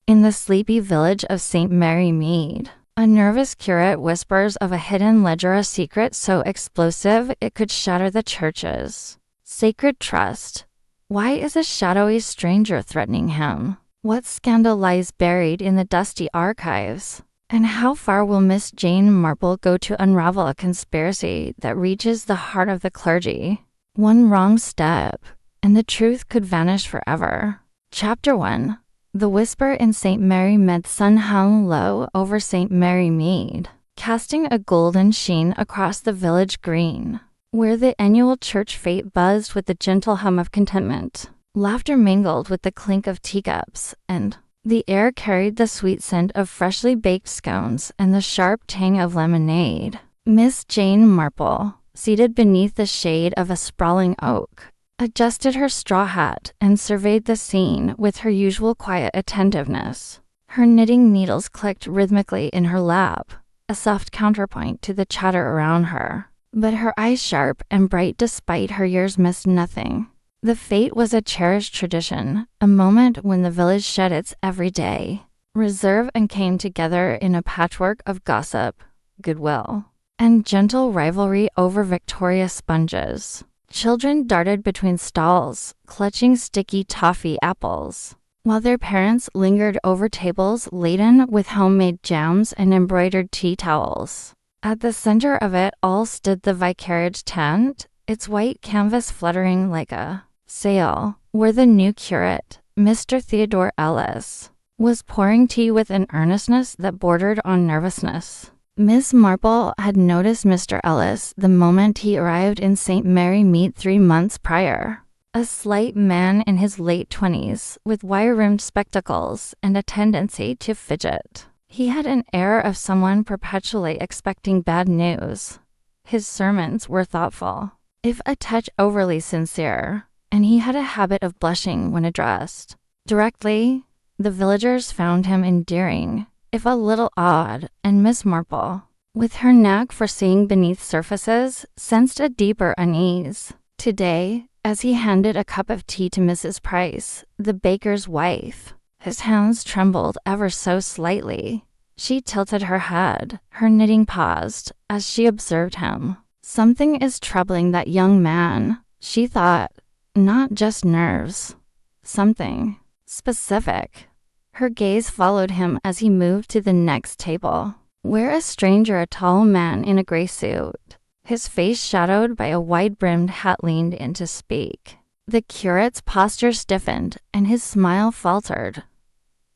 In the sleepy village of St. Mary Mead, a nervous curate whispers of a hidden ledger, a secret so explosive it could shatter the churches. Sacred trust. Why is a shadowy stranger threatening him? What scandal lies buried in the dusty archives? And how far will Miss Jane Marple go to unravel a conspiracy that reaches the heart of the clergy? One wrong step, and the truth could vanish forever. Chapter 1. The whisper in St. Mary Mead. Sun hung low over St. Mary Mead, casting a golden sheen across the village green, where the annual church fete buzzed with the gentle hum of contentment. Laughter mingled with the clink of teacups, and the air carried the sweet scent of freshly baked scones and the sharp tang of lemonade. Miss Jane Marple, seated beneath the shade of a sprawling oak, adjusted her straw hat and surveyed the scene with her usual quiet attentiveness. Her knitting needles clicked rhythmically in her lap, a soft counterpoint to the chatter around her. But her eyes sharp and bright despite her years missed nothing. The fete was a cherished tradition, a moment when the village shed its everyday reserve and came together in a patchwork of gossip, goodwill, and gentle rivalry over Victoria sponges. Children darted between stalls, clutching sticky toffee apples, while their parents lingered over tables laden with homemade jams and embroidered tea towels. At the center of it all stood the vicarage tent, its white canvas fluttering like a sail, where the new curate, Mr. Theodore Ellis, was pouring tea with an earnestness that bordered on nervousness. Miss Marple had noticed Mr. Ellis the moment he arrived in St. Mary Mead 3 months prior. A slight man in his late 20s, with wire-rimmed spectacles and a tendency to fidget. He had an air of someone perpetually expecting bad news. His sermons were thoughtful, if a touch overly sincere, and he had a habit of blushing when addressed. Directly, the villagers found him endearing, if a little odd, and Miss Marple, with her knack for seeing beneath surfaces, sensed a deeper unease. Today, as he handed a cup of tea to Mrs. Price, the baker's wife, his hands trembled ever so slightly. She tilted her head, her knitting paused, as she observed him. Something is troubling that young man, she thought. Not just nerves. Something specific. Her gaze followed him as he moved to the next table, where a stranger, a tall man in a gray suit, his face shadowed by a wide-brimmed hat, leaned in to speak. The curate's posture stiffened, and his smile faltered.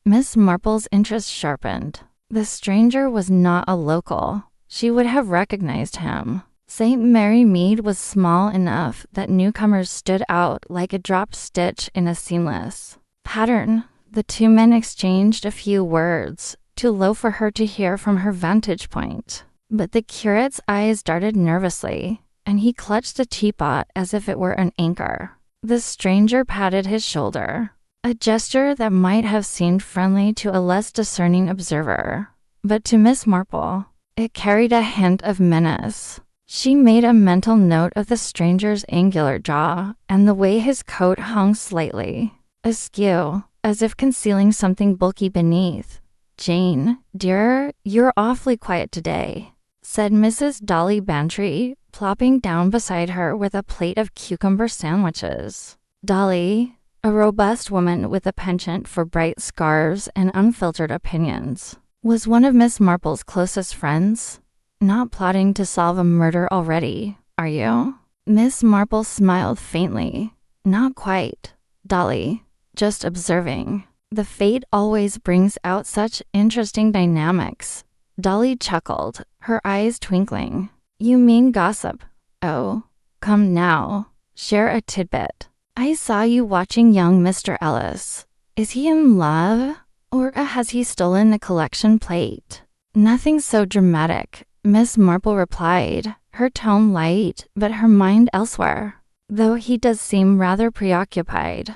Miss Marple's interest sharpened. The stranger was not a local. She would have recognized him. St. Mary Mead was small enough that newcomers stood out like a dropped stitch in a seamless pattern. The two men exchanged a few words, too low for her to hear from her vantage point. But the curate's eyes darted nervously, and he clutched the teapot as if it were an anchor. The stranger patted his shoulder, a gesture that might have seemed friendly to a less discerning observer. But to Miss Marple, it carried a hint of menace. She made a mental note of the stranger's angular jaw and the way his coat hung slightly askew, as if concealing something bulky beneath. "Jane, dear, you're awfully quiet today," said Mrs. Dolly Bantry, plopping down beside her with a plate of cucumber sandwiches. Dolly, a robust woman with a penchant for bright scarves and unfiltered opinions, was one of Miss Marple's closest friends. "Not plotting to solve a murder already, are you?" Miss Marple smiled faintly. "Not quite, Dolly. Just observing. The fate always brings out such interesting dynamics." Dolly chuckled, her eyes twinkling. "You mean gossip? Oh, come now. Share a tidbit. I saw you watching young Mr. Ellis. Is he in love? Or has he stolen the collection plate?" "Nothing so dramatic," Miss Marple replied, her tone light, but her mind elsewhere. "Though he does seem rather preoccupied."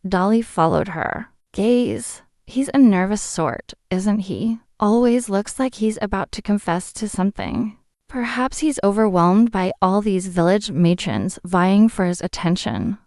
Dolly followed her gaze. "He's a nervous sort, isn't he? Always looks like he's about to confess to something. Perhaps he's overwhelmed by all these village matrons vying for his attention."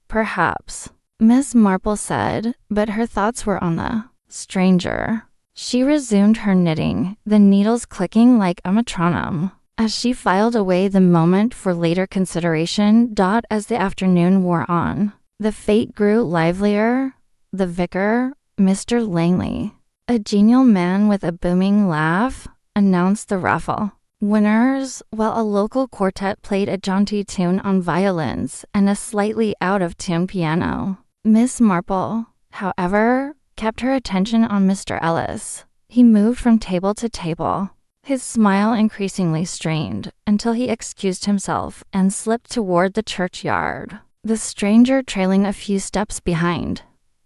"Perhaps," Miss Marple said, but her thoughts were on the Stranger. She resumed her knitting, the needles clicking like a metronome. As she filed away the moment for later consideration, as the afternoon wore on, the fate grew livelier. The vicar, Mr. Langley, a genial man with a booming laugh, announced the raffle winners, while a local quartet played a jaunty tune on violins and a slightly out-of-tune piano. Miss Marple, however, kept her attention on Mr. Ellis. He moved from table to table, his smile increasingly strained, until he excused himself and slipped toward the churchyard, the stranger trailing a few steps behind.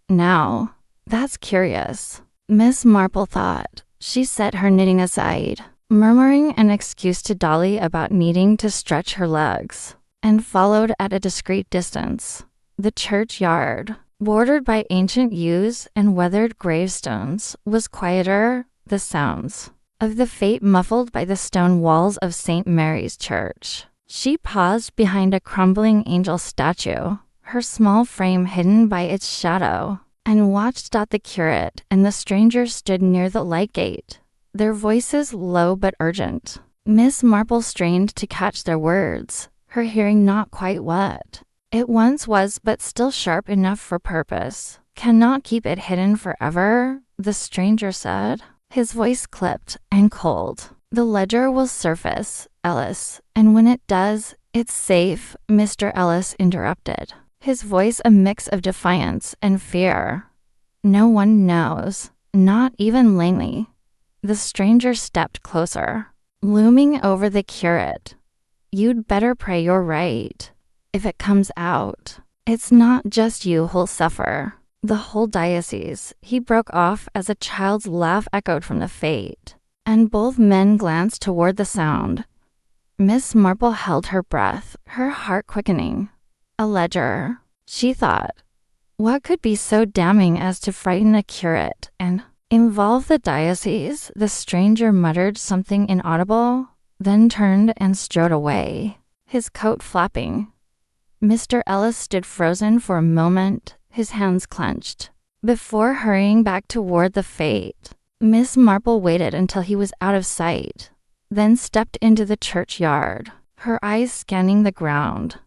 Now, that's curious, Miss Marple thought. She set her knitting aside, murmuring an excuse to Dolly about needing to stretch her legs, and followed at a discreet distance. The churchyard, bordered by ancient yews and weathered gravestones, was quieter, the sounds of the fate muffled by the stone walls of St. Mary's Church. She paused behind a crumbling angel statue, her small frame hidden by its shadow, and watched. The curate and the stranger stood near the light gate, their voices low but urgent. Miss Marple strained to catch their words, her hearing not quite what it once was, but still sharp enough for purpose. "Cannot keep it hidden forever," the stranger said, his voice clipped and cold. "The ledger will surface, Ellis, and when it does, it's safe," Mr. Ellis interrupted, his voice a mix of defiance and fear. "No one knows, not even Langley." The stranger stepped closer, looming over the curate. "You'd better pray you're right. If it comes out, it's not just you who'll suffer. The whole diocese," he broke off as a child's laugh echoed from the fate, and both men glanced toward the sound. Miss Marple held her breath, her heart quickening. A ledger, she thought. What could be so damning as to frighten a curate and involve the diocese? The stranger muttered something inaudible, then turned and strode away, his coat flapping. Mr. Ellis stood frozen for a moment, his hands clenched. Before hurrying back toward the fate, Miss Marple waited until he was out of sight, then stepped into the churchyard, her eyes scanning the ground.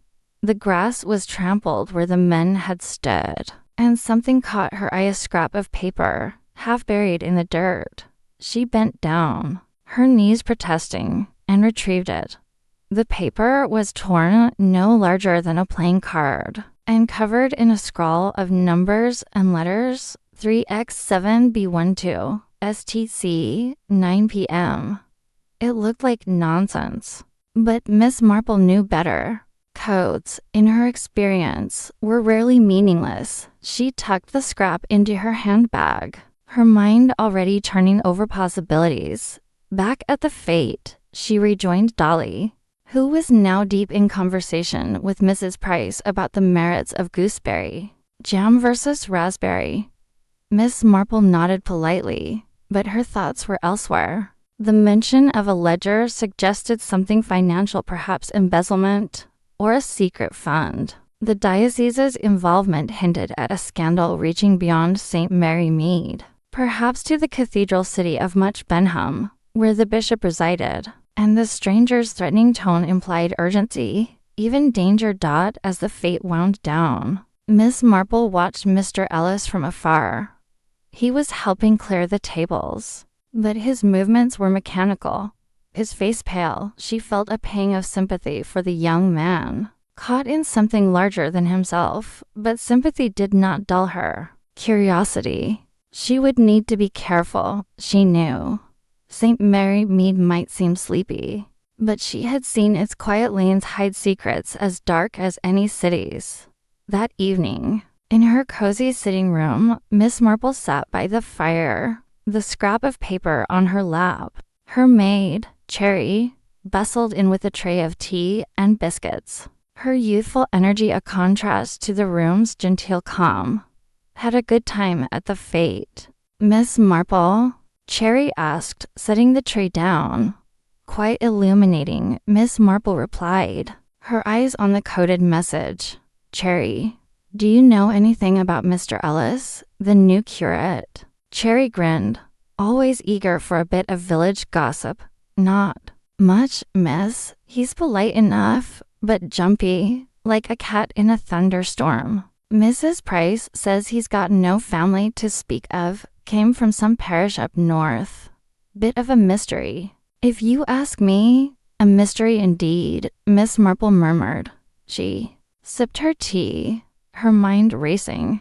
The grass was trampled where the men had stood, and something caught her eye, a scrap of paper, half buried in the dirt. She bent down, her knees protesting, and retrieved it. The paper was torn no larger than a playing card, and covered in a scrawl of numbers and letters: 3x7b12, STC, 9 p.m. It looked like nonsense, but Miss Marple knew better. Codes, in her experience, were rarely meaningless. She tucked the scrap into her handbag, her mind already turning over possibilities. Back at the fate, she rejoined Dolly, who was now deep in conversation with Mrs. Price about the merits of gooseberry jam versus raspberry. Miss Marple nodded politely, but her thoughts were elsewhere. The mention of a ledger suggested something financial, perhaps embezzlement or a secret fund. The diocese's involvement hinted at a scandal reaching beyond St. Mary Mead, perhaps to the cathedral city of Much Benham, where the bishop resided, and the stranger's threatening tone implied urgency, even danger. As the fate wound down, Miss Marple watched Mr. Ellis from afar. He was helping clear the tables, but his movements were mechanical, his face pale. She felt a pang of sympathy for the young man, caught in something larger than himself, but sympathy did not dull her curiosity. She would need to be careful, she knew. St. Mary Mead might seem sleepy, but she had seen its quiet lanes hide secrets as dark as any city's. That evening, in her cozy sitting room, Miss Marple sat by the fire, the scrap of paper on her lap. Her maid, Cherry, bustled in with a tray of tea and biscuits, her youthful energy a contrast to the room's genteel calm. "Had a good time at the fete, Miss Marple?" Cherry asked, setting the tray down. "Quite illuminating," Miss Marple replied, her eyes on the coded message. "Cherry, do you know anything about Mr. Ellis, the new curate?" Cherry grinned, always eager for a bit of village gossip. Not much, miss. He's polite enough, but jumpy, like a cat in a thunderstorm. Mrs. Price says he's got no family to speak of, came from some parish up north. Bit of a mystery. If you ask me, a mystery indeed, Miss Marple murmured. She sipped her tea, her mind racing.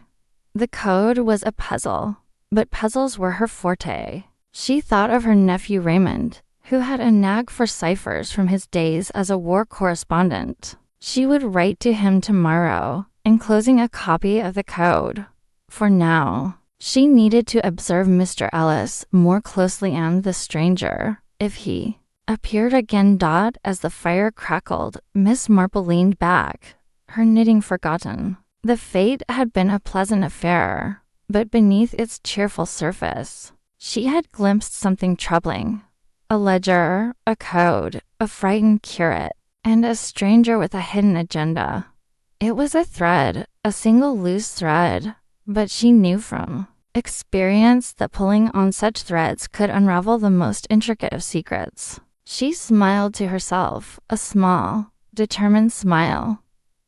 The code was a puzzle, but puzzles were her forte. She thought of her nephew Raymond, who had a knack for ciphers from his days as a war correspondent. She would write to him tomorrow, enclosing a copy of the code. For now, she needed to observe Mr. Ellis more closely and the stranger. If he appeared again. As the fire crackled, Miss Marple leaned back, her knitting forgotten. The fete had been a pleasant affair, but beneath its cheerful surface, she had glimpsed something troubling. A ledger, a code, a frightened curate, and a stranger with a hidden agenda. It was a thread, a single loose thread, but she knew from experience that pulling on such threads could unravel the most intricate of secrets. She smiled to herself, a small, determined smile.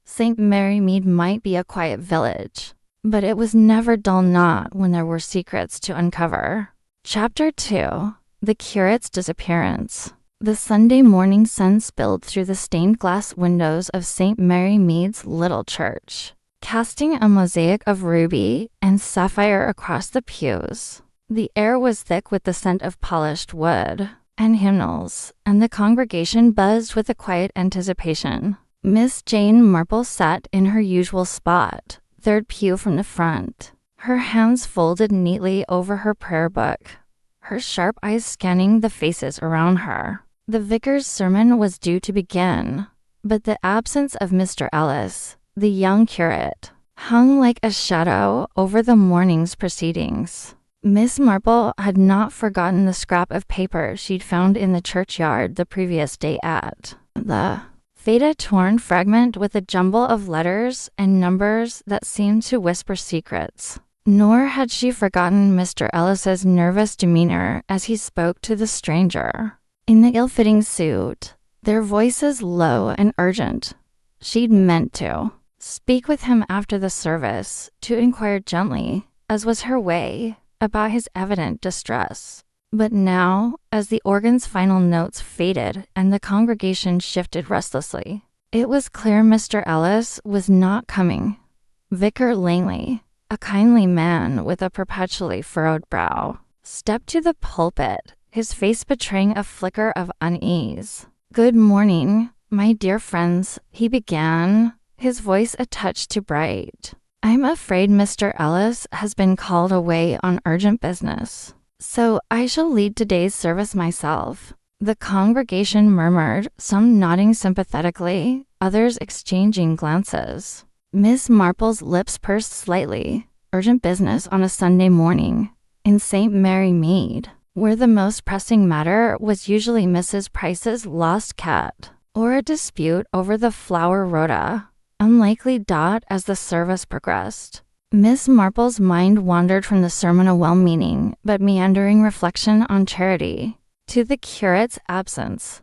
St. Mary Mead might be a quiet village, but it was never dull not when there were secrets to uncover. Chapter 2. The Curate's Disappearance. The Sunday morning sun spilled through the stained glass windows of St. Mary Mead's little church, casting a mosaic of ruby and sapphire across the pews. The air was thick with the scent of polished wood and hymnals, and the congregation buzzed with a quiet anticipation. Miss Jane Marple sat in her usual spot, third pew from the front, her hands folded neatly over her prayer book, her sharp eyes scanning the faces around her. The vicar's sermon was due to begin, but the absence of Mr. Ellis, the young curate, hung like a shadow over the morning's proceedings. Miss Marple had not forgotten the scrap of paper she'd found in the churchyard the previous day at the fete, a torn fragment with a jumble of letters and numbers that seemed to whisper secrets. Nor had she forgotten Mr. Ellis's nervous demeanor as he spoke to the stranger. In the ill-fitting suit, their voices low and urgent. She'd meant to speak with him after the service, to inquire gently, as was her way, about his evident distress. But now, as the organ's final notes faded and the congregation shifted restlessly, it was clear Mr. Ellis was not coming. Vicar Langley, a kindly man with a perpetually furrowed brow, stepped to the pulpit, his face betraying a flicker of unease. "Good morning, my dear friends," he began, his voice a touch too bright. "I'm afraid Mr. Ellis has been called away on urgent business, so I shall lead today's service myself." The congregation murmured, some nodding sympathetically, others exchanging glances. Miss Marple's lips pursed slightly. Urgent business on a Sunday morning in St. Mary Mead, where the most pressing matter was usually Mrs. Price's lost cat, or a dispute over the flower rhoda. Unlikely. As the service progressed, Miss Marple's mind wandered from the sermon, a well-meaning but meandering reflection on charity, to the curate's absence.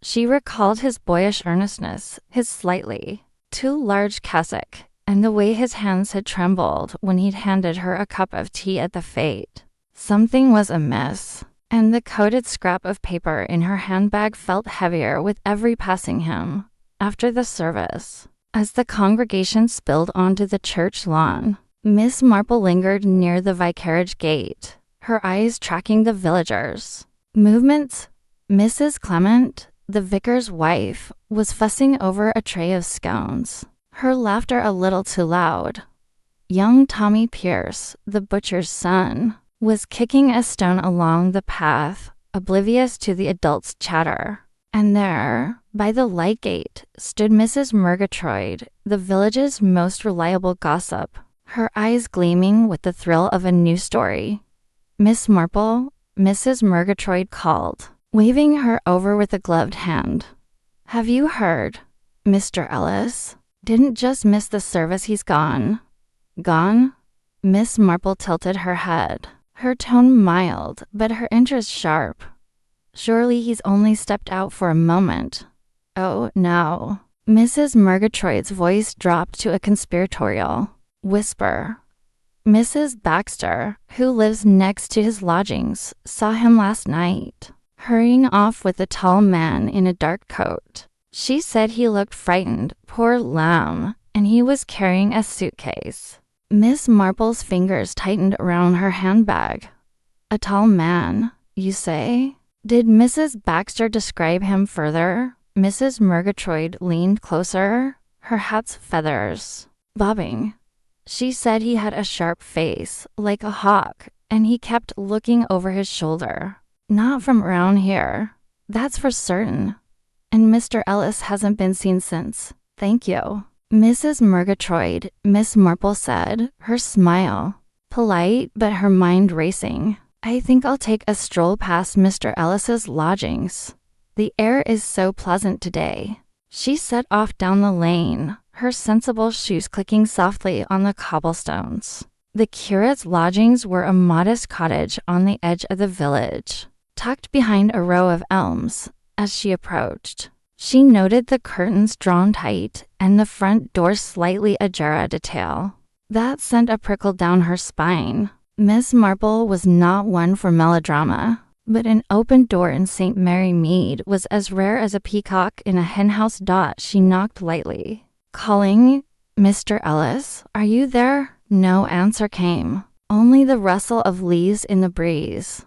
She recalled his boyish earnestness, his slightly too large cassock, and the way his hands had trembled when he'd handed her a cup of tea at the fete. Something was amiss, and the coated scrap of paper in her handbag felt heavier with every passing hymn. After the service, as the congregation spilled onto the church lawn, Miss Marple lingered near the vicarage gate, her eyes tracking the villagers' movements. Mrs. Clement, the vicar's wife, was fussing over a tray of scones, her laughter a little too loud. Young Tommy Pierce, the butcher's son, was kicking a stone along the path, oblivious to the adults' chatter. And there, by the light gate, stood Mrs. Murgatroyd, the village's most reliable gossip, her eyes gleaming with the thrill of a new story. "Miss Marple," Mrs. Murgatroyd called, waving her over with a gloved hand. "Have you heard? Mr. Ellis didn't just miss the service, he's gone." "Gone?" Miss Marple tilted her head. Her tone mild, but her interest sharp. Surely he's only stepped out for a moment. Oh, no. Mrs. Murgatroyd's voice dropped to a conspiratorial whisper. Mrs. Baxter, who lives next to his lodgings, saw him last night, hurrying off with a tall man in a dark coat. She said he looked frightened, poor lamb, and he was carrying a suitcase. Miss Marple's fingers tightened around her handbag. A tall man, you say? Did Mrs. Baxter describe him further? Mrs. Murgatroyd leaned closer, her hat's feathers bobbing. She said he had a sharp face, like a hawk, and he kept looking over his shoulder. Not from around here. That's for certain. And Mr. Ellis hasn't been seen since. Thank you. Mrs. Murgatroyd, Miss Marple said, her smile polite but her mind racing. I think I'll take a stroll past Mr. Ellis's lodgings. The air is so pleasant today. She set off down the lane, her sensible shoes clicking softly on the cobblestones. The curate's lodgings were a modest cottage on the edge of the village, tucked behind a row of elms. As she approached, she noted the curtains drawn tight and the front door slightly ajar detail. That sent a prickle down her spine. Miss Marple was not one for melodrama, but an open door in St. Mary Mead was as rare as a peacock in a henhouse dot. She knocked lightly, calling, Mr. Ellis, are you there? No answer came, only the rustle of leaves in the breeze.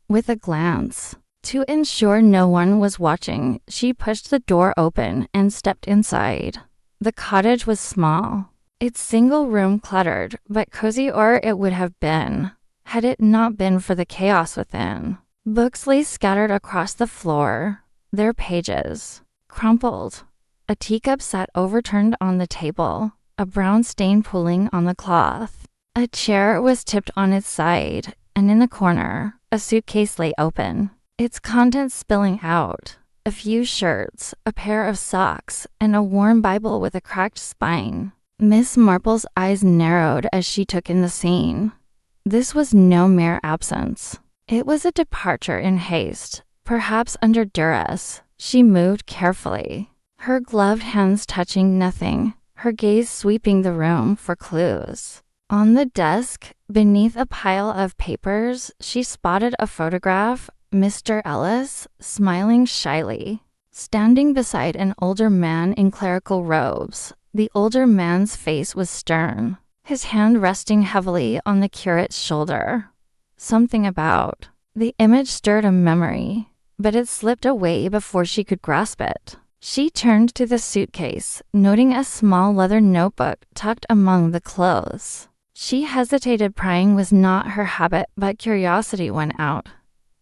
With a glance, to ensure no one was watching, she pushed the door open and stepped inside. The cottage was small, its single room cluttered, but cozy or it would have been, had it not been for the chaos within. Books lay scattered across the floor, their pages crumpled. A teacup sat overturned on the table, a brown stain pooling on the cloth. A chair was tipped on its side, and in the corner, a suitcase lay open, its contents spilling out. A few shirts, a pair of socks, and a worn Bible with a cracked spine. Miss Marple's eyes narrowed as she took in the scene. This was no mere absence. It was a departure in haste, perhaps under duress. She moved carefully, her gloved hands touching nothing, her gaze sweeping the room for clues. On the desk, beneath a pile of papers, she spotted a photograph, Mr. Ellis, smiling shyly, standing beside an older man in clerical robes. The older man's face was stern, his hand resting heavily on the curate's shoulder. Something about the image stirred a memory, but it slipped away before she could grasp it. She turned to the suitcase, noting a small leather notebook tucked among the clothes. She hesitated. Prying was not her habit, but curiosity went out.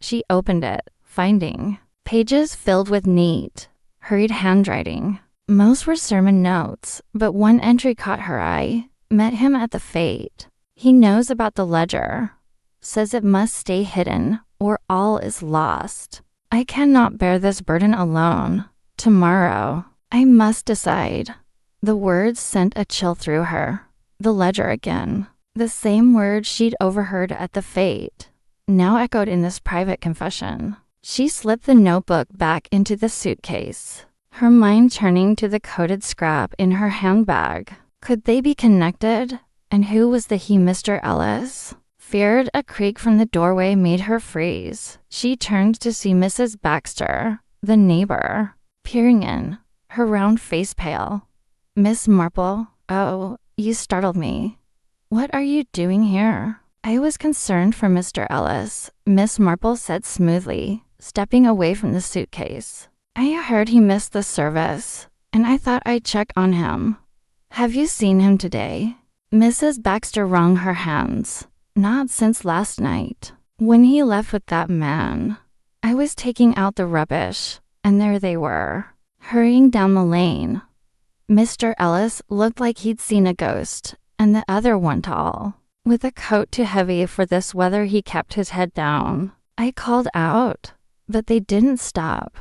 She opened it, finding pages filled with neat, hurried handwriting. Most were sermon notes, but one entry caught her eye. Met him at the fete. He knows about the ledger. Says it must stay hidden, or all is lost. I cannot bear this burden alone. Tomorrow, I must decide. The words sent a chill through her. The ledger again. The same words she'd overheard at the fete, now echoed in this private confession. She slipped the notebook back into the suitcase, her mind turning to the coated scrap in her handbag. Could they be connected? And who was the he, Mr. Ellis? Feared a creak from the doorway made her freeze. She turned to see Mrs. Baxter, the neighbor, peering in, her round face pale. Miss Marple, oh, you startled me. What are you doing here? I was concerned for Mr. Ellis, Miss Marple said smoothly, stepping away from the suitcase. I heard he missed the service, and I thought I'd check on him. Have you seen him today? Mrs. Baxter wrung her hands. Not since last night, when he left with that man. I was taking out the rubbish, and there they were, hurrying down the lane. Mr. Ellis looked like he'd seen a ghost, and the other one tall, with a coat too heavy for this weather. He kept his head down. I called out, but they didn't stop.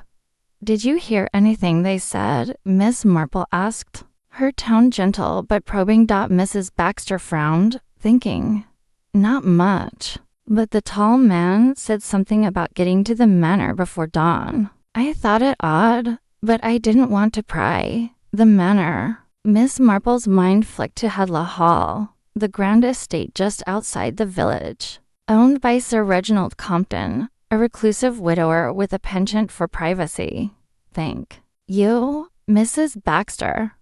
Did you hear anything they said? Miss Marple asked, her tone gentle but probing. Mrs. Baxter frowned, thinking. Not much. But the tall man said something about getting to the manor before dawn. I thought it odd, but I didn't want to pry. The manor. Miss Marple's mind flicked to Hedla Hall, the grand estate just outside the village, owned by Sir Reginald Compton, a reclusive widower with a penchant for privacy. Thank you, Mrs. Baxter.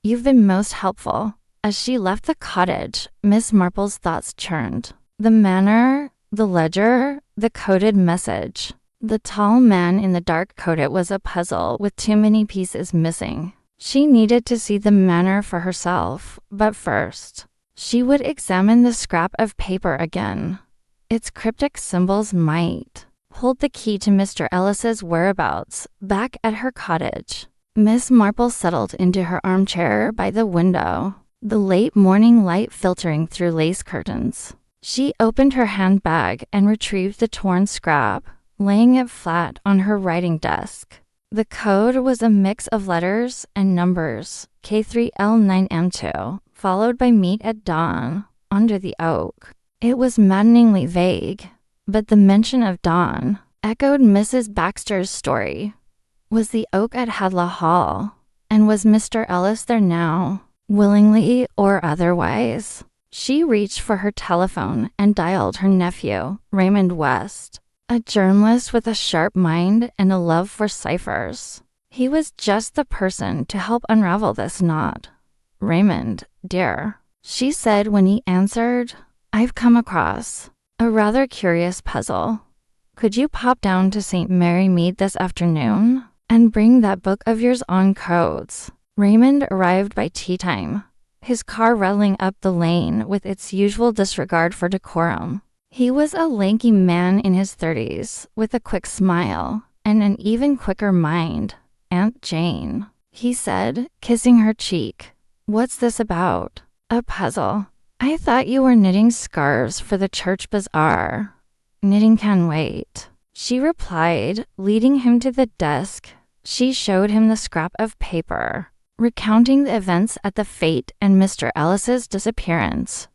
You've been most helpful. As she left the cottage, Miss Marple's thoughts churned. The manor, the ledger, the coded message. The tall man in the dark coat was a puzzle with too many pieces missing. She needed to see the manor for herself, but first, she would examine the scrap of paper again. Its cryptic symbols might hold the key to Mr. Ellis's whereabouts back at her cottage. Miss Marple settled into her armchair by the window, the late morning light filtering through lace curtains. She opened her handbag and retrieved the torn scrap, laying it flat on her writing desk. The code was a mix of letters and numbers, K3L9M2, followed by meet at dawn, under the oak. It was maddeningly vague, but the mention of dawn echoed Mrs. Baxter's story. Was the oak at Hedla Hall, and was Mr. Ellis there now, willingly or otherwise? She reached for her telephone and dialed her nephew, Raymond West, a journalist with a sharp mind and a love for ciphers. He was just the person to help unravel this knot. Raymond, dear, she said when he answered, I've come across a rather curious puzzle. Could you pop down to St. Mary Mead this afternoon and bring that book of yours on codes? Raymond arrived by tea time, his car rattling up the lane with its usual disregard for decorum. He was a lanky man in his 30s, with a quick smile and an even quicker mind. Aunt Jane, he said, kissing her cheek. What's this about? A puzzle. I thought you were knitting scarves for the church bazaar. Knitting can wait, she replied, leading him to the desk. She showed him the scrap of paper, recounting the events at the fete and Mr. Ellis's disappearance.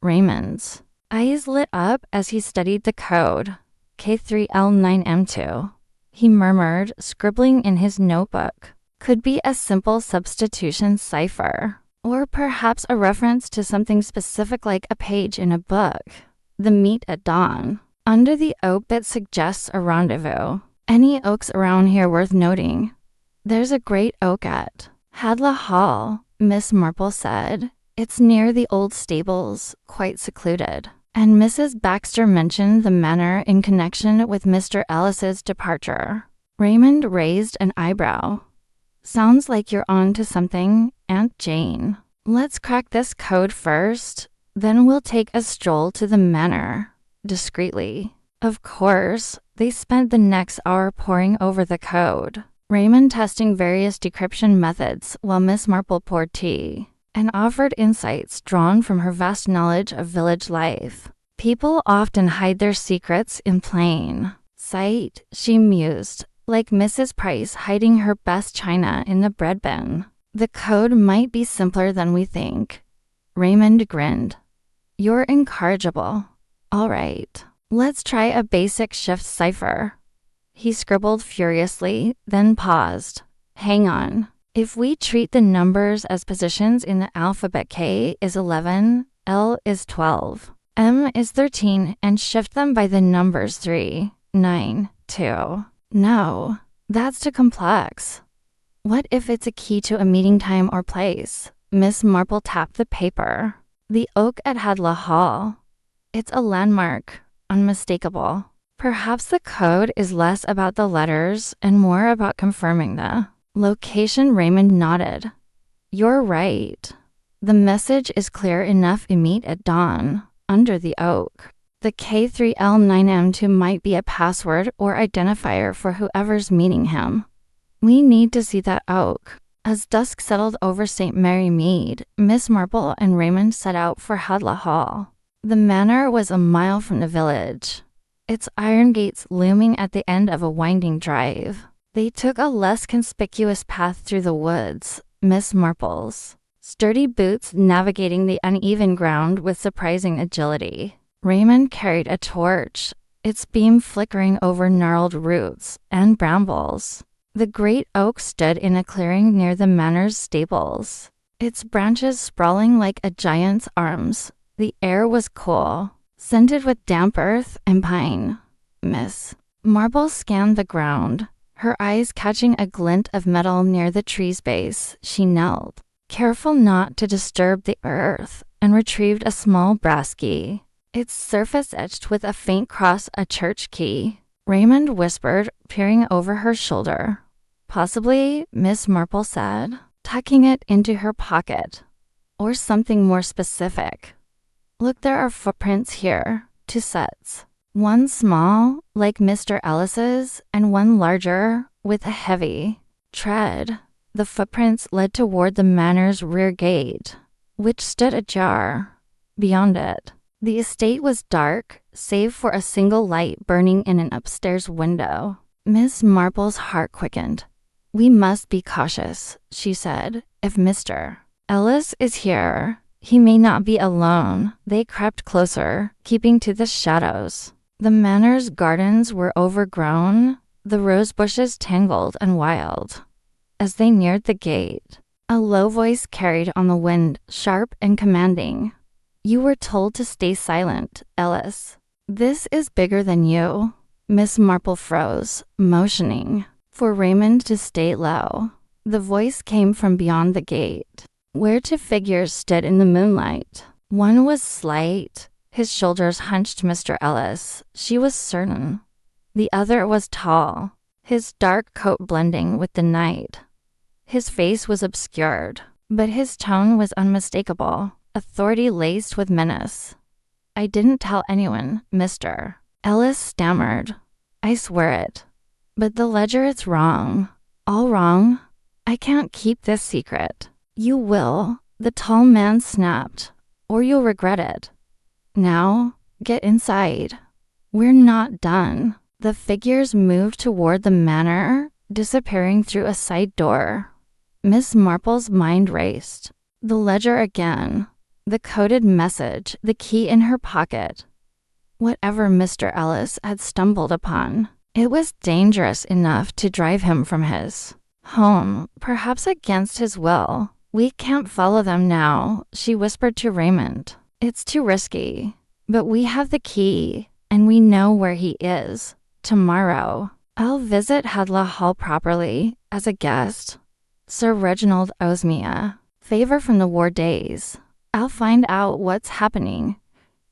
Raymond's eyes lit up as he studied the code, K3L9M2. He murmured, scribbling in his notebook. Could be a simple substitution cipher, or perhaps a reference to something specific like a page in a book. The meet at dawn. Under the oak that suggests a rendezvous. Any oaks around here worth noting? There's a great oak at Hedla Hall, Miss Marple said. It's near the old stables, quite secluded. And Mrs. Baxter mentioned the manor in connection with Mr. Ellis's departure. Raymond raised an eyebrow. Sounds like you're on to something, Aunt Jane. Let's crack this code first, then we'll take a stroll to the manor. Discreetly. Of course, they spent the next hour poring over the code, Raymond testing various decryption methods while Miss Marple poured tea and offered insights drawn from her vast knowledge of village life. People often hide their secrets in plain sight, she mused, like Mrs. Price hiding her best china in the bread bin. The code might be simpler than we think. Raymond grinned. You're incorrigible. All right, let's try a basic shift cipher. He scribbled furiously, then paused. Hang on. If we treat the numbers as positions in the alphabet, K is 11, L is 12, M is 13, and shift them by the numbers 3, 9, 2. No, that's too complex. What if it's a key to a meeting time or place? Miss Marple tapped the paper. The oak at Hedla Hall. It's a landmark, unmistakable. Perhaps the code is less about the letters and more about confirming the location. Raymond nodded. You're right. The message is clear enough. Meet at dawn, under the oak. The K3L9M2 might be a password or identifier for whoever's meeting him. We need to see that oak. As dusk settled over St. Mary Mead, Miss Marple and Raymond set out for Hedla Hall. The manor was a mile from the village, its iron gates looming at the end of a winding drive. They took a less conspicuous path through the woods, Miss Marple's sturdy boots navigating the uneven ground with surprising agility. Raymond carried a torch, its beam flickering over gnarled roots and brambles. The great oak stood in a clearing near the manor's stables, its branches sprawling like a giant's arms. The air was cool, scented with damp earth and pine. Miss Marple scanned the ground, her eyes catching a glint of metal near the tree's base. She knelt, careful not to disturb the earth, and retrieved a small brass key, its surface etched with a faint cross, a church key. Raymond whispered, peering over her shoulder. Possibly, Miss Marple said, tucking it into her pocket. Or something more specific. Look, there are footprints here, 2 sets. One small, like Mr. Ellis's, and one larger, with a heavy tread. The footprints led toward the manor's rear gate, which stood ajar. Beyond it, the estate was dark, save for a single light burning in an upstairs window. Miss Marple's heart quickened. We must be cautious, she said. If Mr. Ellis is here, he may not be alone. They crept closer, keeping to the shadows. The manor's gardens were overgrown, the rose bushes tangled and wild. As they neared the gate, a low voice carried on the wind, sharp and commanding. You were told to stay silent, Ellis. This is bigger than you. Miss Marple froze, motioning for Raymond to stay low. The voice came from beyond the gate, where 2 figures stood in the moonlight. One was slight, his shoulders hunched. Mr. Ellis, she was certain. The other was tall, his dark coat blending with the night. His face was obscured, but his tone was unmistakable, authority laced with menace. I didn't tell anyone, Mr. Ellis stammered. I swear it. But the ledger is wrong. All wrong. I can't keep this secret. You will, the tall man snapped, or you'll regret it. Now, get inside. We're not done. The figures moved toward the manor, disappearing through a side door. Miss Marple's mind raced. The ledger again. The coded message, the key in her pocket. Whatever Mr. Ellis had stumbled upon, it was dangerous enough to drive him from his home, perhaps against his will. We can't follow them now, she whispered to Raymond. It's too risky. But we have the key, and we know where he is. Tomorrow, I'll visit Hadlow Hall properly, as a guest. Sir Reginald owes me a favor from the war days. I'll find out what's happening.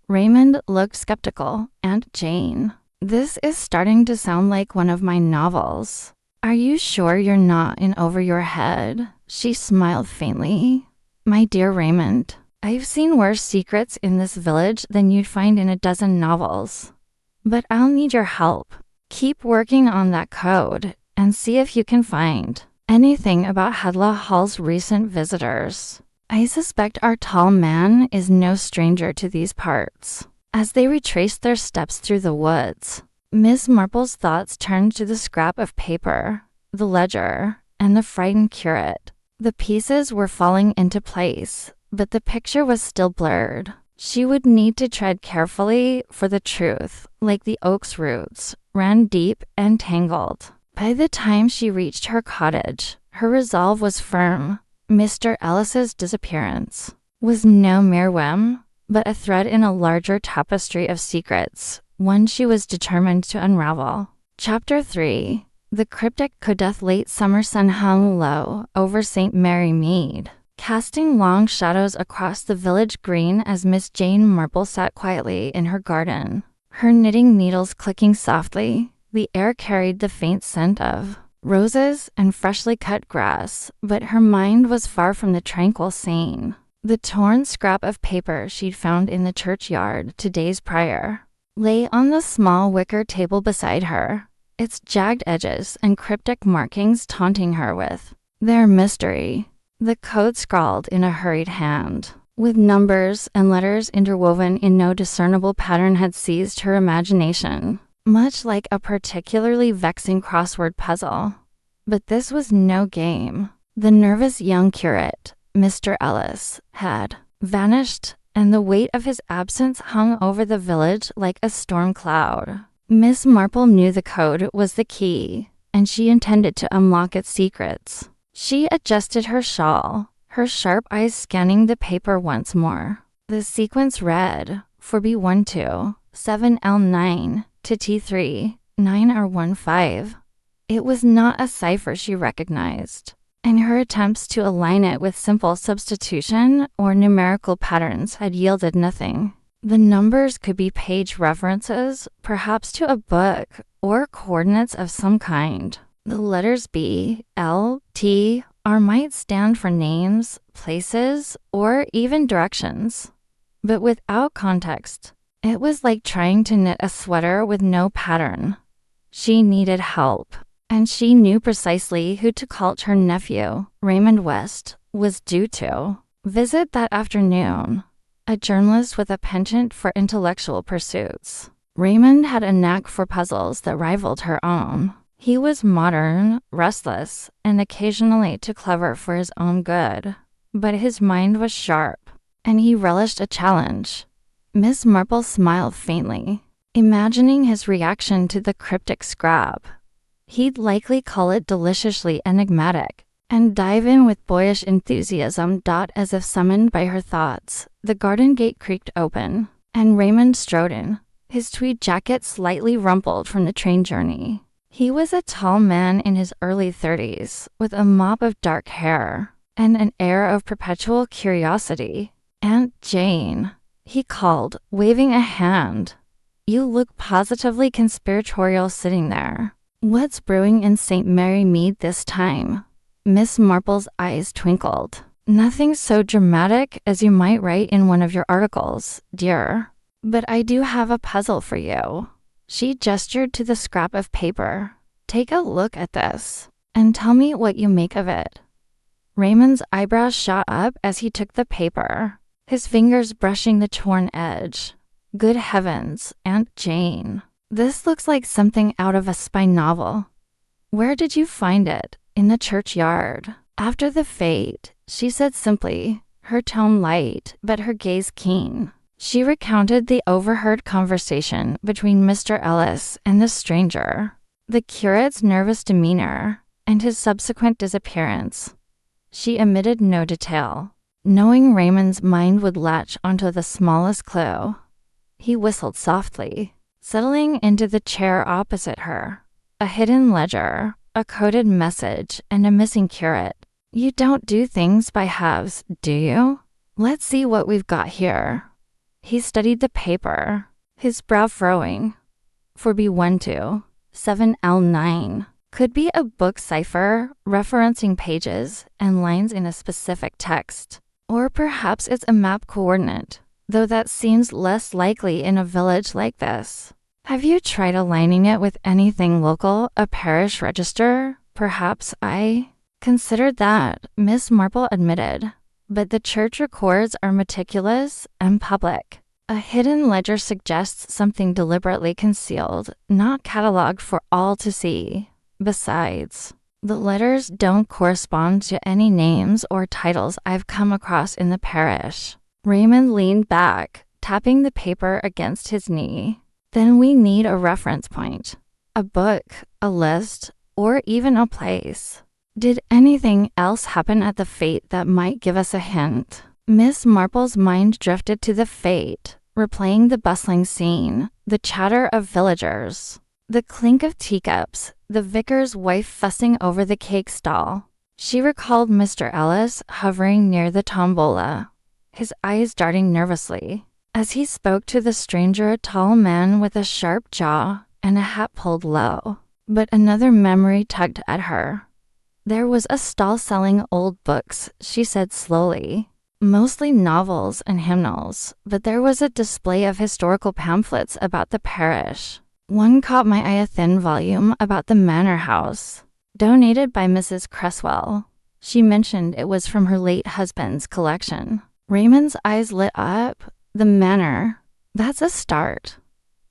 Raymond looked skeptical, and Jane. This is starting to sound like one of my novels. Are you sure you're not in over your head? She smiled faintly. My dear Raymond, I've seen worse secrets in this village than you'd find in a dozen novels. But I'll need your help. Keep working on that code, and see if you can find anything about Hadlow Hall's recent visitors. I suspect our tall man is no stranger to these parts. As they retraced their steps through the woods, Miss Marple's thoughts turned to the scrap of paper, the ledger, and the frightened curate. The pieces were falling into place, but the picture was still blurred. She would need to tread carefully, for the truth, like the oak's roots, ran deep and tangled. By the time she reached her cottage, her resolve was firm. Mr. Ellis's disappearance was no mere whim, but a thread in a larger tapestry of secrets, one she was determined to unravel. Chapter 3. The cryptic Codeth late summer sun hung low over St. Mary Mead, casting long shadows across the village green as Miss Jane Marple sat quietly in her garden, her knitting needles clicking softly. The air carried the faint scent of roses and freshly cut grass, but her mind was far from the tranquil scene. The torn scrap of paper she'd found in the churchyard 2 days prior lay on the small wicker table beside her, its jagged edges and cryptic markings taunting her with their mystery. The code scrawled in a hurried hand, with numbers and letters interwoven in no discernible pattern, had seized her imagination, much like a particularly vexing crossword puzzle. But this was no game. The nervous young curate, Mr. Ellis, had vanished, and the weight of his absence hung over the village like a storm cloud. Miss Marple knew the code was the key, and she intended to unlock its secrets. She adjusted her shawl, her sharp eyes scanning the paper once more. The sequence read, 4B12, 7L9 to T3, 9R15. It was not a cipher she recognized, and her attempts to align it with simple substitution or numerical patterns had yielded nothing. The numbers could be page references, perhaps to a book, or coordinates of some kind. The letters B, L, T, R might stand for names, places, or even directions. But without context, it was like trying to knit a sweater with no pattern. She needed help, and she knew precisely who to call. Her nephew, Raymond West, was due to visit that afternoon, a journalist with a penchant for intellectual pursuits. Raymond had a knack for puzzles that rivaled her own. He was modern, restless, and occasionally too clever for his own good. But his mind was sharp, and he relished a challenge. Miss Marple smiled faintly, imagining his reaction to the cryptic scrap. He'd likely call it deliciously enigmatic, and dive in with boyish enthusiasm. As if summoned by her thoughts, the garden gate creaked open, and Raymond strode in, his tweed jacket slightly rumpled from the train journey. He was a tall man in his early 30s, with a mop of dark hair, and an air of perpetual curiosity. "Aunt Jane," he called, waving a hand. "You look positively conspiratorial sitting there. What's brewing in St. Mary Mead this time?" Miss Marple's eyes twinkled. "Nothing so dramatic as you might write in one of your articles, dear. But I do have a puzzle for you." She gestured to the scrap of paper. "Take a look at this, and tell me what you make of it." Raymond's eyebrows shot up as he took the paper, his fingers brushing the torn edge. "Good heavens, Aunt Jane. This looks like something out of a spy novel. Where did you find it?" "In the churchyard, after the fete," she said simply, her tone light, but her gaze keen. She recounted the overheard conversation between Mr. Ellis and the stranger, the curate's nervous demeanor, and his subsequent disappearance. She omitted no detail, knowing Raymond's mind would latch onto the smallest clue. He whistled softly, settling into the chair opposite her. A hidden ledger, a coded message, and a missing curate. "You don't do things by halves, do you? Let's see what we've got here." He studied the paper, his brow furrowing. 4B12, 7L9. Could be a book cipher, referencing pages and lines in a specific text. Or perhaps it's a map coordinate, though that seems less likely in a village like this. Have you tried aligning it with anything local, a parish register? Perhaps I considered that, Miss Marple admitted. But the church records are meticulous and public. A hidden ledger suggests something deliberately concealed, not cataloged for all to see. Besides, the letters don't correspond to any names or titles I've come across in the parish. Raymond leaned back, tapping the paper against his knee. Then we need a reference point. A book, a list, or even a place. Did anything else happen at the fete that might give us a hint? Miss Marple's mind drifted to the fete, replaying the bustling scene, the chatter of villagers, the clink of teacups, the vicar's wife fussing over the cake stall. She recalled Mr. Ellis hovering near the tombola, his eyes darting nervously, as he spoke to the stranger, a tall man with a sharp jaw and a hat pulled low. But another memory tugged at her. "There was a stall selling old books," she said slowly. "Mostly novels and hymnals, but there was a display of historical pamphlets about the parish. One caught my eye, a thin volume about the Manor house, donated by Mrs. Cresswell. She mentioned it was from her late husband's collection." Raymond's eyes lit up. The Manor. That's a start.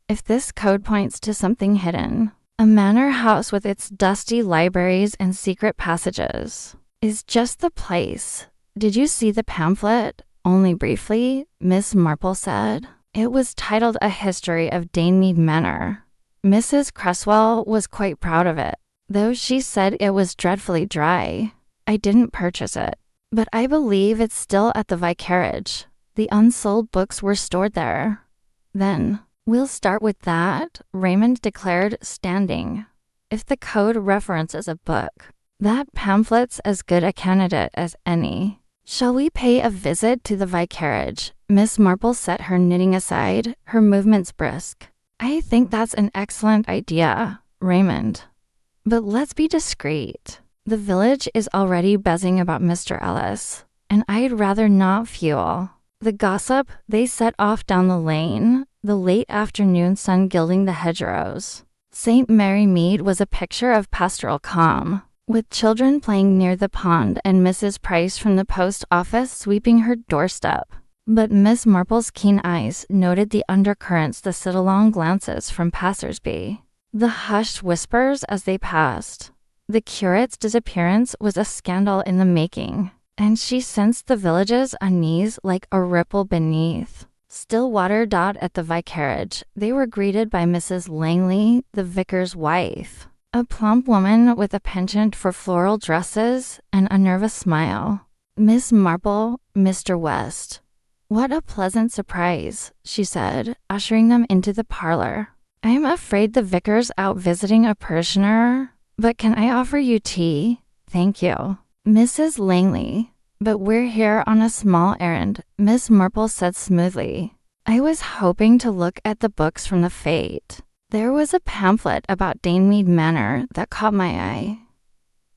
If this code points to something hidden, a manor house with its dusty libraries and secret passages is just the place. Did you see the pamphlet? only briefly, Miss Marple said. It was titled A History of Mead Manor. Mrs. Cresswell was quite proud of it, though she said it was dreadfully dry. I didn't purchase it, but I believe it's still at the vicarage. The unsold books were stored there. Then, we'll start with that, Raymond declared, standing. If the code references a book, that pamphlet's as good a candidate as any. Shall we pay a visit to the vicarage? Miss Marple set her knitting aside, her movements brisk. I think that's an excellent idea, Raymond. But let's be discreet. The village is already buzzing about Mr. Ellis, and I'd rather not fuel the gossip. They set off down the lane, the late afternoon sun gilding the hedgerows. St. Mary Mead was a picture of pastoral calm, with children playing near the pond and Mrs. Price from the post office sweeping her doorstep. But Miss Marple's keen eyes noted the undercurrents, the sidelong glances from passers-by, the hushed whispers as they passed. The curate's disappearance was a scandal in the making, and she sensed the village's unease like a ripple beneath. Stillwater at the vicarage, they were greeted by Mrs. Langley, the vicar's wife, a plump woman with a penchant for floral dresses and a nervous smile. Miss Marple, Mr. West. What a pleasant surprise, she said, ushering them into the parlor. I'm afraid the vicar's out visiting a parishioner, but can I offer you tea? Thank you. Mrs. Langley. But we're here on a small errand, Miss Marple said smoothly. I was hoping to look at the books from the Fate. There was a pamphlet about Mead Manor that caught my eye.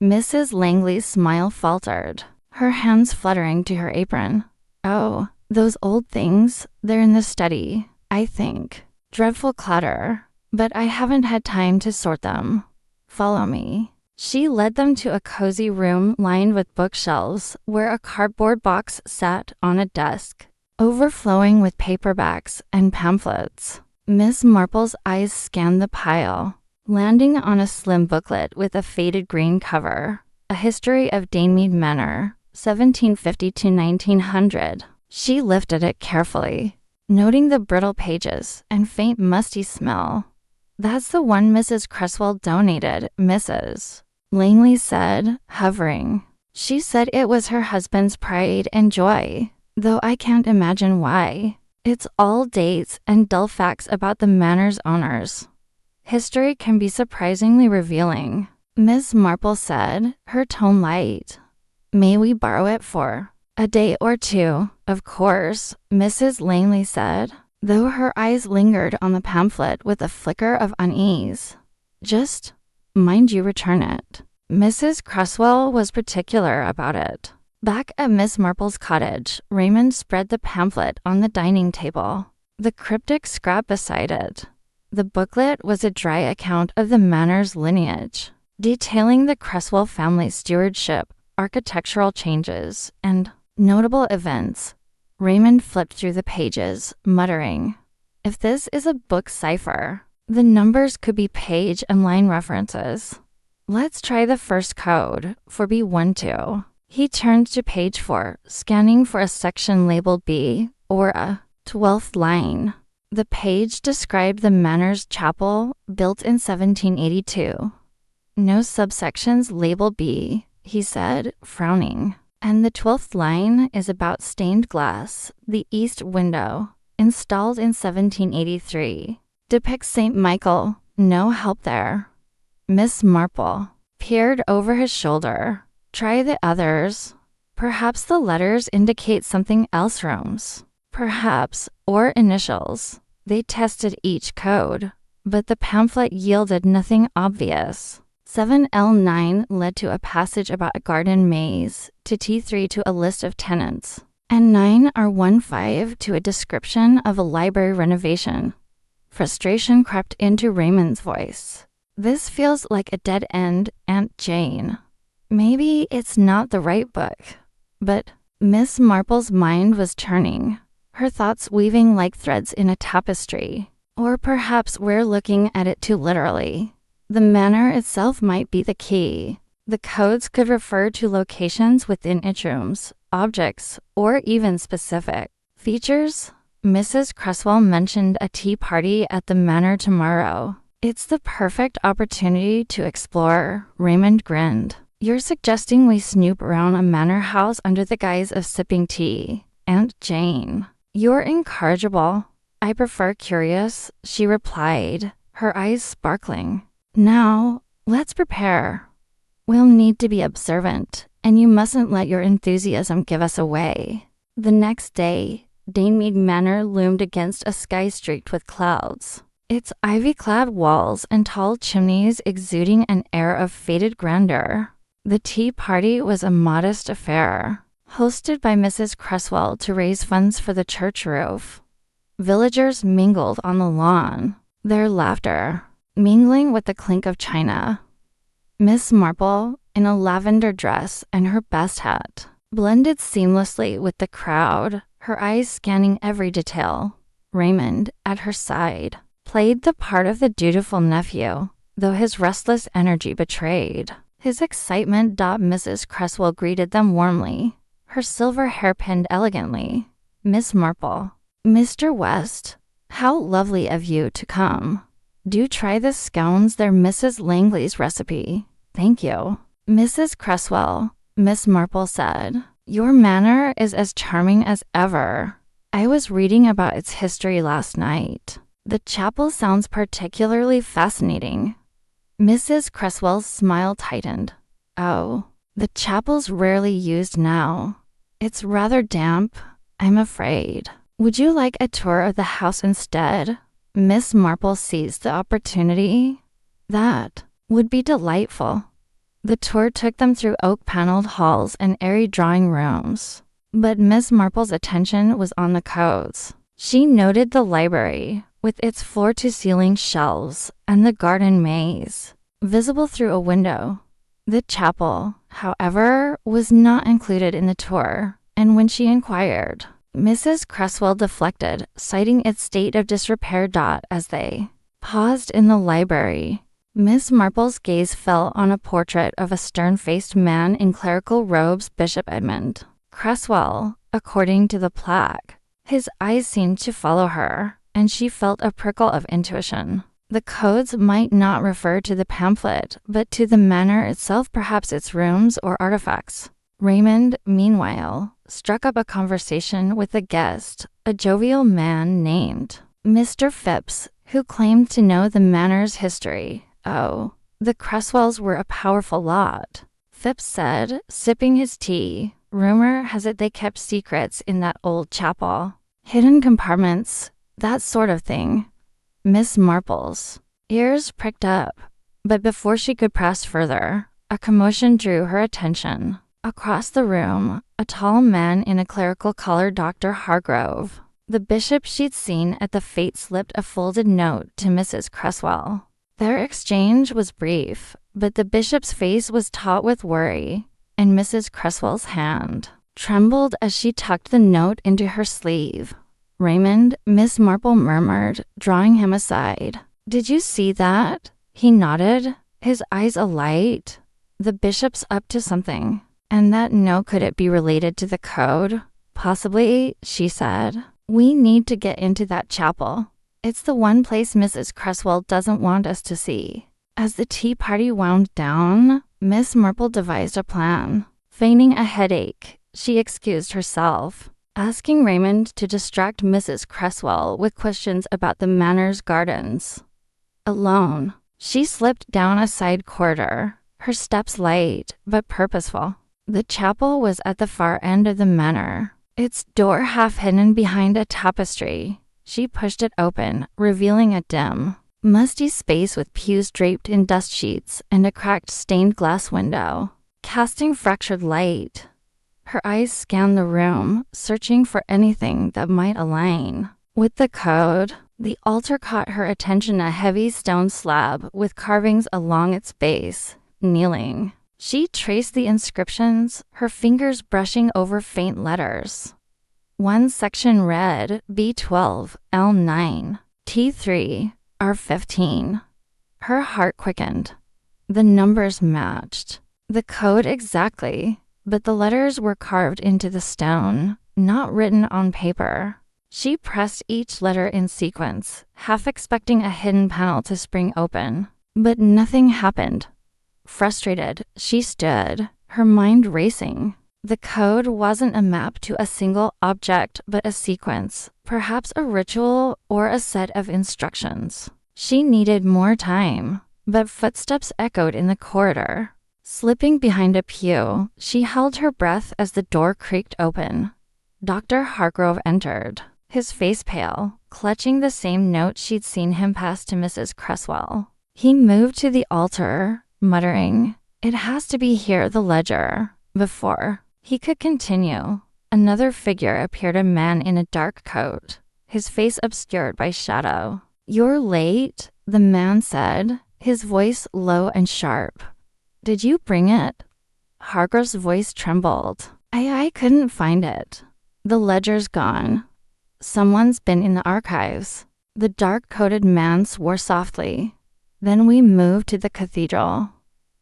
Mrs. Langley's smile faltered, her hands fluttering to her apron. Oh, those old things, they're in the study, I think. Dreadful clutter, but I haven't had time to sort them. Follow me. She led them to a cozy room lined with bookshelves where a cardboard box sat on a desk, overflowing with paperbacks and pamphlets. Miss Marple's eyes scanned the pile, landing on a slim booklet with a faded green cover, A History of Mead Manor, 1750 to 1900. She lifted it carefully, noting the brittle pages and faint musty smell. That's the one Mrs. Cresswell donated, Mrs. Langley said, hovering. She said it was her husband's pride and joy, though I can't imagine why. It's all dates and dull facts about the manor's owners. History can be surprisingly revealing, Miss Marple said, her tone light. May we borrow it for a day or two? Of course, Mrs. Langley said, though her eyes lingered on the pamphlet with a flicker of unease. Just mind you return it. Mrs. Cresswell was particular about it. Back at Miss Marple's cottage, Raymond spread the pamphlet on the dining table, the cryptic scrap beside it. The booklet was a dry account of the manor's lineage, detailing the Cresswell family's stewardship, architectural changes, and notable events. Raymond flipped through the pages, muttering, if this is a book cipher, the numbers could be page and line references. Let's try the first code, for B12. He turned to page 4, scanning for a section labeled B, or a 12th line. The page described the manor's chapel, built in 1782. No subsections labeled B, he said, frowning. And the 12th line is about stained glass, the east window, installed in 1783. Depicts St. Michael, no help there. Miss Marple peered over his shoulder. Try the others. Perhaps the letters indicate something else. Rooms. Perhaps, or initials. They tested each code, but the pamphlet yielded nothing obvious. 7L9 led to a passage about a garden maze, to T3 to a list of tenants, and 9R15 to a description of a library renovation. Frustration crept into Raymond's voice. This feels like a dead end, Aunt Jane. Maybe it's not the right book. But Miss Marple's mind was turning, her thoughts weaving like threads in a tapestry. Or perhaps we're looking at it too literally. The manor itself might be the key. The codes could refer to locations within its rooms, objects, or even specific features. Mrs. Cresswell mentioned a tea party at the Manor tomorrow. It's the perfect opportunity to explore, Raymond grinned. You're suggesting we snoop around a manor house under the guise of sipping tea, Aunt Jane. You're incorrigible. I prefer curious, she replied, her eyes sparkling. Now, let's prepare. We'll need to be observant, and you mustn't let your enthusiasm give us away. The next day, Mead Manor loomed against a sky streaked with clouds, its ivy-clad walls and tall chimneys exuding an air of faded grandeur. The tea party was a modest affair, hosted by Mrs. Cresswell to raise funds for the church roof. Villagers mingled on the lawn, their laughter mingling with the clink of china. Miss Marple, in a lavender dress and her best hat, blended seamlessly with the crowd, her eyes scanning every detail. Raymond, at her side, played the part of the dutiful nephew, though his restless energy betrayed his excitement. Mrs. Cresswell greeted them warmly, her silver hair pinned elegantly. Miss Marple, Mr. West, how lovely of you to come. Do try the scones, they're Mrs. Langley's recipe. Thank you. Mrs. Cresswell, Miss Marple said, your manor is as charming as ever. I was reading about its history last night. The chapel sounds particularly fascinating. Mrs. Cresswell's smile tightened. Oh, the chapel's rarely used now. It's rather damp, I'm afraid. Would you like a tour of the house instead? Miss Marple seized the opportunity. That would be delightful. The tour took them through oak-paneled halls and airy drawing rooms. But Miss Marple's attention was on the codes. She noted the library, with its floor-to-ceiling shelves, and the garden maze, visible through a window. The chapel, however, was not included in the tour, and when she inquired, Mrs. Cresswell deflected, citing its state of disrepair. As they paused in the library, Miss Marple's gaze fell on a portrait of a stern-faced man in clerical robes, Bishop Edmund Cresswell, according to the plaque. His eyes seemed to follow her, and she felt a prickle of intuition. The codes might not refer to the pamphlet, but to the manor itself, perhaps its rooms or artifacts. Raymond, meanwhile, struck up a conversation with a guest, a jovial man named Mr. Phipps, who claimed to know the manor's history. Oh, the Cresswells were a powerful lot, Phipps said, sipping his tea. Rumor has it they kept secrets in that old chapel. Hidden compartments, that sort of thing. Miss Marple's ears pricked up, but before she could press further, a commotion drew her attention. Across the room, a tall man in a clerical collar, Dr. Hargrove, the bishop she'd seen at the fete, slipped a folded note to Mrs. Cresswell. Their exchange was brief, but the bishop's face was taut with worry, and Mrs. Cresswell's hand trembled as she tucked the note into her sleeve. Raymond, Miss Marple murmured, drawing him aside. Did you see that? He nodded, his eyes alight. The bishop's up to something. And that note, could it be related to the code? Possibly, she said. We need to get into that chapel. It's the one place Mrs. Cresswell doesn't want us to see. As the tea party wound down, Miss Marple devised a plan. Feigning a headache, she excused herself, asking Raymond to distract Mrs. Cresswell with questions about the manor's gardens. Alone, she slipped down a side corridor, her steps light but purposeful. The chapel was at the far end of the manor, its door half hidden behind a tapestry. She pushed it open, revealing a dim, musty space with pews draped in dust sheets and a cracked stained glass window, casting fractured light. Her eyes scanned the room, searching for anything that might align with the code. The altar caught her attention, a heavy stone slab with carvings along its base. Kneeling, she traced the inscriptions, her fingers brushing over faint letters. One section read, B12, L9, T3, R15. Her heart quickened. The numbers matched. The code exactly. but the letters were carved into the stone, not written on paper. She pressed each letter in sequence, half expecting a hidden panel to spring open. But nothing happened. Frustrated, she stood, her mind racing. The code wasn't a map to a single object, but a sequence, perhaps a ritual or a set of instructions. She needed more time, but footsteps echoed in the corridor. Slipping behind a pew, she held her breath as the door creaked open. Dr. Hargrove entered, his face pale, clutching the same note she'd seen him pass to Mrs. Cresswell. He moved to the altar, muttering, "It has to be here, the ledger." Before he could continue, another figure appeared, a man in a dark coat, his face obscured by shadow. "You're late," the man said, his voice low and sharp. "Did you bring it?" Hargrove's voice trembled. I couldn't find it. The ledger's gone. Someone's been in the archives." The dark-coated man swore softly. "Then we moved to the cathedral.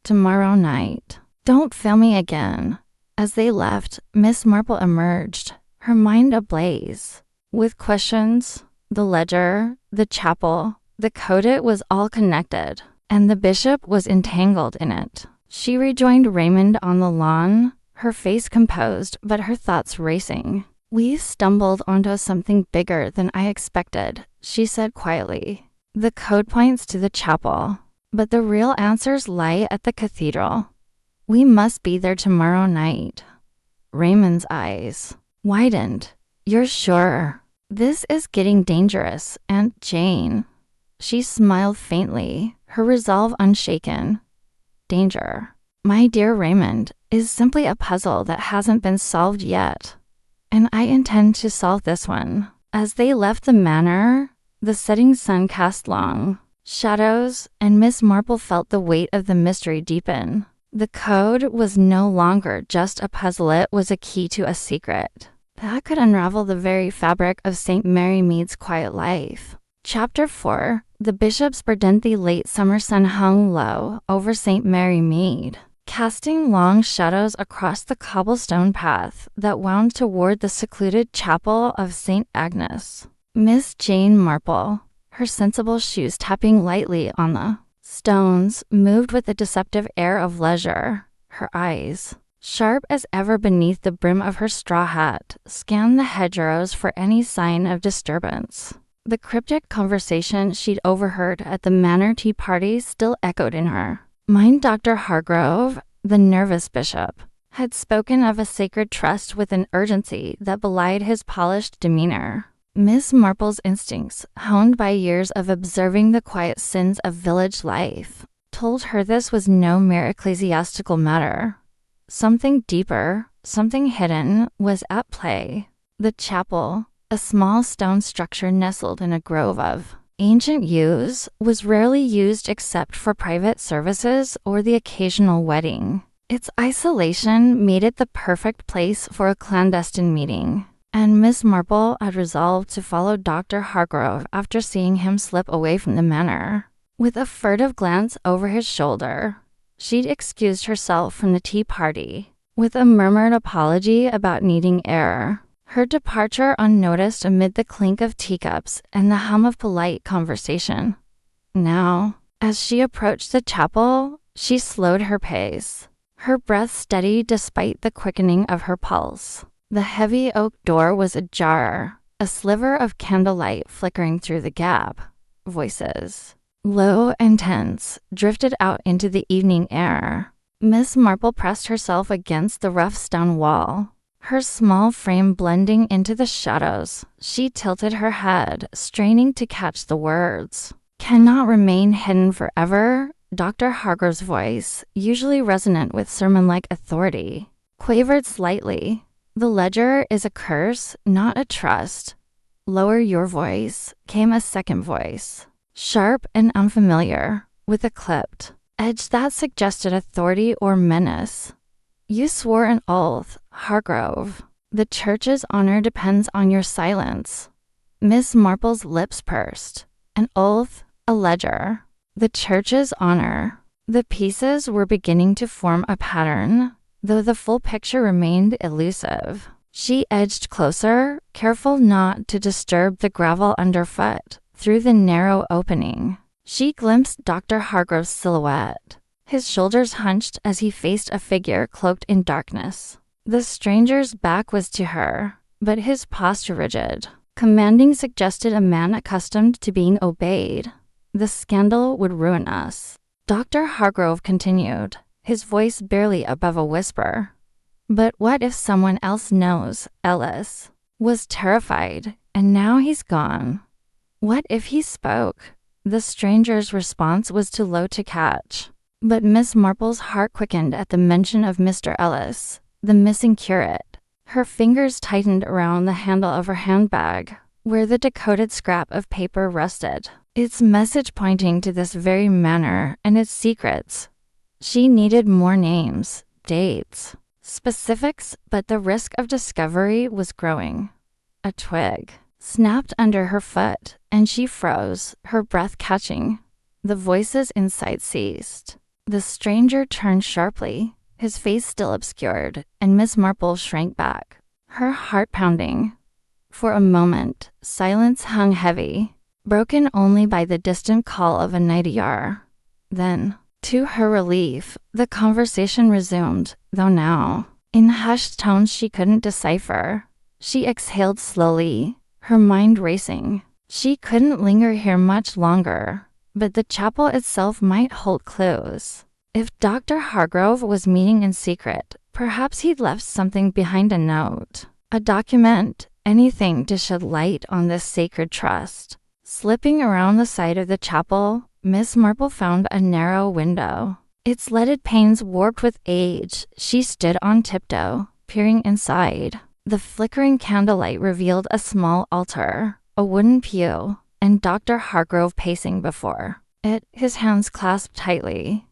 Tomorrow night. Don't fail me again." As they left, Miss Marple emerged, her mind ablaze. With questions, the ledger, the chapel, the code, it was all connected, and the bishop was entangled in it. She rejoined Raymond on the lawn, her face composed but her thoughts racing. "We stumbled onto something bigger than I expected," she said quietly. "The code points to the chapel, but the real answers lie at the cathedral. We must be there tomorrow night." Raymond's eyes widened. "You're sure? This is getting dangerous, Aunt Jane." She smiled faintly, her resolve unshaken. "Danger, my dear Raymond, is simply a puzzle that hasn't been solved yet. And I intend to solve this one." As they left the manor, the setting sun cast long shadows, and Miss Marple felt the weight of the mystery deepen. The code was no longer just a puzzle, it was a key to a secret that could unravel the very fabric of St. Mary Mead's quiet life. Chapter 4. The bishop's burden. The late summer sun hung low over St. Mary Mead, casting long shadows across the cobblestone path that wound toward the secluded chapel of St. Agnes. Miss Jane Marple, her sensible shoes tapping lightly on the stones, moved with a deceptive air of leisure. Her eyes, sharp as ever beneath the brim of her straw hat, scanned the hedgerows for any sign of disturbance. The cryptic conversation she'd overheard at the Manor tea party still echoed in her mind. Dr. Hargrove, the nervous bishop, had spoken of a sacred trust with an urgency that belied his polished demeanor. Miss Marple's instincts, honed by years of observing the quiet sins of village life, told her this was no mere ecclesiastical matter. Something deeper, something hidden, was at play. The chapel, a small stone structure nestled in a grove of ancient yews, was rarely used except for private services or the occasional wedding. Its isolation made it the perfect place for a clandestine meeting, and Miss Marple had resolved to follow Dr. Hargrove after seeing him slip away from the manor. With a furtive glance over his shoulder, she'd excused herself from the tea party, with a murmured apology about needing air. Her departure unnoticed amid the clink of teacups and the hum of polite conversation. Now, as she approached the chapel, she slowed her pace, her breath steady despite the quickening of her pulse. The heavy oak door was ajar, a sliver of candlelight flickering through the gap. Voices, low and tense, drifted out into the evening air. Miss Marple pressed herself against the rough stone wall, her small frame blending into the shadows. She tilted her head, straining to catch the words. "Cannot remain hidden forever." Dr. Hargrove's voice, usually resonant with sermon-like authority, quavered slightly. "The ledger is a curse, not a trust." "Lower your voice," came a second voice, sharp and unfamiliar, with a clipped edge that suggested authority or menace. "You swore an oath, Hargrove. The church's honor depends on your silence." Miss Marple's lips pursed. An oath, a ledger, the church's honor. The pieces were beginning to form a pattern. though the full picture remained elusive. She edged closer, careful not to disturb the gravel underfoot. Through the narrow opening, she glimpsed Dr. Hargrove's silhouette, his shoulders hunched as he faced a figure cloaked in darkness. The stranger's back was to her, but his posture rigid, commanding, suggested a man accustomed to being obeyed. "The scandal would ruin us," Dr. Hargrove continued, his voice barely above a whisper. "But what if someone else knows Ellis was terrified, and now he's gone? What if he spoke?" The stranger's response was too low to catch, but Miss Marple's heart quickened at the mention of Mr. Ellis, the missing curate. Her fingers tightened around the handle of her handbag, where the decoded scrap of paper rested, its message pointing to this very manor and its secrets. She needed more names, dates, specifics, but the risk of discovery was growing. A twig snapped under her foot, and she froze, her breath catching. The voices inside ceased. The stranger turned sharply, his face still obscured, and Miss Marple shrank back, her heart pounding. For a moment, silence hung heavy, broken only by the distant call of a nightingale. Then, to her relief, the conversation resumed, though now, in hushed tones she couldn't decipher. She exhaled slowly, her mind racing. She couldn't linger here much longer, but the chapel itself might hold clues. If Dr. Hargrove was meeting in secret, perhaps he'd left something behind, a note, a document, anything to shed light on this sacred trust. Slipping around the side of the chapel, Miss Marple found a narrow window, its leaded panes warped with age. She stood on tiptoe, peering inside. The flickering candlelight revealed a small altar, a wooden pew, and Dr. Hargrove pacing before it, his hands clasped tightly.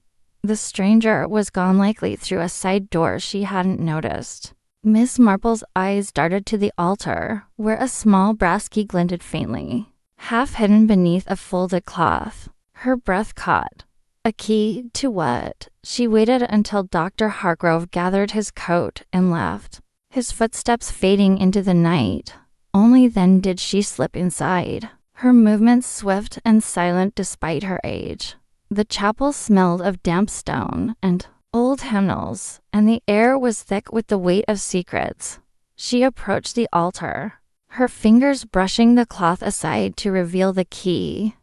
The stranger was gone, likely through a side door she hadn't noticed. Miss Marple's eyes darted to the altar, where a small brass key glinted faintly, half hidden beneath a folded cloth. Her breath caught. A key to what? She waited until Dr. Hargrove gathered his coat and left, his footsteps fading into the night. Only then did she slip inside, her movements swift and silent despite her age. The chapel smelled of damp stone and old hymnals, and the air was thick with the weight of secrets. She approached the altar, her fingers brushing the cloth aside to reveal the key.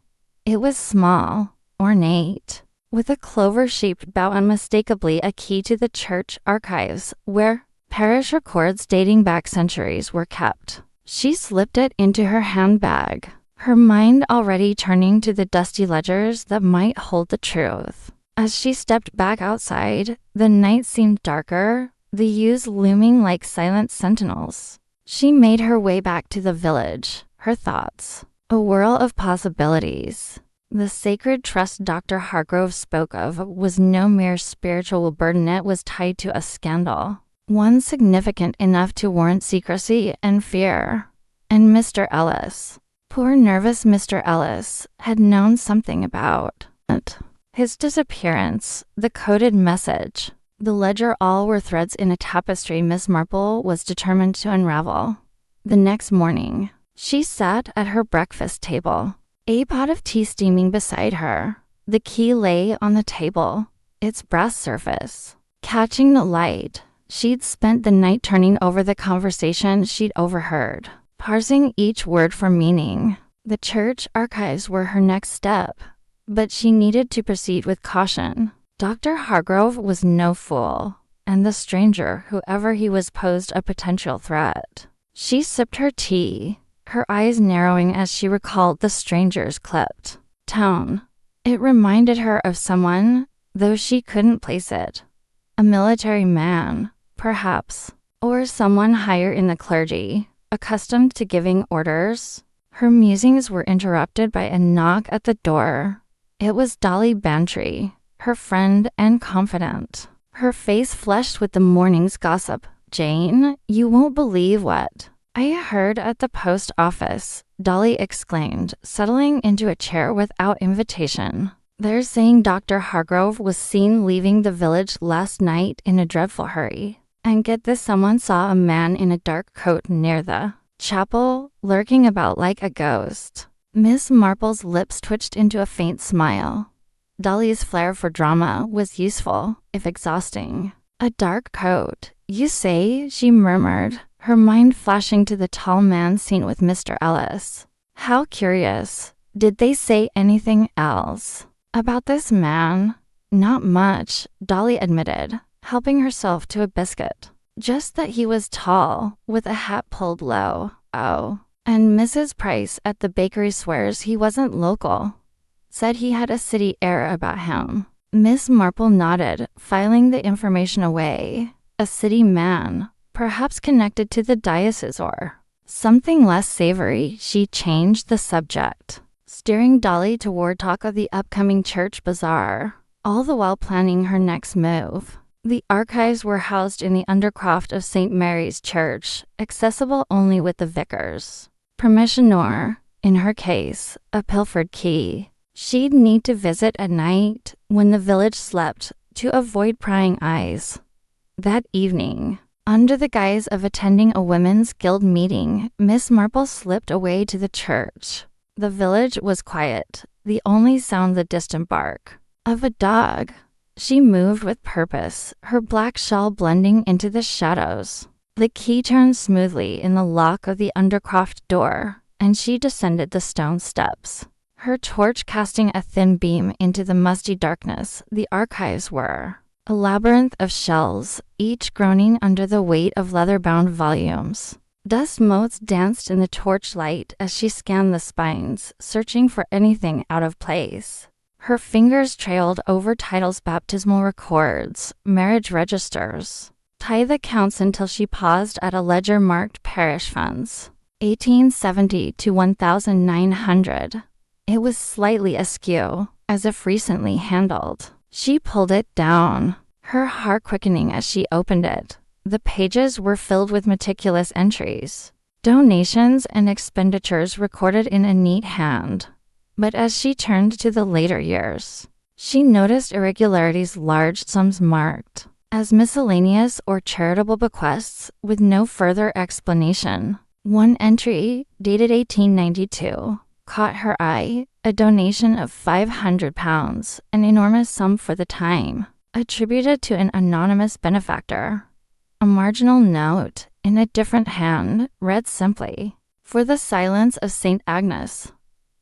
It was small, ornate, with a clover-shaped bow, unmistakably a key to the church archives, where parish records dating back centuries were kept. She slipped it into her handbag, her mind already turning to the dusty ledgers that might hold the truth. As she stepped back outside, the night seemed darker, the yews looming like silent sentinels. She made her way back to the village, her thoughts a whirl of possibilities. The sacred trust Dr. Hargrove spoke of was no mere spiritual burden. It was tied to a scandal, one significant enough to warrant secrecy and fear. And Mr. Ellis, poor nervous Mr. Ellis, had known something about it. His disappearance, the coded message, the ledger, all were threads in a tapestry Miss Marple was determined to unravel. The next morning, she sat at her breakfast table, a pot of tea steaming beside her. The key lay on the table, its brass surface catching the light. She'd spent the night turning over the conversation she'd overheard, parsing each word for meaning. The church archives were her next step, but she needed to proceed with caution. Dr. Hargrove was no fool, and the stranger, whoever he was, posed a potential threat. She sipped her tea, her eyes narrowing as she recalled the stranger's clipped tone. It reminded her of someone, though she couldn't place it. A military man, perhaps, or someone higher in the clergy, accustomed to giving orders. Her musings were interrupted by a knock at the door. It was Dolly Bantry, her friend and confidant, her face flushed with the morning's gossip. "Jane, you won't believe what I heard at the post office," Dolly exclaimed, settling into a chair without invitation. They're saying Dr. Hargrove was seen leaving the village last night in a dreadful hurry. And get this, someone saw a man in a dark coat near the chapel, lurking about like a ghost. Miss Marple's lips twitched into a faint smile. Dolly's flair for drama was useful, if exhausting. A dark coat, you say? She murmured, her mind flashing to the tall man seen with Mr. Ellis. How curious. Did they say anything else about this man? Not much, Dolly admitted, helping herself to a biscuit. Just that he was tall, with a hat pulled low. Oh. And Mrs. Price at the bakery swears he wasn't local. Said he had a city air about him. Miss Marple nodded, filing the information away. A city man, perhaps connected to the diocese or something less savory. She changed the subject, steering Dolly toward talk of the upcoming church bazaar, all the while planning her next move. The archives were housed in the undercroft of St. Mary's Church, accessible only with the vicar's permission or, in her case, a pilfered key. She'd need to visit at night when the village slept to avoid prying eyes. That evening, under the guise of attending a women's guild meeting, Miss Marple slipped away to the church. The village was quiet, the only sound the distant bark of a dog. She moved with purpose, her black shawl blending into the shadows. The key turned smoothly in the lock of the undercroft door, and she descended the stone steps, her torch casting a thin beam into the musty darkness. The archives were a labyrinth of shelves, each groaning under the weight of leather-bound volumes. Dust motes danced in the torchlight as she scanned the spines, searching for anything out of place. Her fingers trailed over titles, baptismal records, marriage registers, tithe accounts until she paused at a ledger marked parish funds, 1870 to 1900. It was slightly askew, as if recently handled. She pulled it down, her heart quickening as she opened it. The pages were filled with meticulous entries, donations and expenditures recorded in a neat hand. But as she turned to the later years, she noticed irregularities, large sums marked as miscellaneous or charitable bequests with no further explanation. One entry, dated 1892, caught her eye, a donation of £500, an enormous sum for the time, attributed to an anonymous benefactor. A marginal note, in a different hand, read simply, "For the silence of St. Agnes."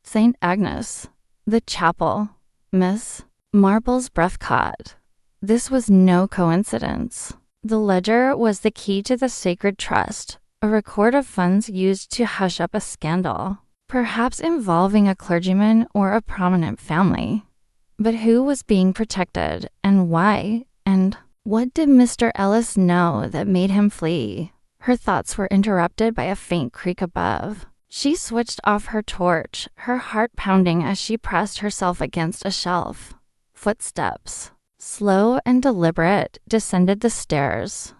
St. Agnes, the chapel. Miss Marple's breath caught. This was no coincidence. The ledger was the key to the sacred trust, a record of funds used to hush up a scandal, perhaps involving a clergyman or a prominent family. But who was being protected, and why? And what did Mr. Ellis know that made him flee? Her thoughts were interrupted by a faint creak above. She switched off her torch, her heart pounding as she pressed herself against a shelf. Footsteps, slow and deliberate, descended the stairs.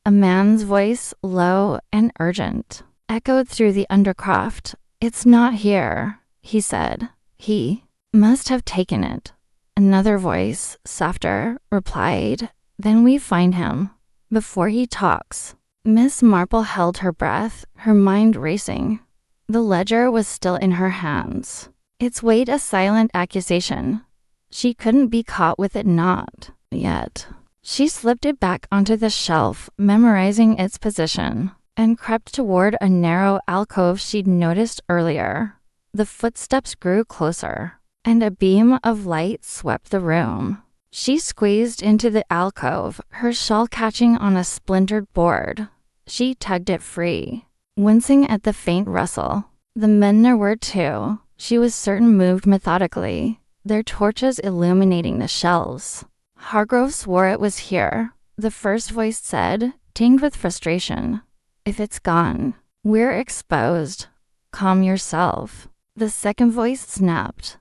A man's voice, low and urgent, echoed through the undercroft. "It's not here," he said. "He must have taken it." Another voice, softer, replied, "Then we find him before he talks." Miss Marple held her breath, her mind racing. The ledger was still in her hands, its weight a silent accusation. She couldn't be caught with it not yet. She slipped it back onto the shelf, memorizing its position, and crept toward a narrow alcove she'd noticed earlier. The footsteps grew closer, and a beam of light swept the room. She squeezed into the alcove, her shawl catching on a splintered board. She tugged it free, wincing at the faint rustle. The men there were too, she was certain, moved methodically, their torches illuminating the shelves. Hargrove swore it was here, the first voice said, tinged with frustration. "If it's gone, we're exposed. Calm yourself." The second voice snapped.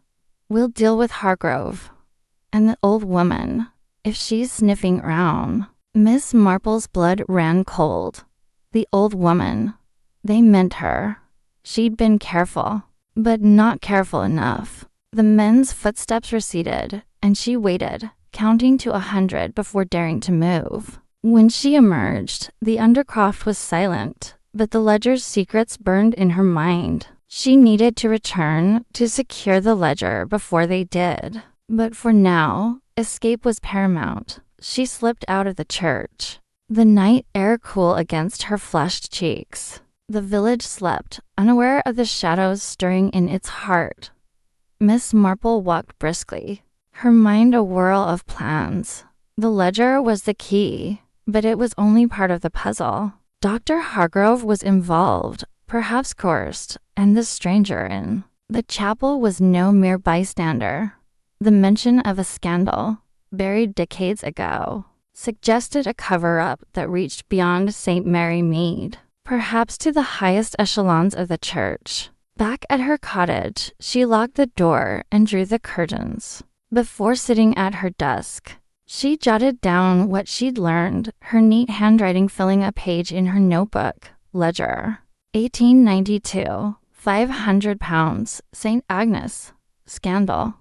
"We'll deal with Hargrove. And the old woman, if she's sniffing around." Miss Marple's blood ran cold. The old woman. They meant her. She'd been careful, but not careful enough. The men's footsteps receded, and she waited, counting to 100 before daring to move. When she emerged, the Undercroft was silent, but the ledger's secrets burned in her mind. She needed to return to secure the ledger before they did. But for now, escape was paramount. She slipped out of the church, the night air cool against her flushed cheeks. The village slept, unaware of the shadows stirring in its heart. Miss Marple walked briskly, her mind a whirl of plans. The ledger was the key, but it was only part of the puzzle. Dr. Hargrove was involved, perhaps coerced, and the stranger in the chapel was no mere bystander. The mention of a scandal, buried decades ago, suggested a cover-up that reached beyond St. Mary Mead, perhaps to the highest echelons of the church. Back at her cottage, she locked the door and drew the curtains. Before sitting at her desk, she jotted down what she'd learned, her neat handwriting filling a page in her notebook. Ledger. 1892. £500. St. Agnes. Scandal.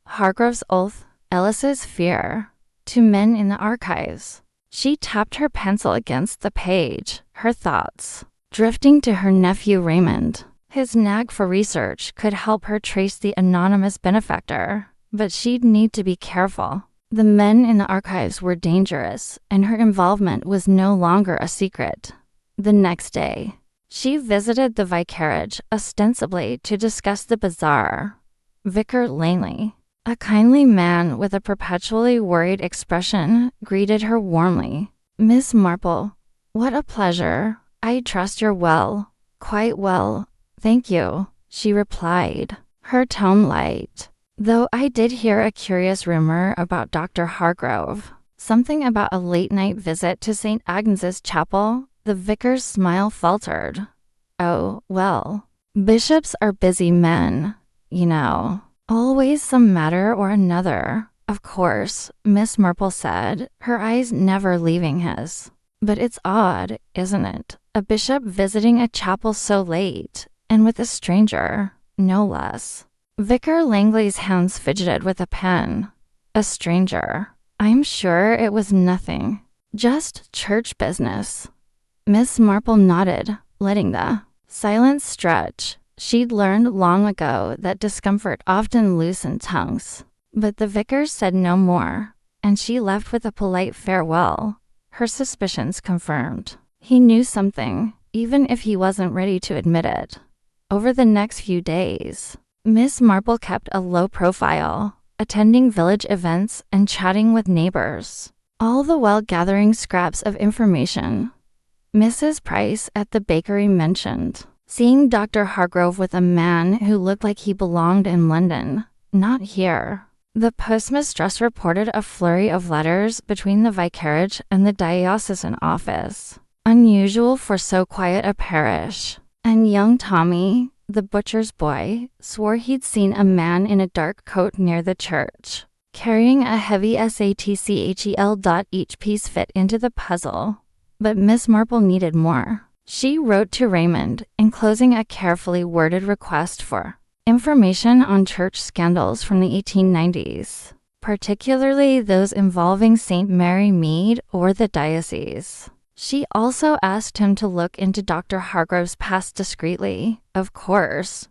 Hargrove's oath. Ellis's fear. 2 men in the archives. She tapped her pencil against the page, her thoughts drifting to her nephew Raymond. His knack for research could help her trace the anonymous benefactor, but she'd need to be careful. The men in the archives were dangerous, and her involvement was no longer a secret. The next day, she visited the vicarage, ostensibly to discuss the bizarre. Vicar Langley, a kindly man with a perpetually worried expression, greeted her warmly. "Miss Marple, what a pleasure. I trust you're well." "Quite well, thank you," she replied, her tone light. "Though I did hear a curious rumor about Dr. Hargrove. Something about a late-night visit to St. Agnes's chapel." The vicar's smile faltered. "Oh, well, bishops are busy men, you know. Always some matter or another." "Of course," Miss Marple said, her eyes never leaving his. "But it's odd, isn't it? A bishop visiting a chapel so late, and with a stranger, no less." Vicar Langley's hands fidgeted with a pen. "A stranger. I'm sure it was nothing. Just church business." Miss Marple nodded, letting the silence stretch. She'd learned long ago that discomfort often loosened tongues. But the vicar said no more, and she left with a polite farewell, her suspicions confirmed. He knew something, even if he wasn't ready to admit it. Over the next few days, Miss Marple kept a low profile, attending village events and chatting with neighbors, all the while gathering scraps of information. Mrs. Price at the bakery mentioned seeing Dr. Hargrove with a man who looked like he belonged in London, not here. The postmistress reported a flurry of letters between the vicarage and the diocesan office, unusual for so quiet a parish. And young Tommy, the butcher's boy, swore he'd seen a man in a dark coat near the church, carrying a heavy satchel. Each piece fit into the puzzle. But Miss Marple needed more. She wrote to Raymond, enclosing a carefully worded request for information on church scandals from the 1890s, particularly those involving St. Mary Mead or the diocese. She also asked him to look into Dr. Hargrove's past discreetly. Of course,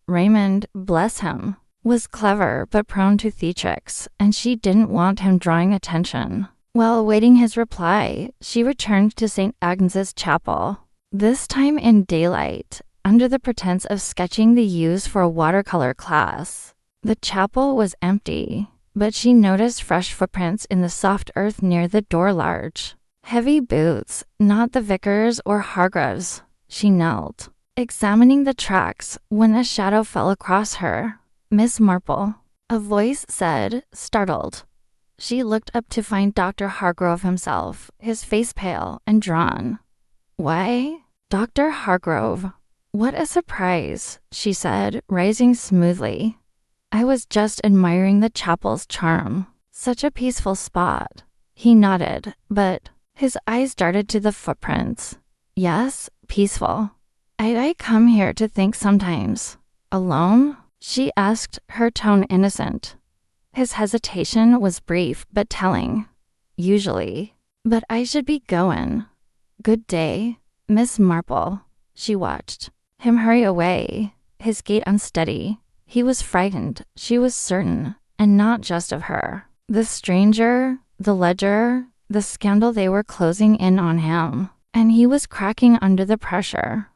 Raymond, bless him, was clever but prone to theatrics, and she didn't want him drawing attention. While awaiting his reply, she returned to St. Agnes's chapel, this time in daylight, under the pretense of sketching the ewes for a watercolor class. The chapel was empty, but she noticed fresh footprints in the soft earth near the door large. Heavy boots, not the vicar's or Hargrove's. She knelt, examining the tracks, when a shadow fell across her. "Miss Marple," a voice said, startled. She looked up to find Dr. Hargrove himself, his face pale and drawn. "Why, Dr. Hargrove, what a surprise," she said, rising smoothly. "I was just admiring the chapel's charm. Such a peaceful spot." He nodded, but his eyes darted to the footprints. "Yes, peaceful. I come here to think sometimes. Alone? she asked, her tone innocent. His hesitation was brief but telling. Usually. But I should be goin'. Good day, Miss Marple. She watched him hurry away, his gait unsteady. He was frightened, she was certain, and not just of her. The stranger, the ledger, the scandal, they were closing in on him, and he was cracking under the pressure.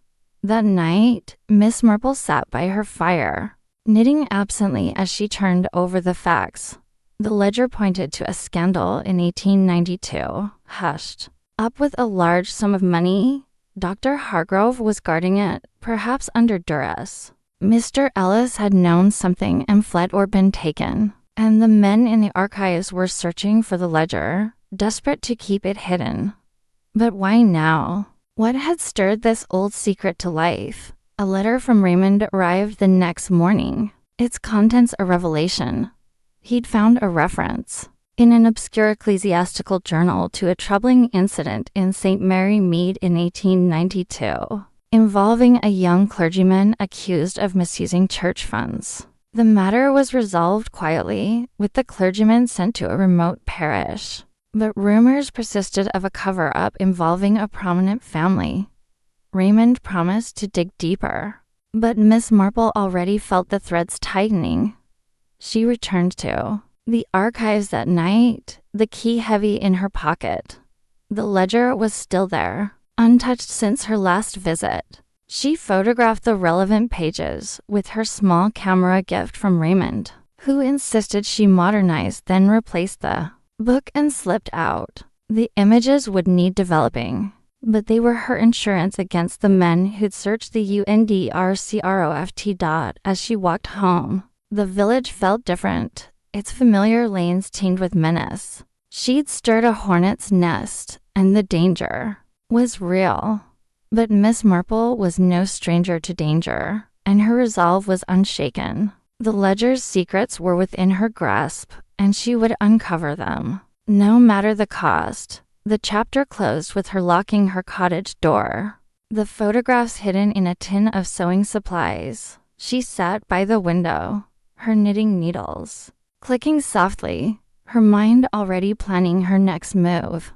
That night, Miss Marple sat by her fire, knitting absently as she turned over the facts. The ledger pointed to a scandal in 1892, hushed up with a large sum of money. Dr. Hargrove was guarding it, perhaps under duress. Mr. Ellis had known something and fled or been taken, and the men in the archives were searching for the ledger, desperate to keep it hidden. But why now? What had stirred this old secret to life? A letter from Raymond arrived the next morning, its contents a revelation. He'd found a reference in an obscure ecclesiastical journal to a troubling incident in St. Mary Mead in 1892, involving a young clergyman accused of misusing church funds. The matter was resolved quietly, with the clergyman sent to a remote parish. But rumors persisted of a cover-up involving a prominent family. Raymond promised to dig deeper, but Miss Marple already felt the threads tightening. She returned to the archives that night, the key heavy in her pocket. The ledger was still there, untouched since her last visit. She photographed the relevant pages with her small camera gift from Raymond, who insisted she modernize, then replace the book, and slipped out. The images would need developing, but they were her insurance against the men who'd searched the UNDRCROFT. As she walked home, the village felt different, its familiar lanes teemed with menace. She'd stirred a hornet's nest, and the danger was real. But Miss Marple was no stranger to danger, and her resolve was unshaken. The ledger's secrets were within her grasp, and she would uncover them, no matter the cost. The chapter closed with her locking her cottage door, the photographs hidden in a tin of sewing supplies. She sat by the window, her knitting needles clicking softly, her mind already planning her next move.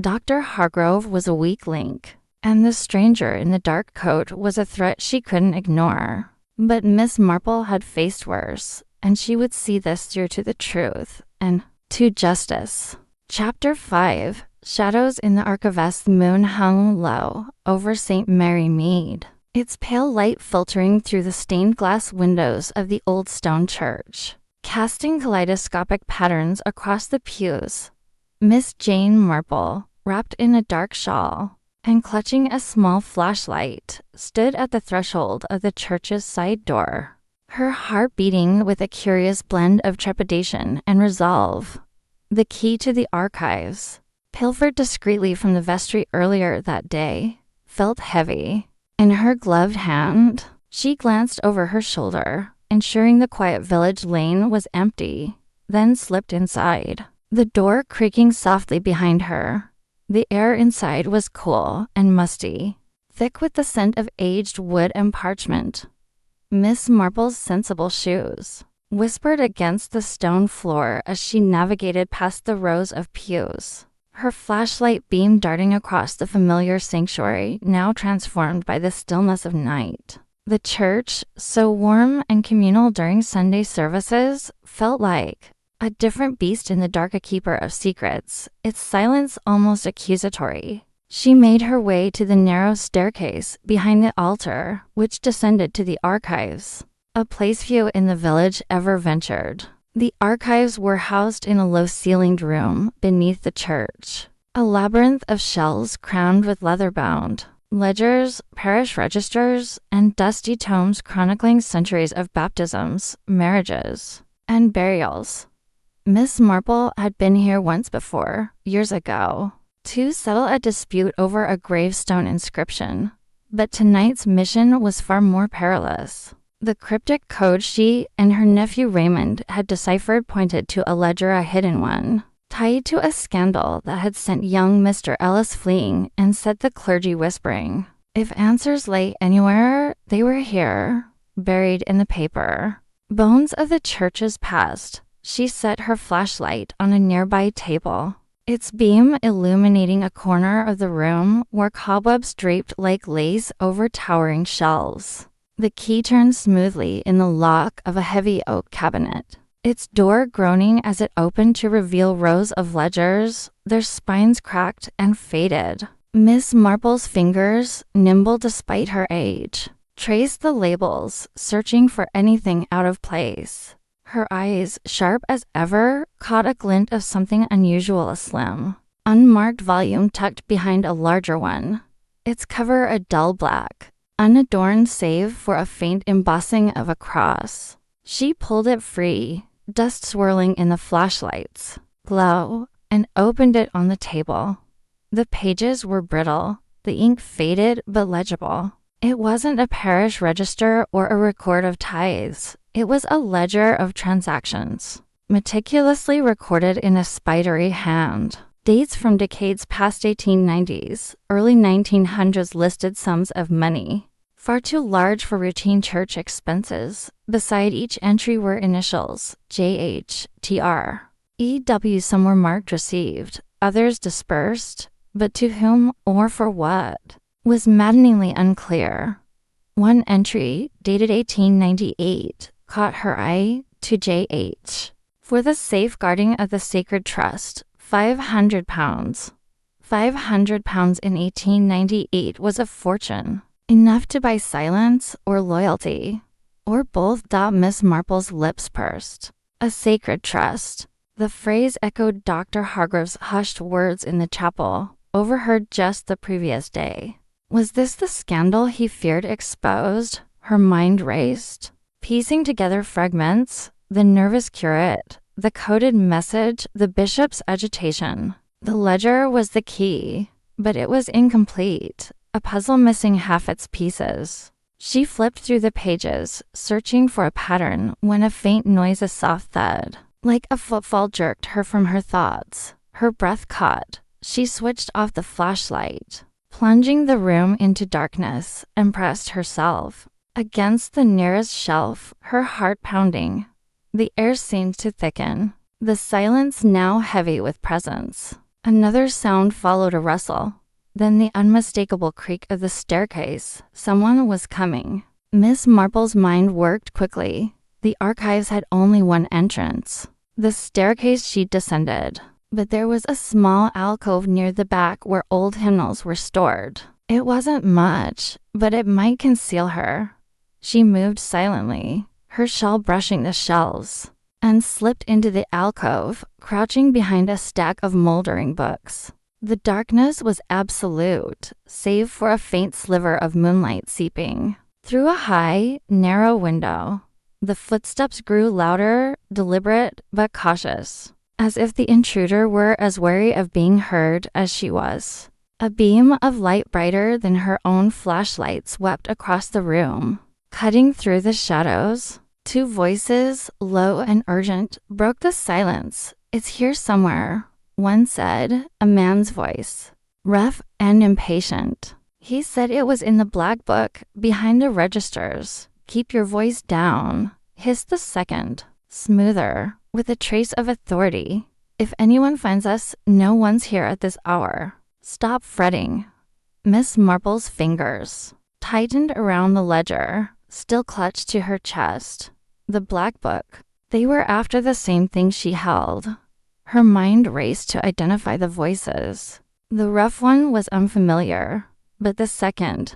Dr. Hargrove was a weak link, and the stranger in the dark coat was a threat she couldn't ignore. But Miss Marple had faced worse, and she would see this through to the truth and to justice. Chapter 5. Shadows in the archivist. The moon hung low over St. Mary Mead, its pale light filtering through the stained glass windows of the old stone church, casting kaleidoscopic patterns across the pews. Miss Jane Marple, wrapped in a dark shawl and clutching a small flashlight, stood at the threshold of the church's side door, her heart beating with a curious blend of trepidation and resolve. The key to the archives, pilfered discreetly from the vestry earlier that day, felt heavy. In her gloved hand, she glanced over her shoulder, ensuring the quiet village lane was empty, then slipped inside, the door creaking softly behind her. The air inside was cool and musty, thick with the scent of aged wood and parchment. Miss Marple's sensible shoes whispered against the stone floor as she navigated past the rows of pews, her flashlight beam darting across the familiar sanctuary now transformed by the stillness of night. The church, so warm and communal during Sunday services, felt like a different beast in the dark, a keeper of secrets, its silence almost accusatory. She made her way to the narrow staircase behind the altar, which descended to the archives, a place few in the village ever ventured. The archives were housed in a low-ceilinged room beneath the church, a labyrinth of shelves crowned with leather-bound ledgers, parish registers, and dusty tomes chronicling centuries of baptisms, marriages, and burials. Miss Marple had been here once before, years ago, to settle a dispute over a gravestone inscription, but tonight's mission was far more perilous. The cryptic code she and her nephew Raymond had deciphered pointed to a ledger, a hidden one, tied to a scandal that had sent young Mr. Ellis fleeing and set the clergy whispering. If answers lay anywhere, they were here, buried in the paper. Bones of the church's past. She set her flashlight on a nearby table, its beam illuminating a corner of the room where cobwebs draped like lace over towering shelves. The key turned smoothly in the lock of a heavy oak cabinet, its door groaning as it opened to reveal rows of ledgers, their spines cracked and faded. Miss Marple's fingers, nimble despite her age, traced the labels, searching for anything out of place. Her eyes, sharp as ever, caught a glint of something unusual, a slim, unmarked volume tucked behind a larger one, its cover a dull black, unadorned save for a faint embossing of a cross. She pulled it free, dust swirling in the flashlight's glow, and opened it on the table. The pages were brittle, the ink faded but legible. It wasn't a parish register or a record of tithes. It was a ledger of transactions, meticulously recorded in a spidery hand. Dates from decades past 1890s, early 1900s listed sums of money, far too large for routine church expenses. Beside each entry were initials, J.H., T.R., E.W. Some were marked received, others dispersed, but to whom or for what was maddeningly unclear. One entry, dated 1898, caught her eye, to J.H. For the safeguarding of the sacred trust, £500. £500 in 1898 was a fortune, enough to buy silence or loyalty, or both. Miss Marple's lips pursed. A sacred trust. The phrase echoed Dr. Hargrove's hushed words in the chapel, overheard just the previous day. Was this the scandal he feared exposed? Her mind raced, piecing together fragments, the nervous curate, the coded message, the bishop's agitation. The ledger was the key, but it was incomplete, a puzzle missing half its pieces. She flipped through the pages, searching for a pattern, when a faint noise, a soft thud, like a footfall, jerked her from her thoughts. Her breath caught. She switched off the flashlight, plunging the room into darkness, and pressed herself against the nearest shelf, her heart pounding. The air seemed to thicken, the silence now heavy with presence. Another sound followed, a rustle, then the unmistakable creak of the staircase. Someone was coming. Miss Marple's mind worked quickly. The archives had only one entrance, the staircase she descended. But there was a small alcove near the back where old hymnals were stored. It wasn't much, but it might conceal her. She moved silently, her shawl brushing the shelves, and slipped into the alcove, crouching behind a stack of moldering books. The darkness was absolute, save for a faint sliver of moonlight seeping through a high, narrow window. The footsteps grew louder, deliberate, but cautious, as if the intruder were as wary of being heard as she was. A beam of light brighter than her own flashlight swept across the room, cutting through the shadows. Two voices, low and urgent, broke the silence. "It's here somewhere," one said, a man's voice, rough and impatient. He said it was in the black book, behind the registers. "Keep your voice down," hissed the second, smoother, with a trace of authority. "If anyone finds us, no one's here at this hour. Stop fretting." Miss Marple's fingers tightened around the ledger, still clutched to her chest. The black book. They were after the same thing she held. Her mind raced to identify the voices. The rough one was unfamiliar, but the second,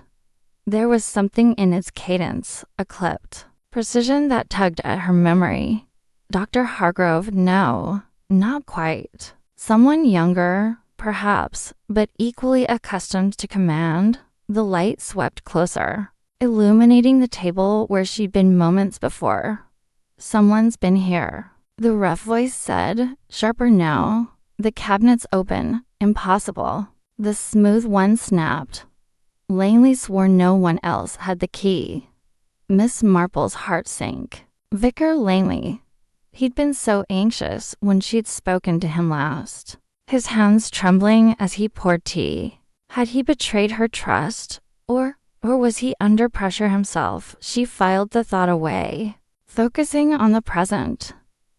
there was something in its cadence, a clipped precision that tugged at her memory. Dr. Hargrove, no, not quite. Someone younger, perhaps, but equally accustomed to command. The light swept closer, illuminating the table where she'd been moments before. "Someone's been here," the rough voice said, sharper now. "The cabinet's open. Impossible." The smooth one snapped. Langley swore no one else had the key. Miss Marple's heart sank. Vicar Langley. He'd been so anxious when she'd spoken to him last, his hands trembling as he poured tea. Had he betrayed her trust? Or was he under pressure himself? She filed the thought away. focusing on the present.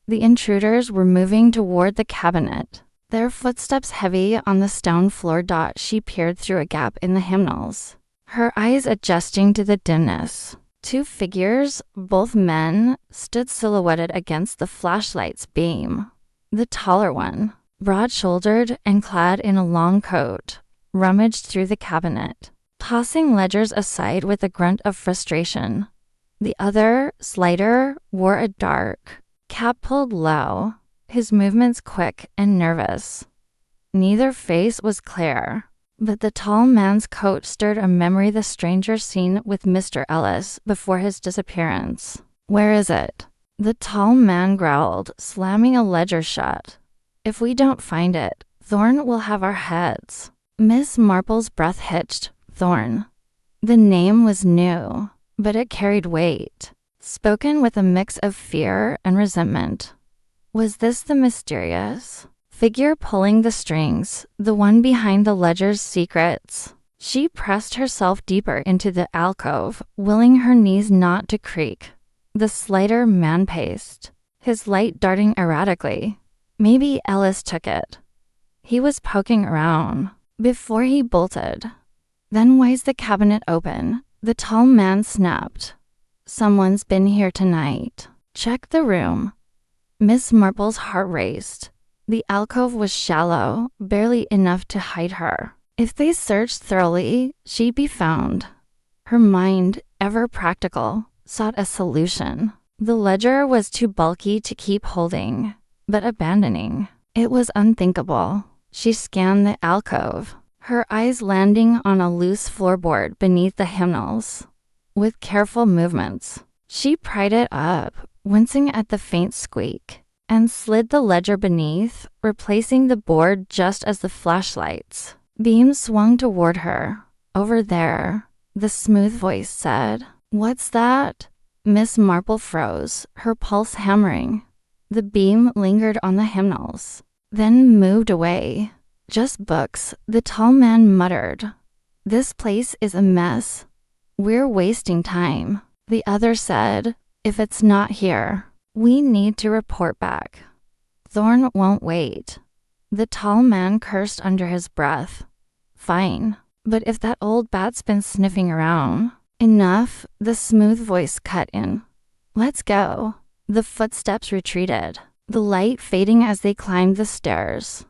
The intruders were moving toward the cabinet, their footsteps heavy on the stone floor. She peered through a gap in the hymnals, her eyes adjusting to the dimness. Two figures, both men, stood silhouetted against the flashlight's beam. The taller one, broad-shouldered and clad in a long coat, rummaged through the cabinet, tossing ledgers aside with a grunt of frustration. The other, slighter, wore a dark cap pulled low, his movements quick and nervous. Neither face was clear, but the tall man's coat stirred a memory the stranger seen with Mr. Ellis before his disappearance. "Where is it?" the tall man growled, slamming a ledger shut. "If we don't find it, Thorn will have our heads." Miss Marple's breath hitched. Thorn. The name was new, but it carried weight, spoken with a mix of fear and resentment. Was this the mysterious figure pulling the strings, the one behind the ledger's secrets? She pressed herself deeper into the alcove, willing her knees not to creak. The slighter man paced, his light darting erratically. Maybe Ellis took it. He was poking around before he bolted. Then why's the cabinet open? The tall man snapped. "Someone's been here tonight. Check the room." Miss Marple's heart raced. The alcove was shallow, barely enough to hide her. If they searched thoroughly, she'd be found. Her mind, ever practical, sought a solution. The ledger was too bulky to keep holding, but abandoning. It was unthinkable. She scanned the alcove, her eyes landing on a loose floorboard beneath the hymnals. With careful movements, she pried it up, wincing at the faint squeak, and slid the ledger beneath, replacing the board just as the flashlight's beam swung toward her. "Over there," the smooth voice said. "What's that?" Miss Marple froze, her pulse hammering. The beam lingered on the hymnals, then moved away. "Just books," the tall man muttered. "This place is a mess. We're wasting time." The other said, "If it's not here, we need to report back." "Thorn won't wait." The tall man cursed under his breath. "Fine, but if that old bat's been sniffing around..." "Enough," the smooth voice cut in. "Let's go." The footsteps retreated, the light fading as they climbed the stairs.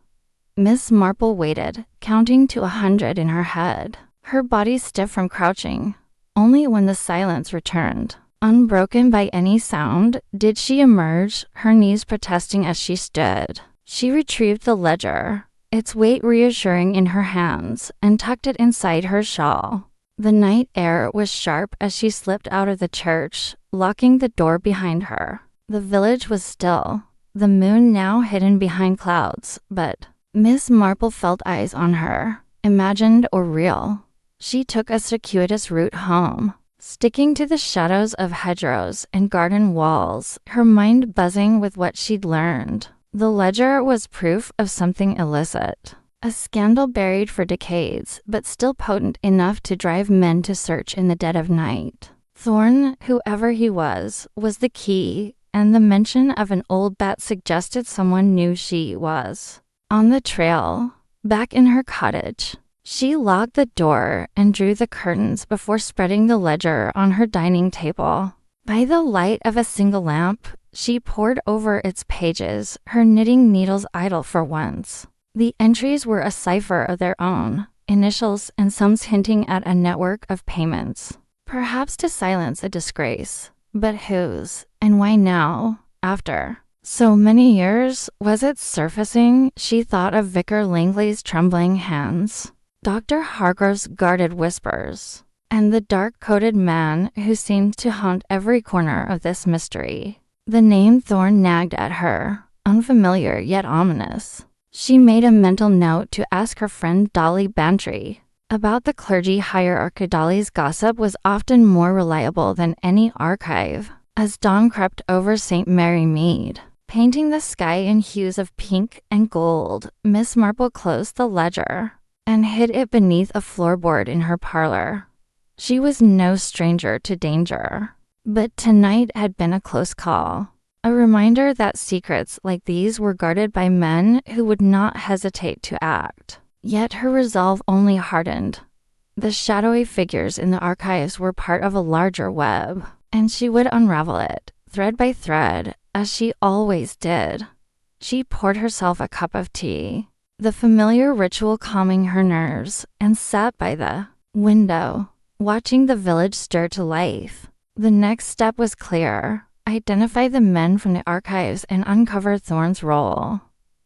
Miss Marple waited, counting to 100 in her head, her body stiff from crouching. Only when the silence returned, unbroken by any sound, did she emerge, her knees protesting as she stood. She retrieved the ledger, its weight reassuring in her hands, and tucked it inside her shawl. The night air was sharp as she slipped out of the church, locking the door behind her. The village was still, the moon now hidden behind clouds, but Miss Marple felt eyes on her, imagined or real. She took a circuitous route home, sticking to the shadows of hedgerows and garden walls, her mind buzzing with what she'd learned. The ledger was proof of something illicit, a scandal buried for decades, but still potent enough to drive men to search in the dead of night. Thorn, whoever he was the key, and the mention of an old bat suggested someone knew she was. On the trail, back in her cottage, she locked the door and drew the curtains before spreading the ledger on her dining table. By the light of a single lamp, she pored over its pages, her knitting needles idle for once. The entries were a cipher of their own, initials and sums hinting at a network of payments. Perhaps to silence a disgrace. But whose, and why now, after so many years, was it surfacing? She thought of Vicar Langley's trembling hands, Dr. Hargrove's guarded whispers, and the dark-coated man who seemed to haunt every corner of this mystery. The name Thorn nagged at her, unfamiliar yet ominous. She made a mental note to ask her friend Dolly Bantry about the clergy hierarchy. Dolly's gossip was often more reliable than any archive. As dawn crept over St. Mary Mead, painting the sky in hues of pink and gold, Miss Marple closed the ledger and hid it beneath a floorboard in her parlor. She was no stranger to danger. But tonight had been a close call. A reminder that secrets like these were guarded by men who would not hesitate to act. Yet her resolve only hardened. The shadowy figures in the archives were part of a larger web, and she would unravel it, thread by thread, as she always did. She poured herself a cup of tea, the familiar ritual calming her nerves, and sat by the window, watching the village stir to life. The next step was clear: identify the men from the archives and uncover Thorne's role.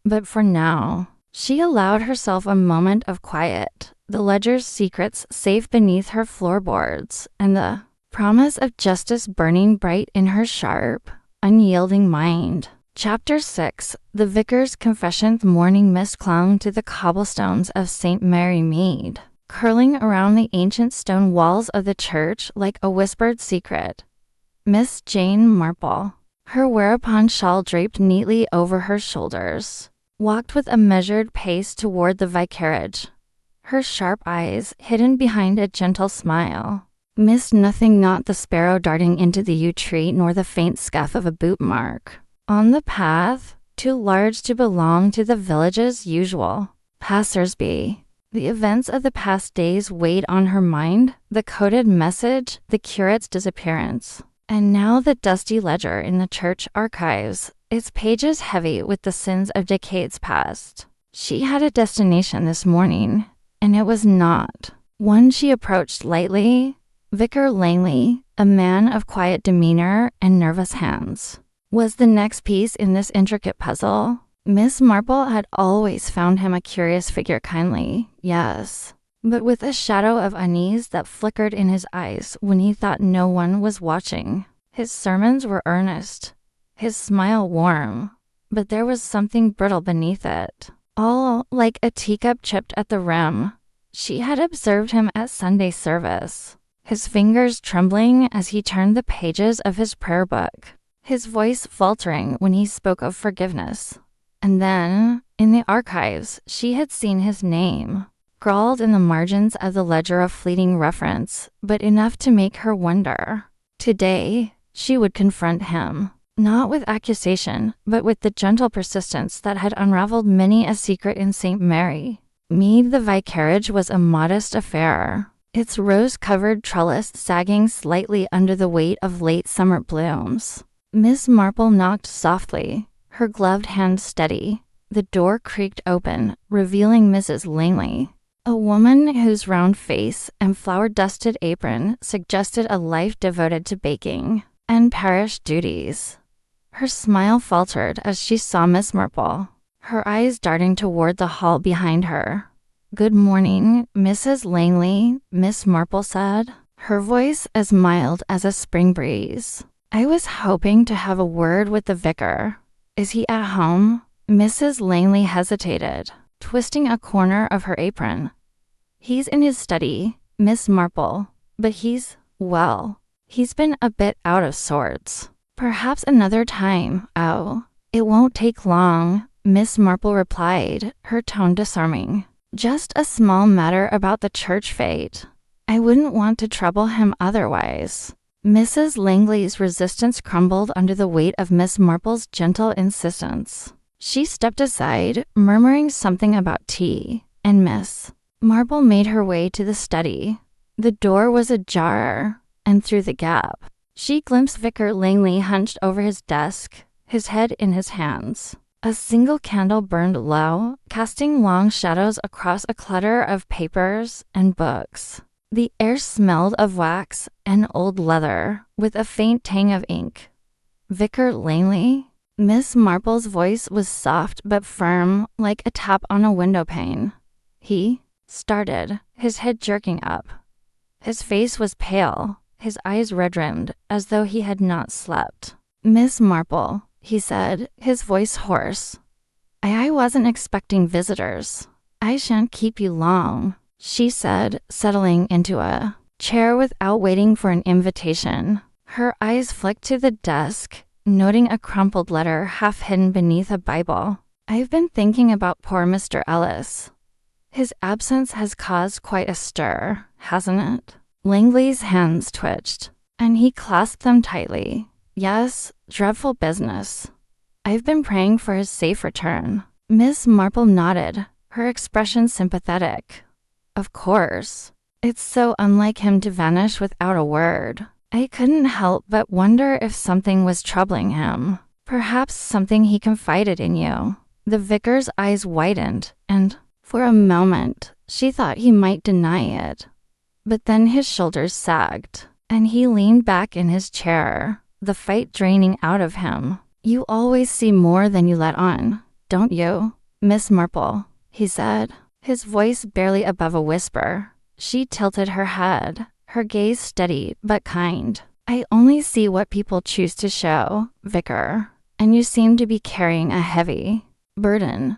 But for now, she allowed herself a moment of quiet, the ledger's secrets safe beneath her floorboards, and the promise of justice burning bright in her sharp, unyielding mind. Chapter 6. The Vicar's Confession. The morning mist clung to the cobblestones of St. Mary Mead, curling around the ancient stone walls of the church like a whispered secret. Miss Jane Marple, her whereupon shawl draped neatly over her shoulders, walked with a measured pace toward the vicarage, her sharp eyes, hidden behind a gentle smile, missed nothing, not the sparrow darting into the yew tree, nor the faint scuff of a boot mark on the path, too large to belong to the village's usual passers-by. The events of the past days weighed on her mind, the coded message, the curate's disappearance, and now the dusty ledger in the church archives, its pages heavy with the sins of decades past. She had a destination this morning, and it was not one she approached lightly. Vicar Langley, a man of quiet demeanor and nervous hands, was the next piece in this intricate puzzle. Miss Marple had always found him a curious figure, kindly, yes, but with a shadow of unease that flickered in his eyes when he thought no one was watching. His sermons were earnest, his smile warm, but there was something brittle beneath it, all like a teacup chipped at the rim. She had observed him at Sunday service, his fingers trembling as he turned the pages of his prayer book, his voice faltering when he spoke of forgiveness. And then, in the archives, she had seen his name, scrawled in the margins of the ledger, a fleeting reference, but enough to make her wonder. Today, she would confront him, not with accusation, but with the gentle persistence that had unraveled many a secret in St. Mary Mead. The vicarage was a modest affair, its rose-covered trellis sagging slightly under the weight of late summer blooms. Miss Marple knocked softly, her gloved hand steady. The door creaked open, revealing Mrs. Langley, a woman whose round face and flour-dusted apron suggested a life devoted to baking and parish duties. Her smile faltered as she saw Miss Marple, her eyes darting toward the hall behind her. "Good morning, Mrs. Langley," Miss Marple said, her voice as mild as a spring breeze. "I was hoping to have a word with the vicar. Is he at home?" Mrs. Langley hesitated, twisting a corner of her apron. "He's in his study, Miss Marple, but he's been a bit out of sorts. Perhaps another time." "Oh, it won't take long," Miss Marple replied, her tone disarming. "Just a small matter about the church fete. I wouldn't want to trouble him otherwise." Mrs. Langley's resistance crumbled under the weight of Miss Marple's gentle insistence. She stepped aside, murmuring something about tea, and Miss Marple made her way to the study. The door was ajar, and through the gap, she glimpsed Vicar Langley hunched over his desk, his head in his hands. A single candle burned low, casting long shadows across a clutter of papers and books. The air smelled of wax and old leather, with a faint tang of ink. "Vicar Langley?" Miss Marple's voice was soft but firm, like a tap on a window pane. He started, his head jerking up. His face was pale, his eyes red-rimmed, as though he had not slept. "Miss Marple," he said, his voice hoarse. I wasn't expecting visitors. I shan't keep you long," she said, settling into a chair without waiting for an invitation. Her eyes flicked to the desk, noting a crumpled letter half hidden beneath a Bible. "I've been thinking about poor Mr. Ellis. His absence has caused quite a stir, hasn't it?" Langley's hands twitched. and he clasped them tightly. Yes, dreadful business. I've been praying for his safe return. Miss Marple nodded, her expression sympathetic. Of course. It's so unlike him to vanish without a word. I couldn't help but wonder if something was troubling him. Perhaps something he confided in you. The vicar's eyes widened, and, for a moment, she thought he might deny it. But then his shoulders sagged, and he leaned back in his chair, the fight draining out of him. You always see more than you let on, don't you, Miss Marple? He said, his voice barely above a whisper. She tilted her head, her gaze steady but kind. I only see what people choose to show, Vicar, and you seem to be carrying a heavy burden.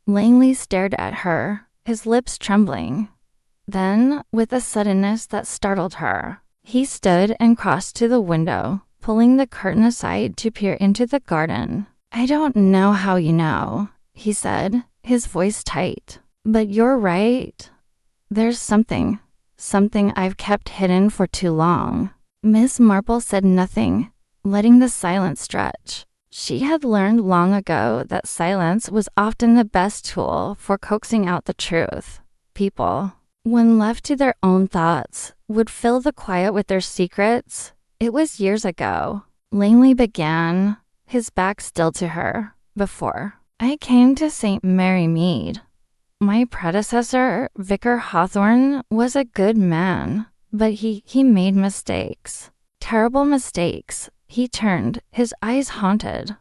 Langley stared at her, his lips trembling. Then, with a suddenness that startled her, he stood and crossed to the window, pulling the curtain aside to peer into the garden. I don't know how you know, he said, his voice tight. But you're right. There's something I've kept hidden for too long. Miss Marple said nothing, letting the silence stretch. She had learned long ago that silence was often the best tool for coaxing out the truth. People, when left to their own thoughts, would fill the quiet with their secrets. It was years ago. Langley began, his back still to her, before I came to St. Mary Mead. My predecessor, Vicar Hawthorne, was a good man, but he made mistakes. Terrible mistakes. He turned, his eyes haunted.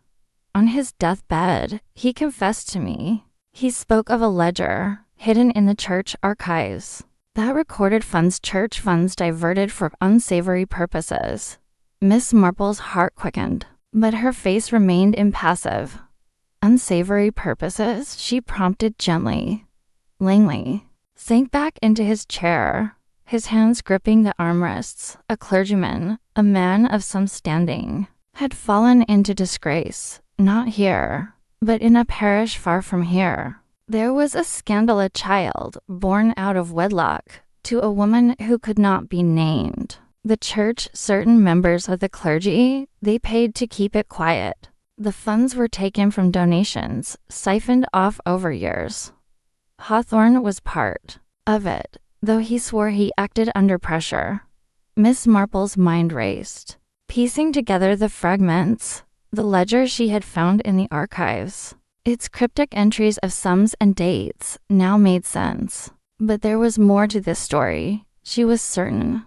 On his deathbed, he confessed to me. He spoke of a ledger, hidden in the church archives, that recorded church funds diverted for unsavory purposes. Miss Marple's heart quickened, but her face remained impassive. Unsavory purposes? She prompted gently. Langley sank back into his chair, his hands gripping the armrests. A clergyman, a man of some standing, had fallen into disgrace, not here, but in a parish far from here. There was a scandal, a child, born out of wedlock, to a woman who could not be named. The church, certain members of the clergy, they paid to keep it quiet. The funds were taken from donations, siphoned off over years. Hawthorne was part of it, though he swore he acted under pressure. Miss Marple's mind raced, piecing together the fragments, the ledger she had found in the archives. Its cryptic entries of sums and dates now made sense. But there was more to this story, she was certain.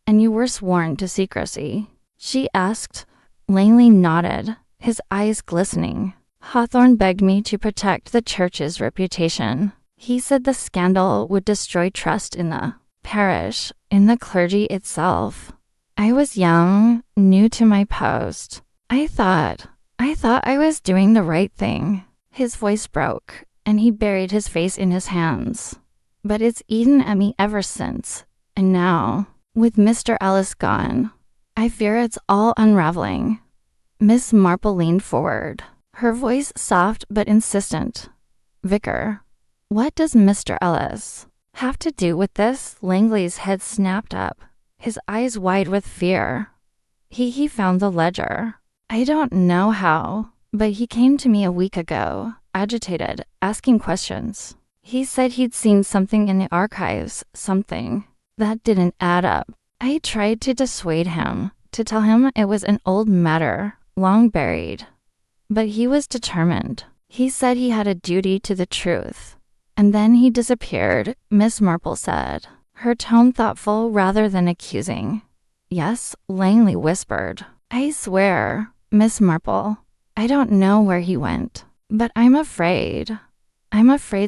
And you were sworn to secrecy, she asked. Langley nodded, his eyes glistening. Hawthorne begged me to protect the church's reputation. He said the scandal would destroy trust in the parish, in the clergy itself. I was young, new to my post. I thought I was doing the right thing. His voice broke, and he buried his face in his hands. But it's eaten at me ever since. And now, with Mr. Ellis gone, I fear it's all unraveling. Miss Marple leaned forward, her voice soft but insistent. Vicar, what does Mr. Ellis have to do with this? Langley's head snapped up, his eyes wide with fear. He found the ledger. I don't know how, but he came to me a week ago, agitated, asking questions. He said he'd seen something in the archives, something that didn't add up. I tried to dissuade him, to tell him it was an old matter, long buried. But he was determined. He said he had a duty to the truth. And then he disappeared, Miss Marple said, her tone thoughtful rather than accusing. Yes, Langley whispered. I swear, Miss Marple, I don't know where he went, but I'm afraid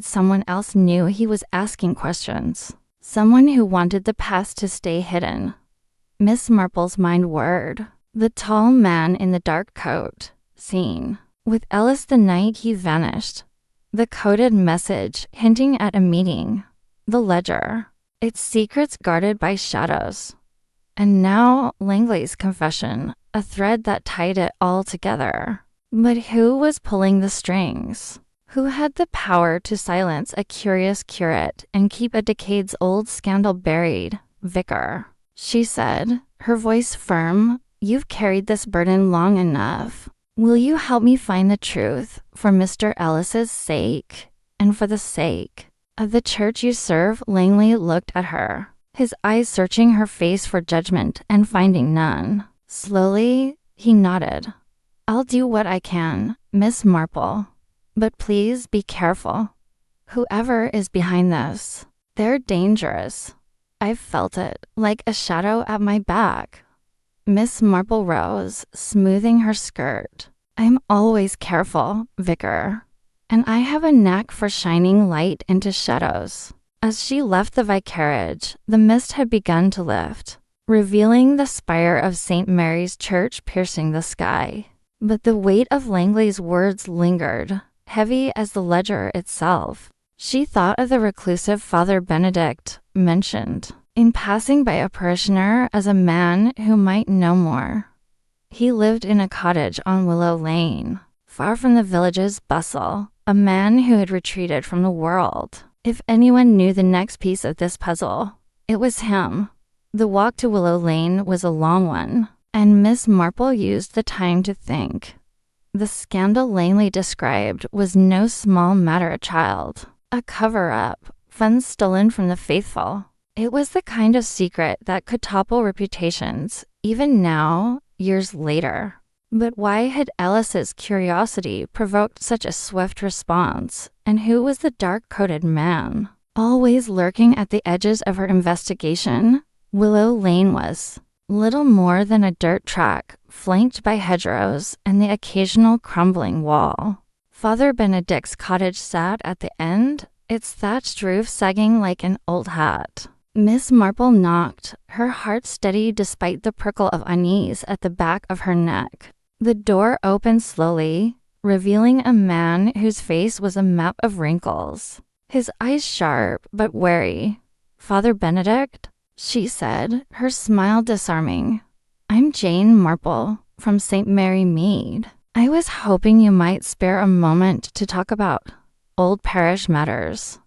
someone else knew he was asking questions. Someone who wanted the past to stay hidden. Miss Marple's mind whirred. The tall man in the dark coat, seen with Ellis the night he vanished. The coded message hinting at a meeting. The ledger, its secrets guarded by shadows. And now Langley's confession, a thread that tied it all together. But who was pulling the strings? Who had the power to silence a curious curate and keep a decades-old scandal buried? Vicar, she said, her voice firm. "You've carried this burden long enough. Will you help me find the truth for Mr. Ellis's sake and for the sake of the church you serve?" Langley looked at her, his eyes searching her face for judgment and finding none. Slowly, he nodded. "I'll do what I can, Miss Marple. But please be careful. Whoever is behind this, they're dangerous. I've felt it, like a shadow at my back." Miss Marple rose, smoothing her skirt. "I'm always careful, Vicar, and I have a knack for shining light into shadows." As she left the vicarage, the mist had begun to lift, revealing the spire of St. Mary's Church piercing the sky. But the weight of Langley's words lingered, heavy as the ledger itself. She thought of the reclusive Father Benedict, mentioned in passing by a parishioner as a man who might know more. He lived in a cottage on Willow Lane, far from the village's bustle, a man who had retreated from the world. If anyone knew the next piece of this puzzle, it was him. The walk to Willow Lane was a long one, and Miss Marple used the time to think. The scandal Langley described was no small matter, child. A cover-up, funds stolen from the faithful. It was the kind of secret that could topple reputations, even now, years later. But why had Ellis's curiosity provoked such a swift response, and who was the dark-coated man? Always lurking at the edges of her investigation, Willow Lane was little more than a dirt track, flanked by hedgerows and the occasional crumbling wall. Father Benedict's cottage sat at the end, its thatched roof sagging like an old hat. Miss Marple knocked, her heart steady despite the prickle of unease at the back of her neck. The door opened slowly, revealing a man whose face was a map of wrinkles, his eyes sharp but wary. "Father Benedict?" she said, her smile disarming. "I'm Jane Marple, from St. Mary Mead. I was hoping you might spare a moment to talk about old parish matters."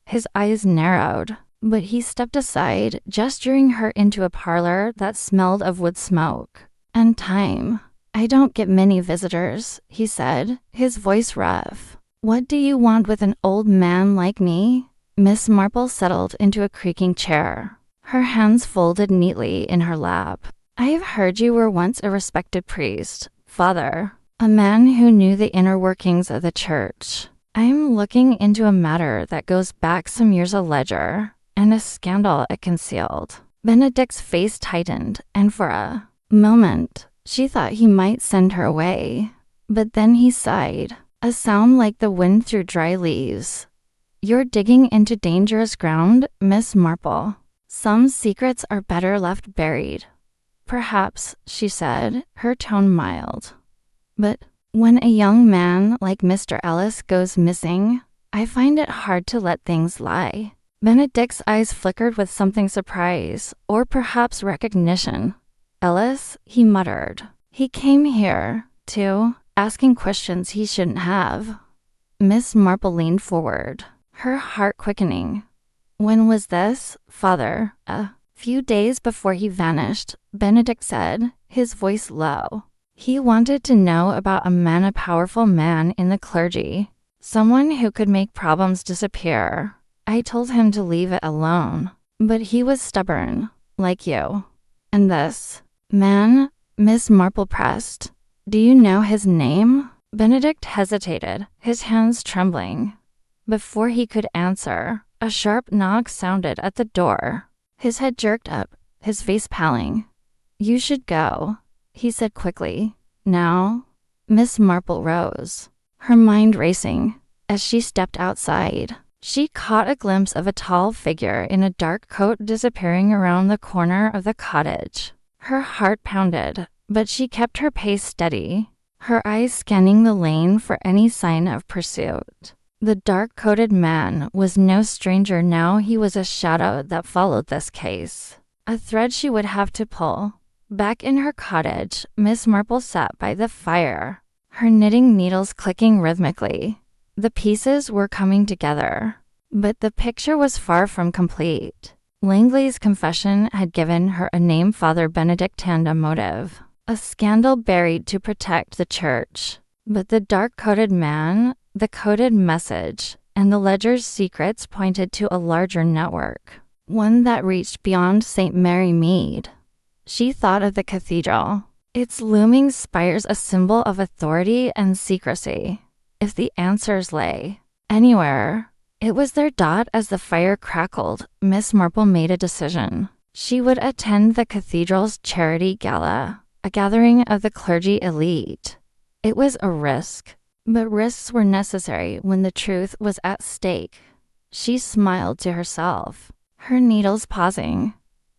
His eyes narrowed, but he stepped aside, gesturing her into a parlor that smelled of wood smoke and thyme. "I don't get many visitors," he said, his voice rough. "What do you want with an old man like me?" Miss Marple settled into a creaking chair, her hands folded neatly in her lap. "I've heard you were once a respected priest, Father, a man who knew the inner workings of the church. I'm looking into a matter that goes back some years, a ledger and a scandal it concealed." Benedict's face tightened, and for a moment, she thought he might send her away. But then he sighed, a sound like the wind through dry leaves. "You're digging into dangerous ground, Miss Marple. Some secrets are better left buried." "Perhaps," she said, her tone mild. "But when a young man like Mr. Ellis goes missing, I find it hard to let things lie." Benedict's eyes flickered with something surprise, or perhaps recognition. "Ellis," he muttered. "He came here, too, asking questions he shouldn't have." Miss Marple leaned forward, her heart quickening. "When was this, Father?" "A few days before he vanished," Benedict said, his voice low. "He wanted to know about a powerful man in the clergy, someone who could make problems disappear. I told him to leave it alone, but he was stubborn, like you. And this man," Miss Marple pressed, "do you know his name?" Benedict hesitated, his hands trembling. Before he could answer, a sharp knock sounded at the door. His head jerked up, his face paling. "You should go," he said quickly. "Now?" Miss Marple rose, her mind racing. As she stepped outside, she caught a glimpse of a tall figure in a dark coat disappearing around the corner of the cottage. Her heart pounded, but she kept her pace steady, her eyes scanning the lane for any sign of pursuit. The dark-coated man was no stranger now. He was a shadow that followed this case, a thread she would have to pull. Back in her cottage, Miss Marple sat by the fire, her knitting needles clicking rhythmically. The pieces were coming together, but the picture was far from complete. Langley's confession had given her a name, Father Benedictanda motive, a scandal buried to protect the church. But the dark-coated man, the coded message, and the ledger's secrets pointed to a larger network, one that reached beyond St. Mary Mead. She thought of the cathedral, its looming spires a symbol of authority and secrecy. If the answers lay anywhere, it was there. As the fire crackled, Miss Marple made a decision. She would attend the cathedral's charity gala, a gathering of the clergy elite. It was a risk, but risks were necessary when the truth was at stake. She smiled to herself, her needles pausing.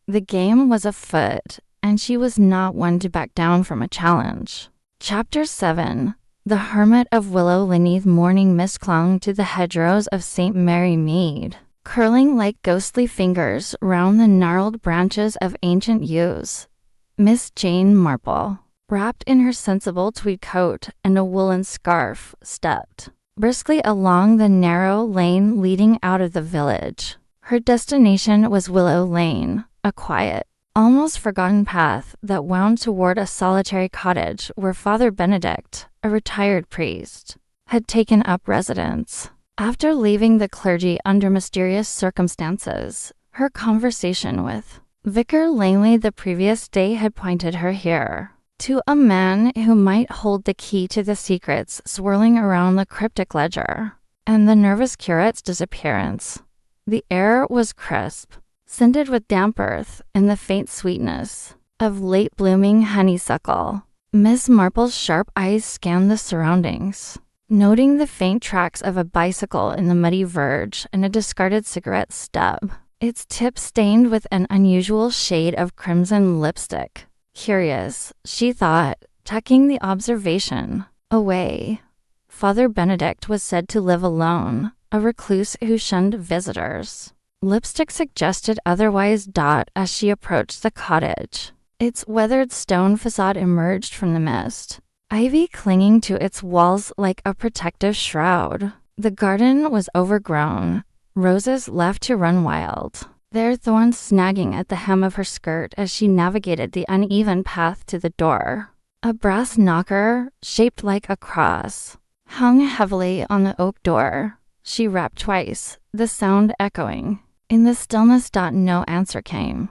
The game was afoot, and she was not one to back down from a challenge. Chapter 7. The hermit of Willow Linneath. Morning mist clung to the hedgerows of St. Mary Mead, curling like ghostly fingers round the gnarled branches of ancient yews. Miss Jane Marple, wrapped in her sensible tweed coat and a woolen scarf, stepped briskly along the narrow lane leading out of the village. Her destination was Willow Lane, a quiet, almost forgotten path that wound toward a solitary cottage where Father Benedict, a retired priest, had taken up residence. After leaving the clergy under mysterious circumstances, her conversation with Vicar Langley the previous day had pointed her here, to a man who might hold the key to the secrets swirling around the cryptic ledger, and the nervous curate's disappearance. The air was crisp, scented with damp earth and the faint sweetness of late-blooming honeysuckle. Miss Marple's sharp eyes scanned the surroundings, noting the faint tracks of a bicycle in the muddy verge and a discarded cigarette stub, its tip stained with an unusual shade of crimson lipstick. Curious, she thought, tucking the observation away. Father Benedict was said to live alone, a recluse who shunned visitors. Lipstick suggested otherwise. As she approached the cottage, its weathered stone facade emerged from the mist, ivy clinging to its walls like a protective shroud. The garden was overgrown, roses left to run wild, their thorns snagging at the hem of her skirt as she navigated the uneven path to the door. A brass knocker, shaped like a cross, hung heavily on the oak door. She rapped twice, the sound echoing. In the stillness, no answer came.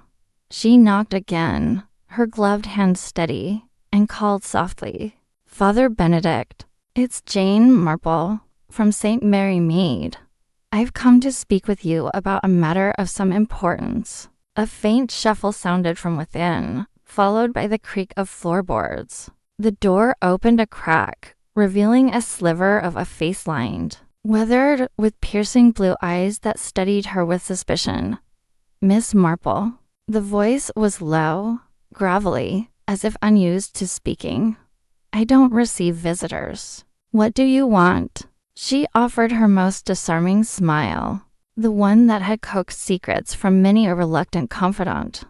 She knocked again, her gloved hand steady, and called softly, "Father Benedict, it's Jane Marple, from St. Mary Mead. I've come to speak with you about a matter of some importance." A faint shuffle sounded from within, followed by the creak of floorboards. The door opened a crack, revealing a sliver of a face lined, weathered, with piercing blue eyes that studied her with suspicion. "Miss Marple." The voice was low, gravelly, as if unused to speaking. "I don't receive visitors. What do you want?" She offered her most disarming smile, the one that had coaxed secrets from many a reluctant confidant.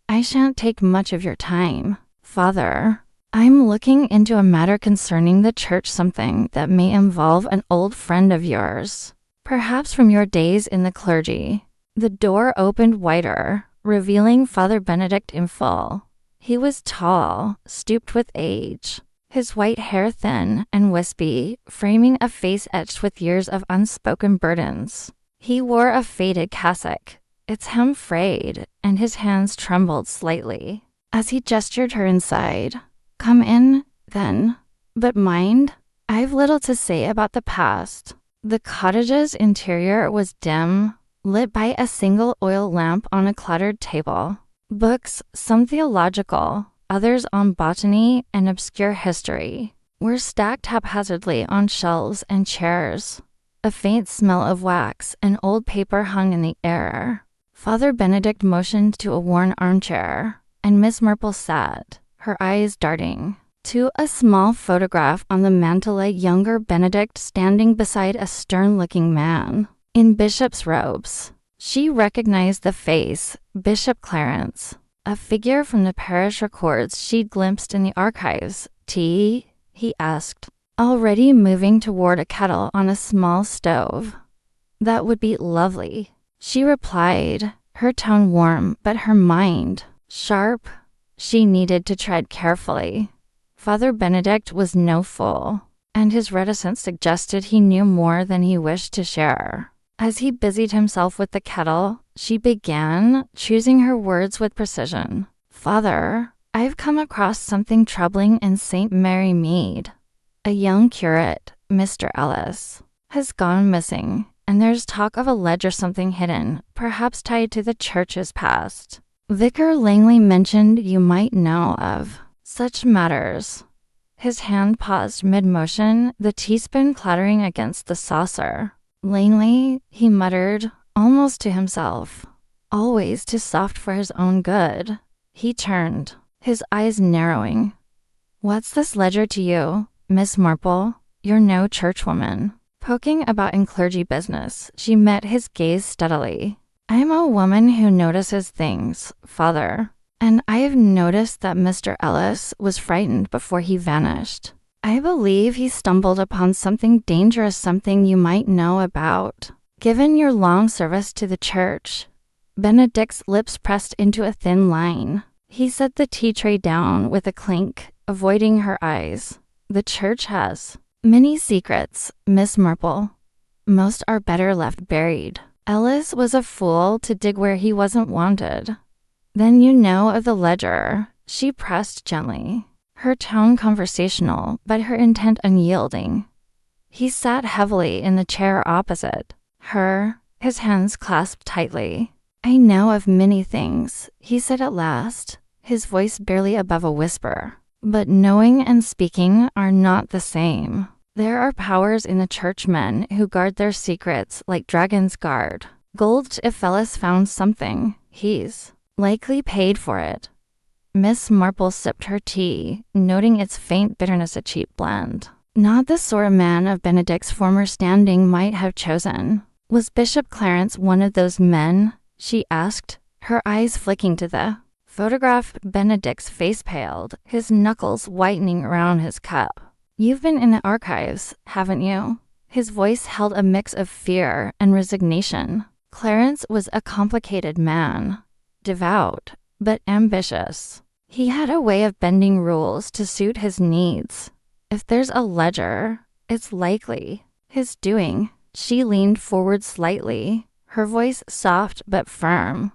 "I shan't take much of your time, Father. I'm looking into a matter concerning the church, something that may involve an old friend of yours, perhaps from your days in the clergy." The door opened wider, revealing Father Benedict in full. He was tall, stooped with age, his white hair thin and wispy, framing a face etched with years of unspoken burdens. He wore a faded cassock, its hem frayed, and his hands trembled slightly as he gestured her inside. "Come in, then. But mind, I've little to say about the past." The cottage's interior was dim, lit by a single oil lamp on a cluttered table. Books, some theological, others on botany and obscure history, were stacked haphazardly on shelves and chairs. A faint smell of wax and old paper hung in the air. Father Benedict motioned to a worn armchair, and Miss Marple sat, her eyes darting to a small photograph on the mantel, a younger Benedict standing beside a stern-looking man in bishop's robes. She recognized the face, Bishop Clarence, a figure from the parish records she'd glimpsed in the archives. "Tea?" he asked, already moving toward a kettle on a small stove. "That would be lovely," she replied, her tone warm, but her mind sharp. She needed to tread carefully. Father Benedict was no fool, and his reticence suggested he knew more than he wished to share. As he busied himself with the kettle, she began, choosing her words with precision. "Father, I've come across something troubling in St. Mary Mead. A young curate, Mr. Ellis, has gone missing, and there's talk of a ledger, something hidden, perhaps tied to the church's past. Vicar Langley mentioned you might know of such matters." His hand paused mid-motion, the teaspoon clattering against the saucer. "Langley," he muttered, almost to himself. "Always too soft for his own good." He turned, his eyes narrowing. "What's this ledger to you, Miss Marple? You're no churchwoman." Poking about in clergy business, she met his gaze steadily. "I'm a woman who notices things, Father, and I've noticed that Mr. Ellis was frightened before he vanished. I believe he stumbled upon something dangerous, something you might know about. Given your long service to the church." Benedict's lips pressed into a thin line. He set the tea tray down with a clink, avoiding her eyes. "The church has many secrets, Miss Marple. Most are better left buried. Ellis was a fool to dig where he wasn't wanted." "Then you know of the ledger," she pressed gently, her tone conversational, but her intent unyielding. He sat heavily in the chair opposite her, his hands clasped tightly. "I know of many things," he said at last, his voice barely above a whisper. "But knowing and speaking are not the same. There are powers in the churchmen who guard their secrets like dragons guard gold. If Ellis found something, he's likely paid for it." Miss Marple sipped her tea, noting its faint bitterness, a cheap blend. Not the sort of man of Benedict's former standing might have chosen. "Was Bishop Clarence one of those men?" she asked, her eyes flicking to the photograph. Benedict's face paled, his knuckles whitening around his cup. "You've been in the archives, haven't you?" His voice held a mix of fear and resignation. "Clarence was a complicated man, devout, but ambitious. He had a way of bending rules to suit his needs. If there's a ledger, it's likely his doing." She leaned forward slightly, her voice soft but firm.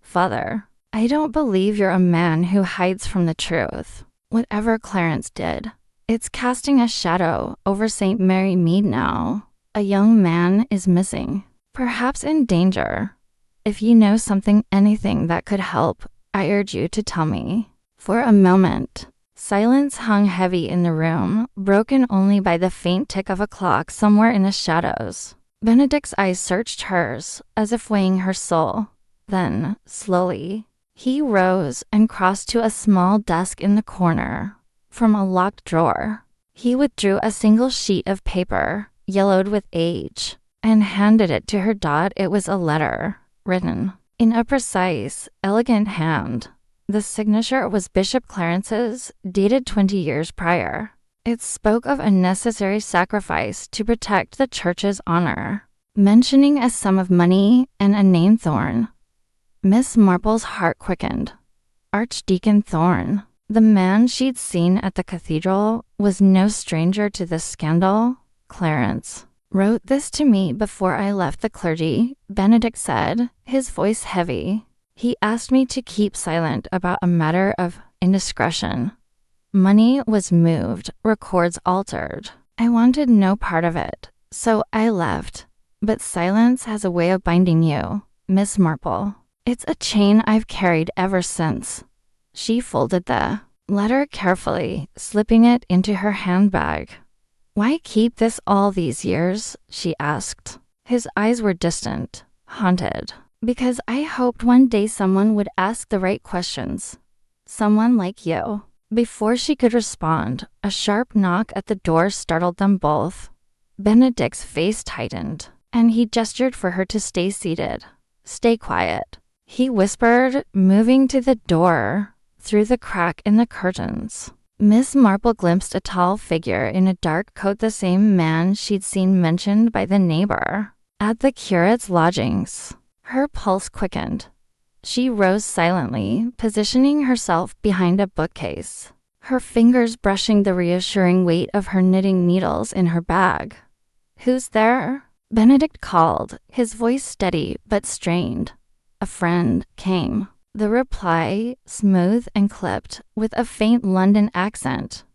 "Father, I don't believe you're a man who hides from the truth. Whatever Clarence did, it's casting a shadow over St. Mary Mead now. A young man is missing, perhaps in danger. If you know something, anything that could help, I urge you to tell me." For a moment, silence hung heavy in the room, broken only by the faint tick of a clock somewhere in the shadows. Benedict's eyes searched hers, as if weighing her soul. Then, slowly, he rose and crossed to a small desk in the corner. From a locked drawer, he withdrew a single sheet of paper, yellowed with age, and handed it to her. It was a letter, written in a precise, elegant hand. The signature was Bishop Clarence's, dated 20 years prior. It spoke of a necessary sacrifice to protect the church's honor, mentioning a sum of money and a name, Thorne. Miss Marple's heart quickened. Archdeacon Thorne, the man she'd seen at the cathedral, was no stranger to this scandal. "Clarence wrote this to me before I left the clergy," Benedict said, his voice heavy. "He asked me to keep silent about a matter of indiscretion. Money was moved, records altered. I wanted no part of it, so I left. But silence has a way of binding you, Miss Marple. It's a chain I've carried ever since." She folded the letter carefully, slipping it into her handbag. "Why keep this all these years?" she asked. His eyes were distant, haunted. "Because I hoped one day someone would ask the right questions. Someone like you." Before she could respond, a sharp knock at the door startled them both. Benedict's face tightened, and he gestured for her to stay seated. "Stay quiet," he whispered, moving to the door, through the crack in the curtains. Miss Marple glimpsed a tall figure in a dark coat, the same man she'd seen mentioned by the neighbor at the curate's lodgings. Her pulse quickened. She rose silently, positioning herself behind a bookcase, her fingers brushing the reassuring weight of her knitting needles in her bag. "Who's there?" Benedict called, his voice steady but strained. "A friend came." The reply, smooth and clipped, with a faint London accent.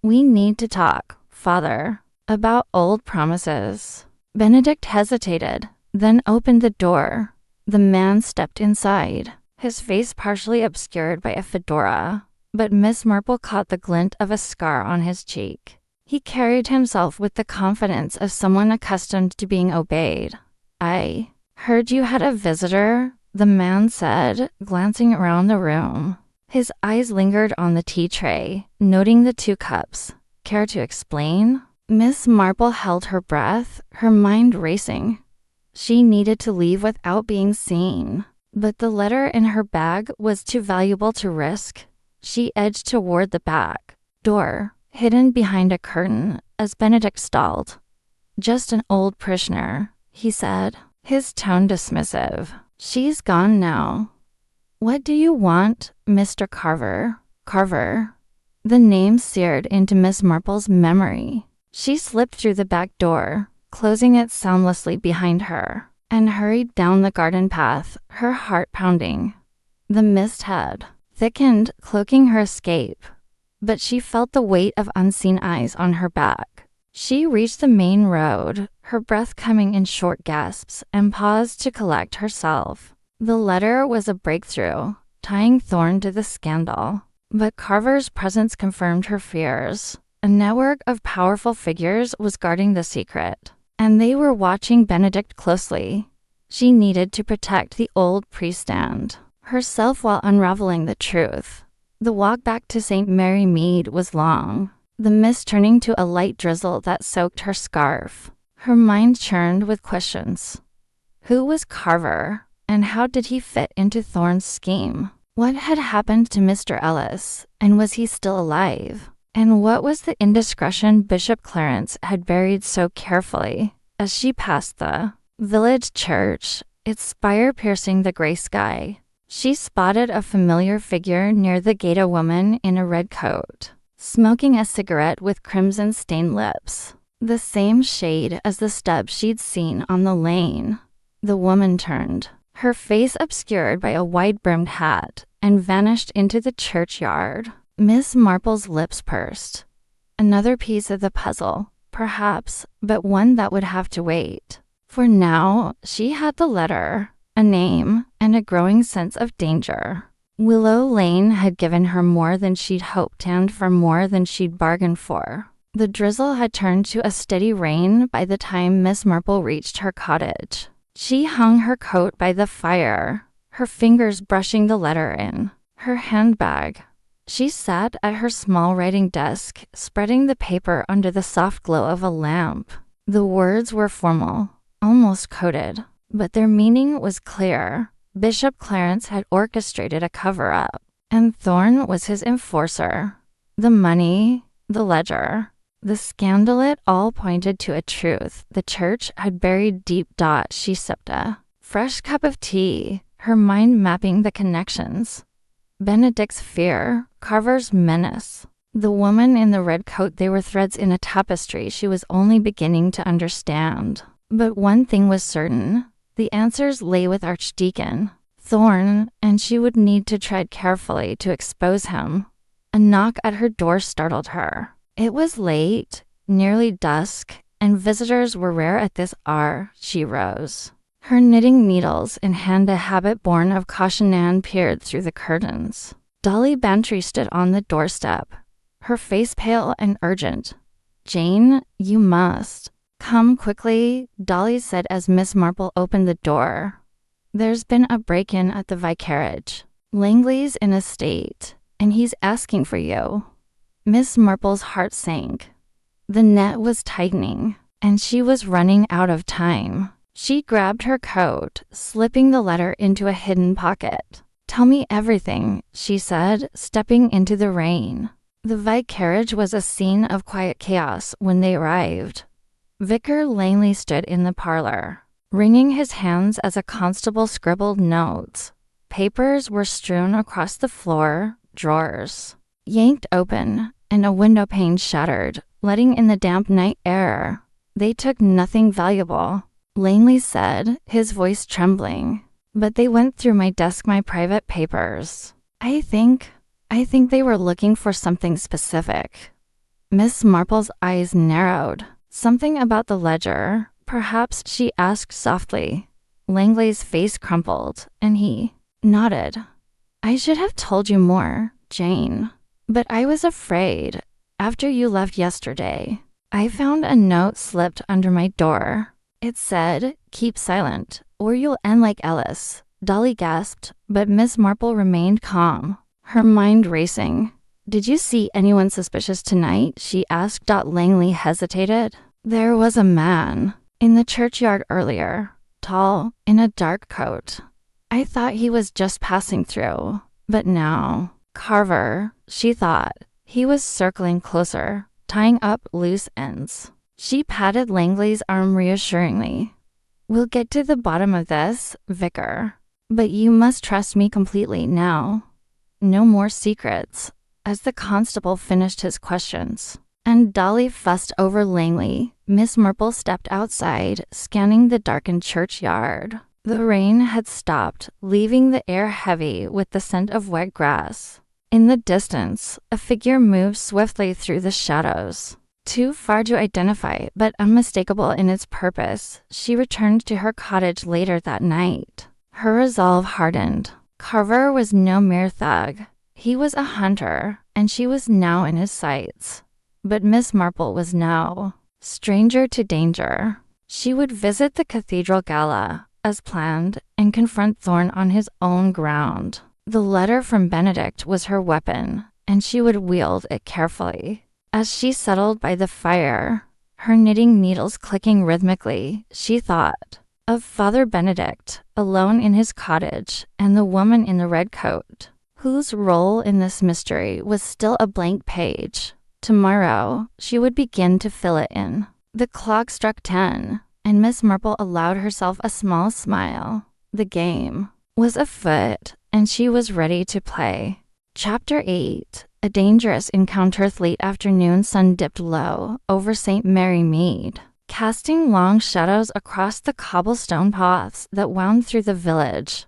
"We need to talk, Father, about old promises." Benedict hesitated, then opened the door. The man stepped inside, his face partially obscured by a fedora, but Miss Marple caught the glint of a scar on his cheek. He carried himself with the confidence of someone accustomed to being obeyed. "I heard you had a visitor," the man said, glancing around the room. His eyes lingered on the tea tray, noting the 2 cups. "Care to explain?" Miss Marple held her breath, her mind racing. She needed to leave without being seen, but the letter in her bag was too valuable to risk. She edged toward the back door, hidden behind a curtain, as Benedict stalled. "Just an old parishioner," he said, his tone dismissive. "She's gone now." "What do you want, Mr. Carver?" Carver. The name seared into Miss Marple's memory. She slipped through the back door, closing it soundlessly behind her, and hurried down the garden path, her heart pounding. The mist had thickened, cloaking her escape, but she felt the weight of unseen eyes on her back. She reached the main road, her breath coming in short gasps, and paused to collect herself. The letter was a breakthrough, tying Thorne to the scandal, but Carver's presence confirmed her fears. A network of powerful figures was guarding the secret, and they were watching Benedict closely. She needed to protect the old priest and herself while unraveling the truth. The walk back to St. Mary Mead was long, the mist turning to a light drizzle that soaked her scarf. Her mind churned with questions. Who was Carver, and how did he fit into Thorne's scheme? What had happened to Mr. Ellis, and was he still alive? And what was the indiscretion Bishop Clarence had buried so carefully? As she passed the village church, its spire piercing the gray sky, she spotted a familiar figure near the gate, a woman in a red coat, smoking a cigarette with crimson-stained lips, the same shade as the stub she'd seen on the lane. The woman turned, her face obscured by a wide-brimmed hat, and vanished into the churchyard. Miss Marple's lips pursed. Another piece of the puzzle, perhaps, but one that would have to wait. For now, she had the letter, a name, and a growing sense of danger. Willow Lane had given her more than she'd hoped and for more than she'd bargained for. The drizzle had turned to a steady rain by the time Miss Marple reached her cottage. She hung her coat by the fire, her fingers brushing the letter in her handbag. She sat at her small writing desk, spreading the paper under the soft glow of a lamp. The words were formal, almost coded, but their meaning was clear. Bishop Clarence had orchestrated a cover-up, and Thorne was his enforcer. The money, the ledger, the scandal, it all pointed to a truth the church had buried deep. She sipped a fresh cup of tea, her mind mapping the connections. Benedict's fear, Carver's menace. The woman in the red coat, they were threads in a tapestry she was only beginning to understand. But one thing was certain. The answers lay with Archdeacon Thorne, and she would need to tread carefully to expose him. A knock at her door startled her. It was late, nearly dusk, and visitors were rare at this hour. She rose, her knitting needles in hand, a habit born of caution, and peered through the curtains. Dolly Bantry stood on the doorstep, her face pale and urgent. "Jane, you must come quickly," Dolly said as Miss Marple opened the door. "There's been a break-in at the vicarage. Langley's in a state, and he's asking for you." Miss Marple's heart sank. The net was tightening, and she was running out of time. She grabbed her coat, slipping the letter into a hidden pocket. "Tell me everything," she said, stepping into the rain. The vicarage was a scene of quiet chaos when they arrived. Vicar Langley stood in the parlor, wringing his hands as a constable scribbled notes. Papers were strewn across the floor, drawers yanked open, and a window pane shattered, letting in the damp night air. They took nothing valuable, Langley said, his voice trembling. But they went through my desk, my private papers. I think they were looking for something specific. Miss Marple's eyes narrowed. Something about the ledger, perhaps, she asked softly. Langley's face crumpled, and he nodded. I should have told you more, Jane. But I was afraid. After you left yesterday, I found a note slipped under my door. It said, "Keep silent, or you'll end like Ellis." Dolly gasped, but Miss Marple remained calm, her mind racing. Did you see anyone suspicious tonight? She asked. Langley hesitated. There was a man in the churchyard earlier, tall, in a dark coat. I thought he was just passing through, but now, Carver, she thought. He was circling closer, tying up loose ends. She patted Langley's arm reassuringly. We'll get to the bottom of this, Vicar. But you must trust me completely now. No more secrets. As the constable finished his questions, and Dolly fussed over Langley, Miss Marple stepped outside, scanning the darkened churchyard. The rain had stopped, leaving the air heavy with the scent of wet grass. In the distance, a figure moved swiftly through the shadows. Too far to identify, but unmistakable in its purpose, she returned to her cottage later that night. Her resolve hardened. Carver was no mere thug. He was a hunter, and she was now in his sights. But Miss Marple was no stranger to danger. She would visit the cathedral gala, as planned, and confront Thorne on his own ground. The letter from Benedict was her weapon, and she would wield it carefully. As she settled by the fire, her knitting needles clicking rhythmically, she thought of Father Benedict, alone in his cottage, and the woman in the red coat, whose role in this mystery was still a blank page. Tomorrow, she would begin to fill it in. The clock struck 10, and Miss Marple allowed herself a small smile. The game was afoot, and she was ready to play. Chapter 8. A dangerous encounter. Late afternoon sun dipped low over St. Mary Mead, casting long shadows across the cobblestone paths that wound through the village.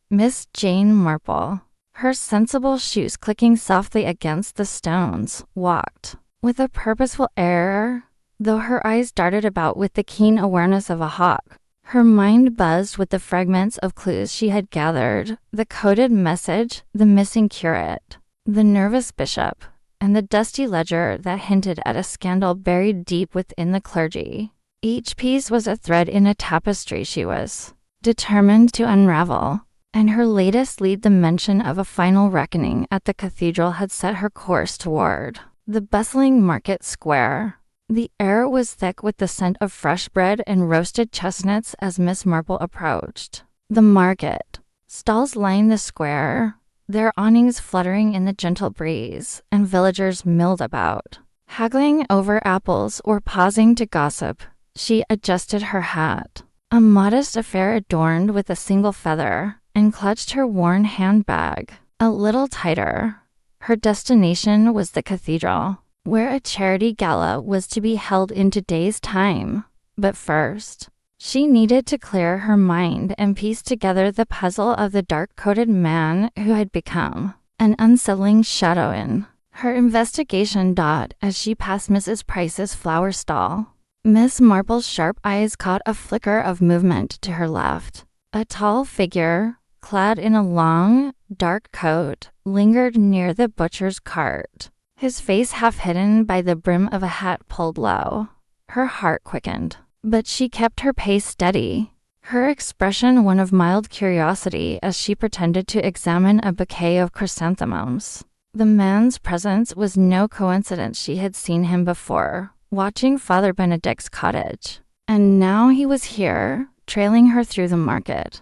Miss Jane Marple, her sensible shoes clicking softly against the stones, walked with a purposeful air, though her eyes darted about with the keen awareness of a hawk. Her mind buzzed with the fragments of clues she had gathered, the coded message, the missing curate, the nervous bishop, and the dusty ledger that hinted at a scandal buried deep within the clergy. Each piece was a thread in a tapestry she was determined to unravel, and her latest lead, the mention of a final reckoning at the cathedral, had set her course toward the bustling market square. The air was thick with the scent of fresh bread and roasted chestnuts as Miss Marple approached the market. Stalls lined the square, their awnings fluttering in the gentle breeze, and villagers milled about, haggling over apples or pausing to gossip. She adjusted her hat, a modest affair adorned with a single feather, and clutched her worn handbag a little tighter. Her destination was the cathedral, where a charity gala was to be held in today's time. But first, she needed to clear her mind and piece together the puzzle of the dark-coated man who had become an unsettling shadow in her investigation. As she passed Mrs. Price's flower stall, Miss Marple's sharp eyes caught a flicker of movement to her left. A tall figure, clad in a long, dark coat, lingered near the butcher's cart, his face half hidden by the brim of a hat pulled low. Her heart quickened, but she kept her pace steady, her expression one of mild curiosity as she pretended to examine a bouquet of chrysanthemums. The man's presence was no coincidence. She had seen him before, watching Father Benedict's cottage, and now he was here, trailing her through the market.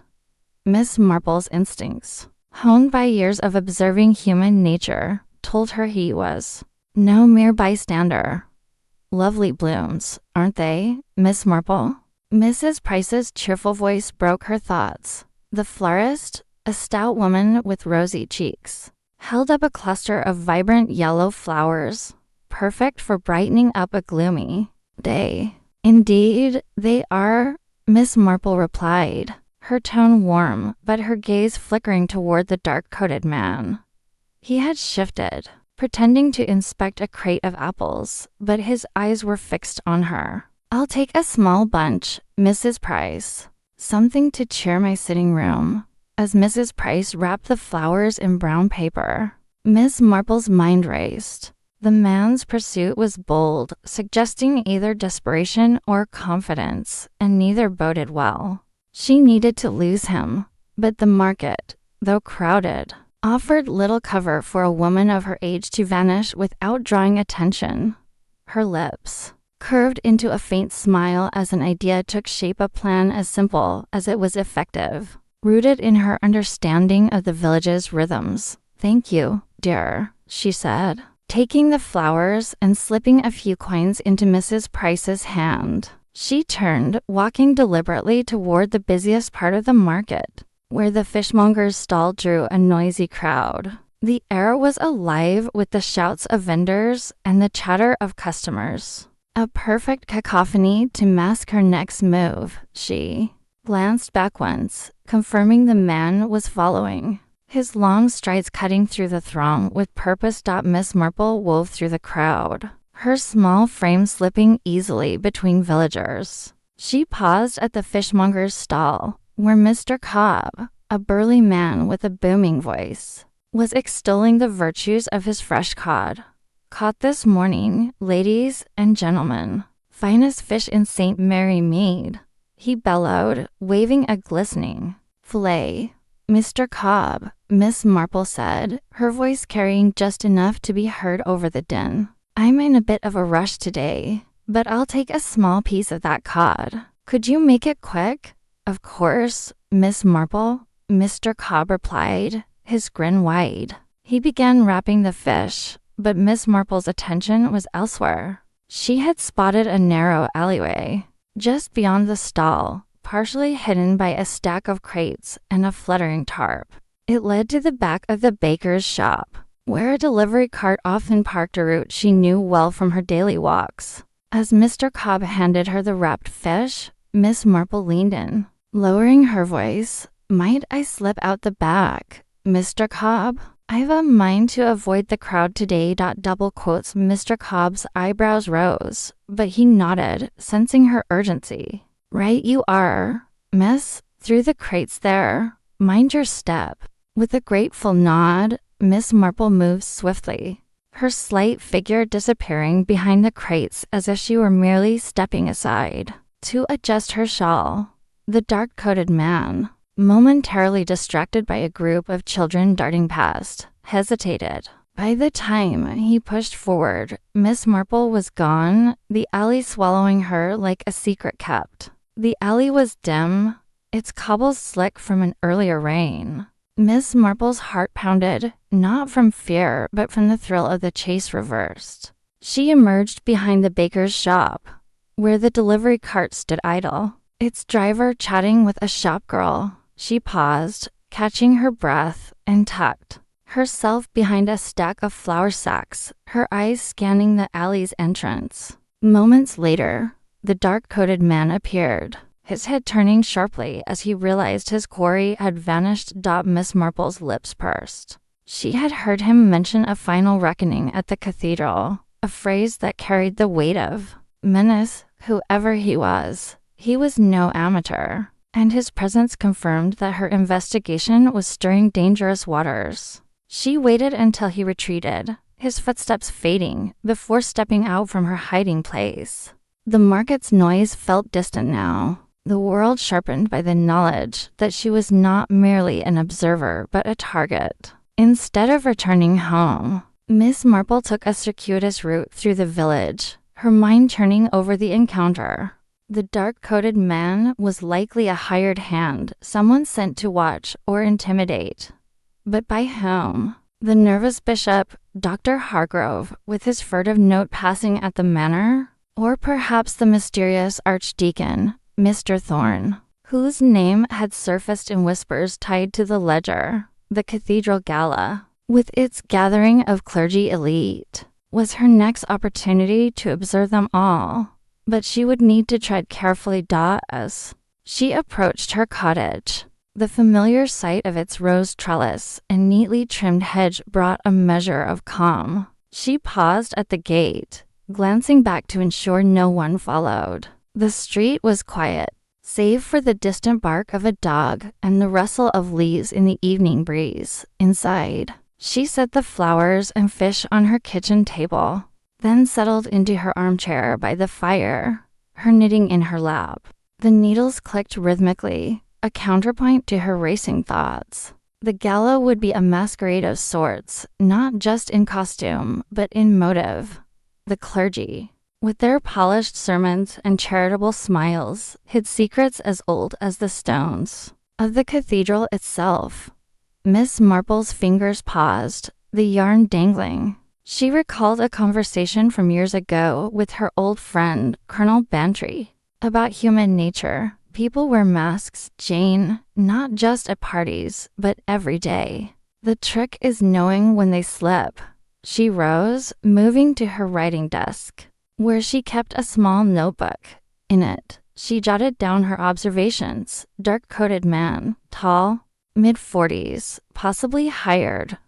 Miss Marple's instincts, honed by years of observing human nature, told her he was no mere bystander. Lovely blooms, aren't they, Miss Marple? Mrs. Price's cheerful voice broke her thoughts. The florist, A stout woman with rosy cheeks held up a cluster of vibrant yellow flowers, perfect for brightening up a gloomy day. Indeed, they are, Miss Marple replied, her tone warm, but her gaze flickering toward the dark-coated man. He had shifted, pretending to inspect a crate of apples, but his eyes were fixed on her. I'll take a small bunch, Mrs. Price. Something to cheer my sitting room. As Mrs. Price wrapped the flowers in brown paper, Miss Marple's mind raced. The man's pursuit was bold, suggesting either desperation or confidence, and neither boded well. She needed to lose him, but the market, though crowded, offered little cover for a woman of her age to vanish without drawing attention. Her lips curved into a faint smile as an idea took shape, a plan as simple as it was effective, rooted in her understanding of the village's rhythms. "Thank you, dear," she said, taking the flowers and slipping a few coins into Mrs. Price's hand. She turned, walking deliberately toward the busiest part of the market, where the fishmonger's stall drew a noisy crowd. The air was alive with the shouts of vendors and the chatter of customers. A perfect cacophony to mask her next move. She glanced back once, confirming the man was following, his long strides cutting through the throng with purpose. Miss Marple wove through the crowd, her small frame slipping easily between villagers. She paused at the fishmonger's stall, where Mr. Cobb, a burly man with a booming voice, was extolling the virtues of his fresh cod. "Caught this morning, ladies and gentlemen. Finest fish in St. Mary Mead," he bellowed, waving a glistening fillet. "Mr. Cobb," Miss Marple said, her voice carrying just enough to be heard over the din. "I'm in a bit of a rush today, but I'll take a small piece of that cod. Could you make it quick?" "Of course, Miss Marple," Mr. Cobb replied, his grin wide. He began wrapping the fish, but Miss Marple's attention was elsewhere. She had spotted a narrow alleyway just beyond the stall, partially hidden by a stack of crates and a fluttering tarp. It led to the back of the baker's shop, where a delivery cart often parked, a route she knew well from her daily walks. As Mr. Cobb handed her the wrapped fish, Miss Marple leaned in, lowering her voice. "Might I slip out the back, Mr. Cobb? I've a mind to avoid the crowd today." Double quotes. Mr. Cobb's eyebrows rose, but he nodded, sensing her urgency. "Right you are, miss. Through the crates there. Mind your step." With a grateful nod, Miss Marple moved swiftly, her slight figure disappearing behind the crates as if she were merely stepping aside to adjust her shawl. The dark-coated man, momentarily distracted by a group of children darting past, hesitated. By the time he pushed forward, Miss Marple was gone, the alley swallowing her like a secret kept. The alley was dim, its cobbles slick from an earlier rain. Miss Marple's heart pounded, not from fear, but from the thrill of the chase reversed. She emerged behind the baker's shop, where the delivery cart stood idle, its driver chatting with a shopgirl. She paused, catching her breath, and tucked herself behind a stack of flour sacks, her eyes scanning the alley's entrance. Moments later, the dark-coated man appeared, his head turning sharply as he realized his quarry had vanished. Miss Marple's lips pursed. She had heard him mention a final reckoning at the cathedral, a phrase that carried the weight of menace. Whoever he was no amateur, and his presence confirmed that her investigation was stirring dangerous waters. She waited until he retreated, his footsteps fading, before stepping out from her hiding place. The market's noise felt distant now, the world sharpened by the knowledge that she was not merely an observer but a target. Instead of returning home, Miss Marple took a circuitous route through the village, her mind turning over the encounter. The dark-coated man was likely a hired hand, someone sent to watch or intimidate. But by whom? The nervous bishop, Dr. Hargrove, with his furtive note passing at the manor? Or perhaps the mysterious archdeacon, Mr. Thorne, whose name had surfaced in whispers tied to the ledger. The Cathedral Gala, with its gathering of clergy elite, was her next opportunity to observe them all, but she would need to tread carefully as she approached her cottage. The familiar sight of its rose trellis and neatly trimmed hedge brought a measure of calm. She paused at the gate, glancing back to ensure no one followed. The street was quiet, save for the distant bark of a dog and the rustle of leaves in the evening breeze. Inside, she set the flowers and fish on her kitchen table, then settled into her armchair by the fire, her knitting in her lap. The needles clicked rhythmically, a counterpoint to her racing thoughts. The gala would be a masquerade of sorts, not just in costume, but in motive. The clergy, with their polished sermons and charitable smiles, hid secrets as old as the stones of the cathedral itself. Miss Marple's fingers paused, the yarn dangling. She recalled a conversation from years ago with her old friend, Colonel Bantry, about human nature. People wear masks, Jane, not just at parties, but every day. The trick is knowing when they slip. She rose, moving to her writing desk, where she kept a small notebook. In it, she jotted down her observations. Dark-coated man, tall, mid-40s, possibly hired.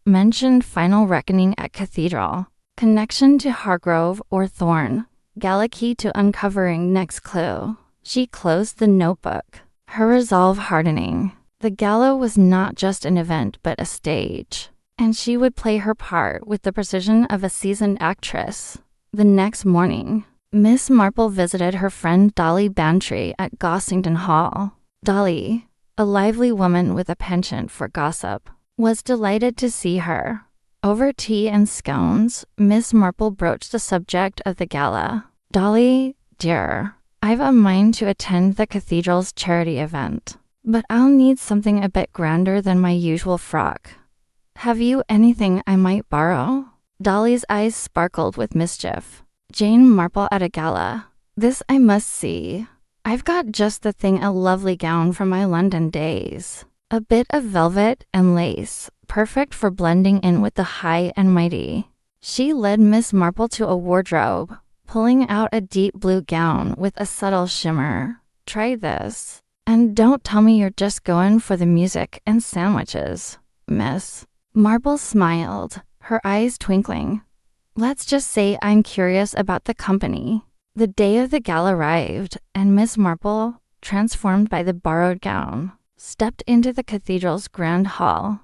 Mentioned final reckoning at cathedral. Connection to Hargrove or Thorn. Gala key to uncovering next clue. She closed the notebook, her resolve hardening. The gala was not just an event but a stage, and she would play her part with the precision of a seasoned actress. The next morning, Miss Marple visited her friend Dolly Bantry at Gossington Hall. Dolly, a lively woman with a penchant for gossip, was delighted to see her. Over tea and scones, Miss Marple broached the subject of the gala. "Dolly, dear, I've a mind to attend the cathedral's charity event, but I'll need something a bit grander than my usual frock. Have you anything I might borrow?" Dolly's eyes sparkled with mischief. "Jane Marple at a gala. This I must see. I've got just the thing, a lovely gown from my London days. A bit of velvet and lace, perfect for blending in with the high and mighty." She led Miss Marple to a wardrobe, pulling out a deep blue gown with a subtle shimmer. "Try this. And don't tell me you're just going for the music and sandwiches, Miss." Marple smiled, her eyes twinkling. "Let's just say I'm curious about the company." The day of the gala arrived, and Miss Marple, transformed by the borrowed gown, stepped into the cathedral's grand hall.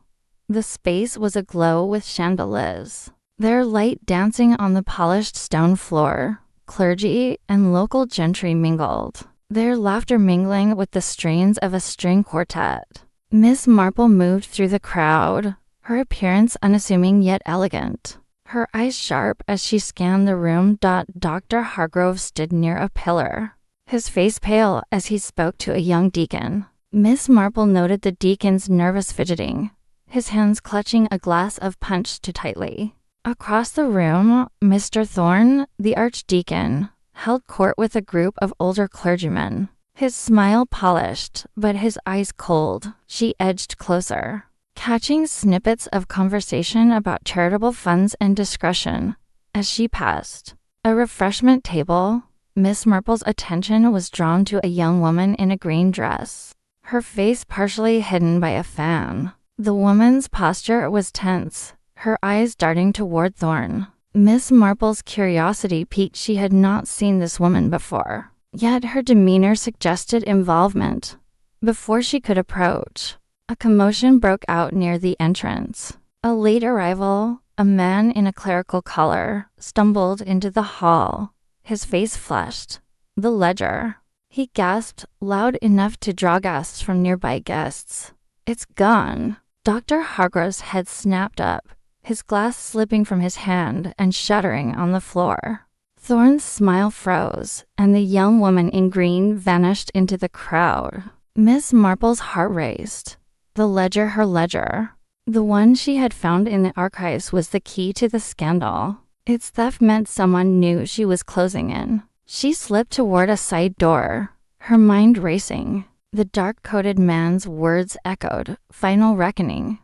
The space was aglow with chandeliers, their light dancing on the polished stone floor. Clergy and local gentry mingled, their laughter mingling with the strains of a string quartet. Miss Marple moved through the crowd, her appearance unassuming yet elegant, her eyes sharp as she scanned the room. Dr. Hargrove stood near a pillar, his face pale as he spoke to a young deacon. Miss Marple noted the deacon's nervous fidgeting, his hands clutching a glass of punch too tightly. Across the room, Mr. Thorne, the archdeacon, held court with a group of older clergymen. His smile polished, but his eyes cold. She edged closer, catching snippets of conversation about charitable funds and discretion. As she passed a refreshment table, Miss Marple's attention was drawn to a young woman in a green dress, her face partially hidden by a fan. The woman's posture was tense, her eyes darting toward Thorne. Miss Marple's curiosity piqued. She had not seen this woman before, yet her demeanor suggested involvement. Before she could approach, a commotion broke out near the entrance. A late arrival, a man in a clerical collar, stumbled into the hall, his face flushed. "The ledger," he gasped, loud enough to draw gasps from nearby guests. "It's gone." Dr. Hargrove's head snapped up, his glass slipping from his hand and shattering on the floor. Thorne's smile froze, and the young woman in green vanished into the crowd. Miss Marple's heart raced. The ledger, her ledger, the one she had found in the archives, was the key to the scandal. Its theft meant someone knew she was closing in. She slipped toward a side door, her mind racing. The dark-coated man's words echoed, final reckoning.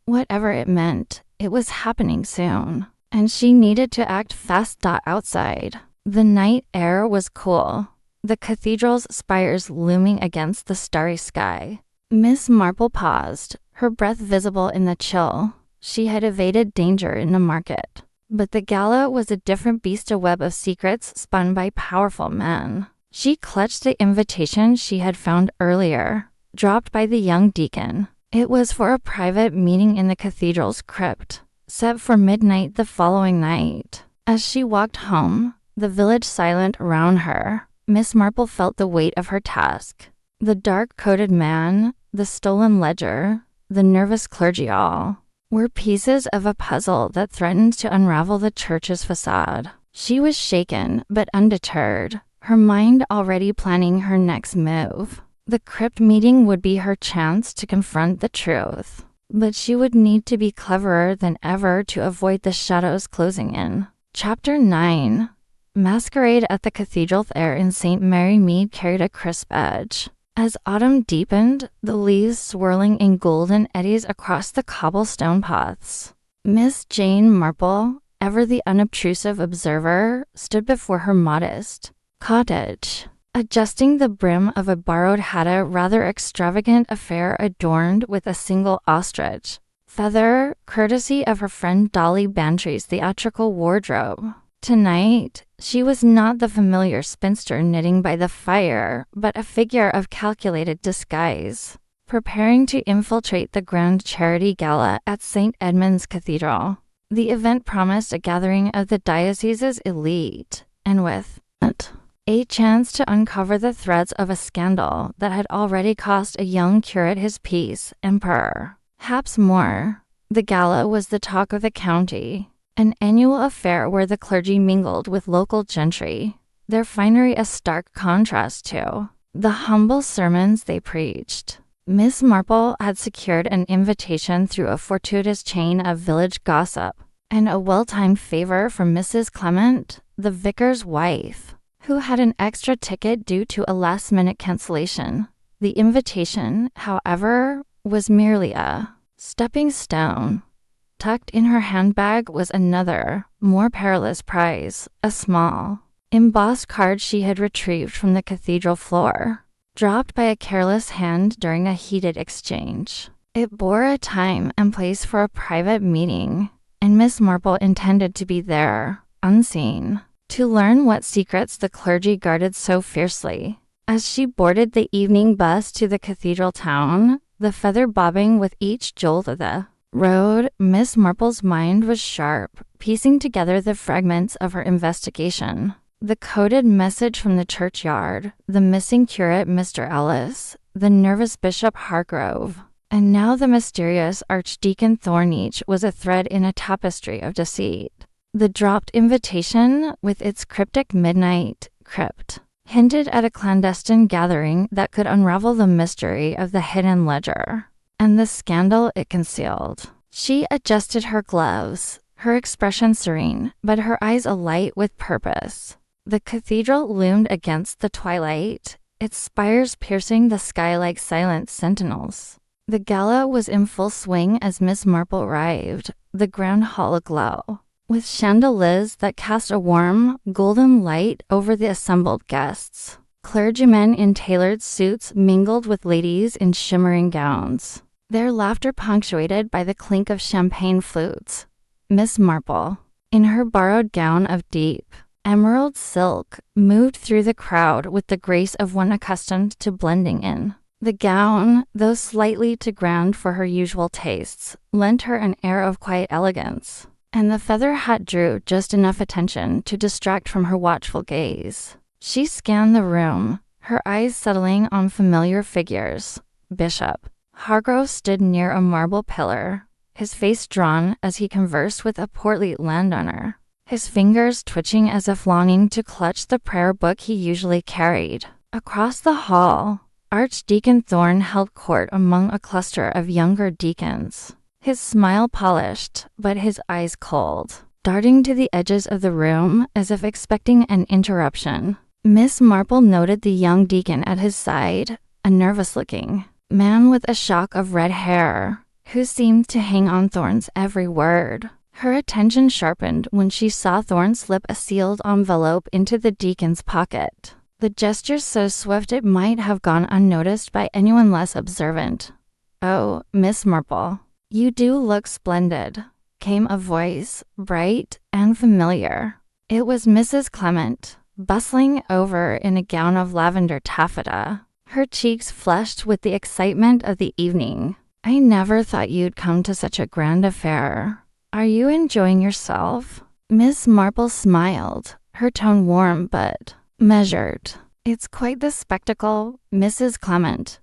Whatever it meant, it was happening soon, and she needed to act fast. Outside, the night air was cool, the cathedral's spires looming against the starry sky. Miss Marple paused, her breath visible in the chill. She had evaded danger in the market, but the gala was a different beast, a web of secrets spun by powerful men. She clutched the invitation she had found earlier, dropped by the young deacon. It was for a private meeting in the cathedral's crypt, set for midnight the following night. As she walked home, the village silent around her, Miss Marple felt the weight of her task. The dark-coated man, the stolen ledger, the nervous clergy, all were pieces of a puzzle that threatened to unravel the church's facade. She was shaken but undeterred, her mind already planning her next move. The crypt meeting would be her chance to confront the truth, but she would need to be cleverer than ever to avoid the shadows closing in. Chapter 9. Masquerade at the cathedral. The air in St. Mary Mead carried a crisp edge. As autumn deepened, the leaves swirling in golden eddies across the cobblestone paths. Miss Jane Marple, ever the unobtrusive observer, stood before her modest cottage, adjusting the brim of a borrowed hat, a rather extravagant affair adorned with a single ostrich feather, courtesy of her friend Dolly Bantry's theatrical wardrobe. Tonight, she was not the familiar spinster knitting by the fire, but a figure of calculated disguise, preparing to infiltrate the grand charity gala at St. Edmund's Cathedral. The event promised a gathering of the diocese's elite, and with it, a chance to uncover the threads of a scandal that had already cost a young curate his peace and perhaps more. The gala was the talk of the county, an annual affair where the clergy mingled with local gentry, their finery a stark contrast to the humble sermons they preached. Miss Marple had secured an invitation through a fortuitous chain of village gossip, and a well-timed favor from Mrs. Clement, the vicar's wife, who had an extra ticket due to a last-minute cancellation. The invitation, however, was merely a stepping stone. Tucked in her handbag was another, more perilous prize, a small, embossed card she had retrieved from the cathedral floor, dropped by a careless hand during a heated exchange. It bore a time and place for a private meeting, and Miss Marple intended to be there, unseen, to learn what secrets the clergy guarded so fiercely. As she boarded the evening bus to the cathedral town, the feather bobbing with each jolt of the road, Miss Marple's mind was sharp, piecing together the fragments of her investigation. The coded message from the churchyard, the missing curate Mr Ellis, the nervous Bishop Hargrove, and now the mysterious Archdeacon Thorneych was a thread in a tapestry of deceit. The dropped invitation, with its cryptic midnight crypt, hinted at a clandestine gathering that could unravel the mystery of the hidden ledger and the scandal it concealed. She adjusted her gloves, her expression serene, but her eyes alight with purpose. The cathedral loomed against the twilight, its spires piercing the sky like silent sentinels. The gala was in full swing as Miss Marple arrived, the grand hall aglow with chandeliers that cast a warm, golden light over the assembled guests. Clergymen in tailored suits mingled with ladies in shimmering gowns, their laughter punctuated by the clink of champagne flutes. Miss Marple, in her borrowed gown of deep emerald silk, moved through the crowd with the grace of one accustomed to blending in. The gown, though slightly too grand for her usual tastes, lent her an air of quiet elegance, and the feather hat drew just enough attention to distract from her watchful gaze. She scanned the room, her eyes settling on familiar figures. Bishop Hargrove stood near a marble pillar, his face drawn as he conversed with a portly landowner, his fingers twitching as if longing to clutch the prayer book he usually carried. Across the hall, Archdeacon Thorne held court among a cluster of younger deacons, his smile polished, but his eyes cold, darting to the edges of the room as if expecting an interruption. Miss Marple noted the young deacon at his side, a nervous-looking man with a shock of red hair, who seemed to hang on Thorne's every word. Her attention sharpened when she saw Thorne slip a sealed envelope into the deacon's pocket. The gesture so swift it might have gone unnoticed by anyone less observant. "Oh, Miss Marple, you do look splendid," came a voice, bright and familiar. It was Mrs. Clement, bustling over in a gown of lavender taffeta, her cheeks flushed with the excitement of the evening. "I never thought you'd come to such a grand affair. Are you enjoying yourself?" Miss Marple smiled, her tone warm but measured. "It's quite the spectacle, Mrs. Clement.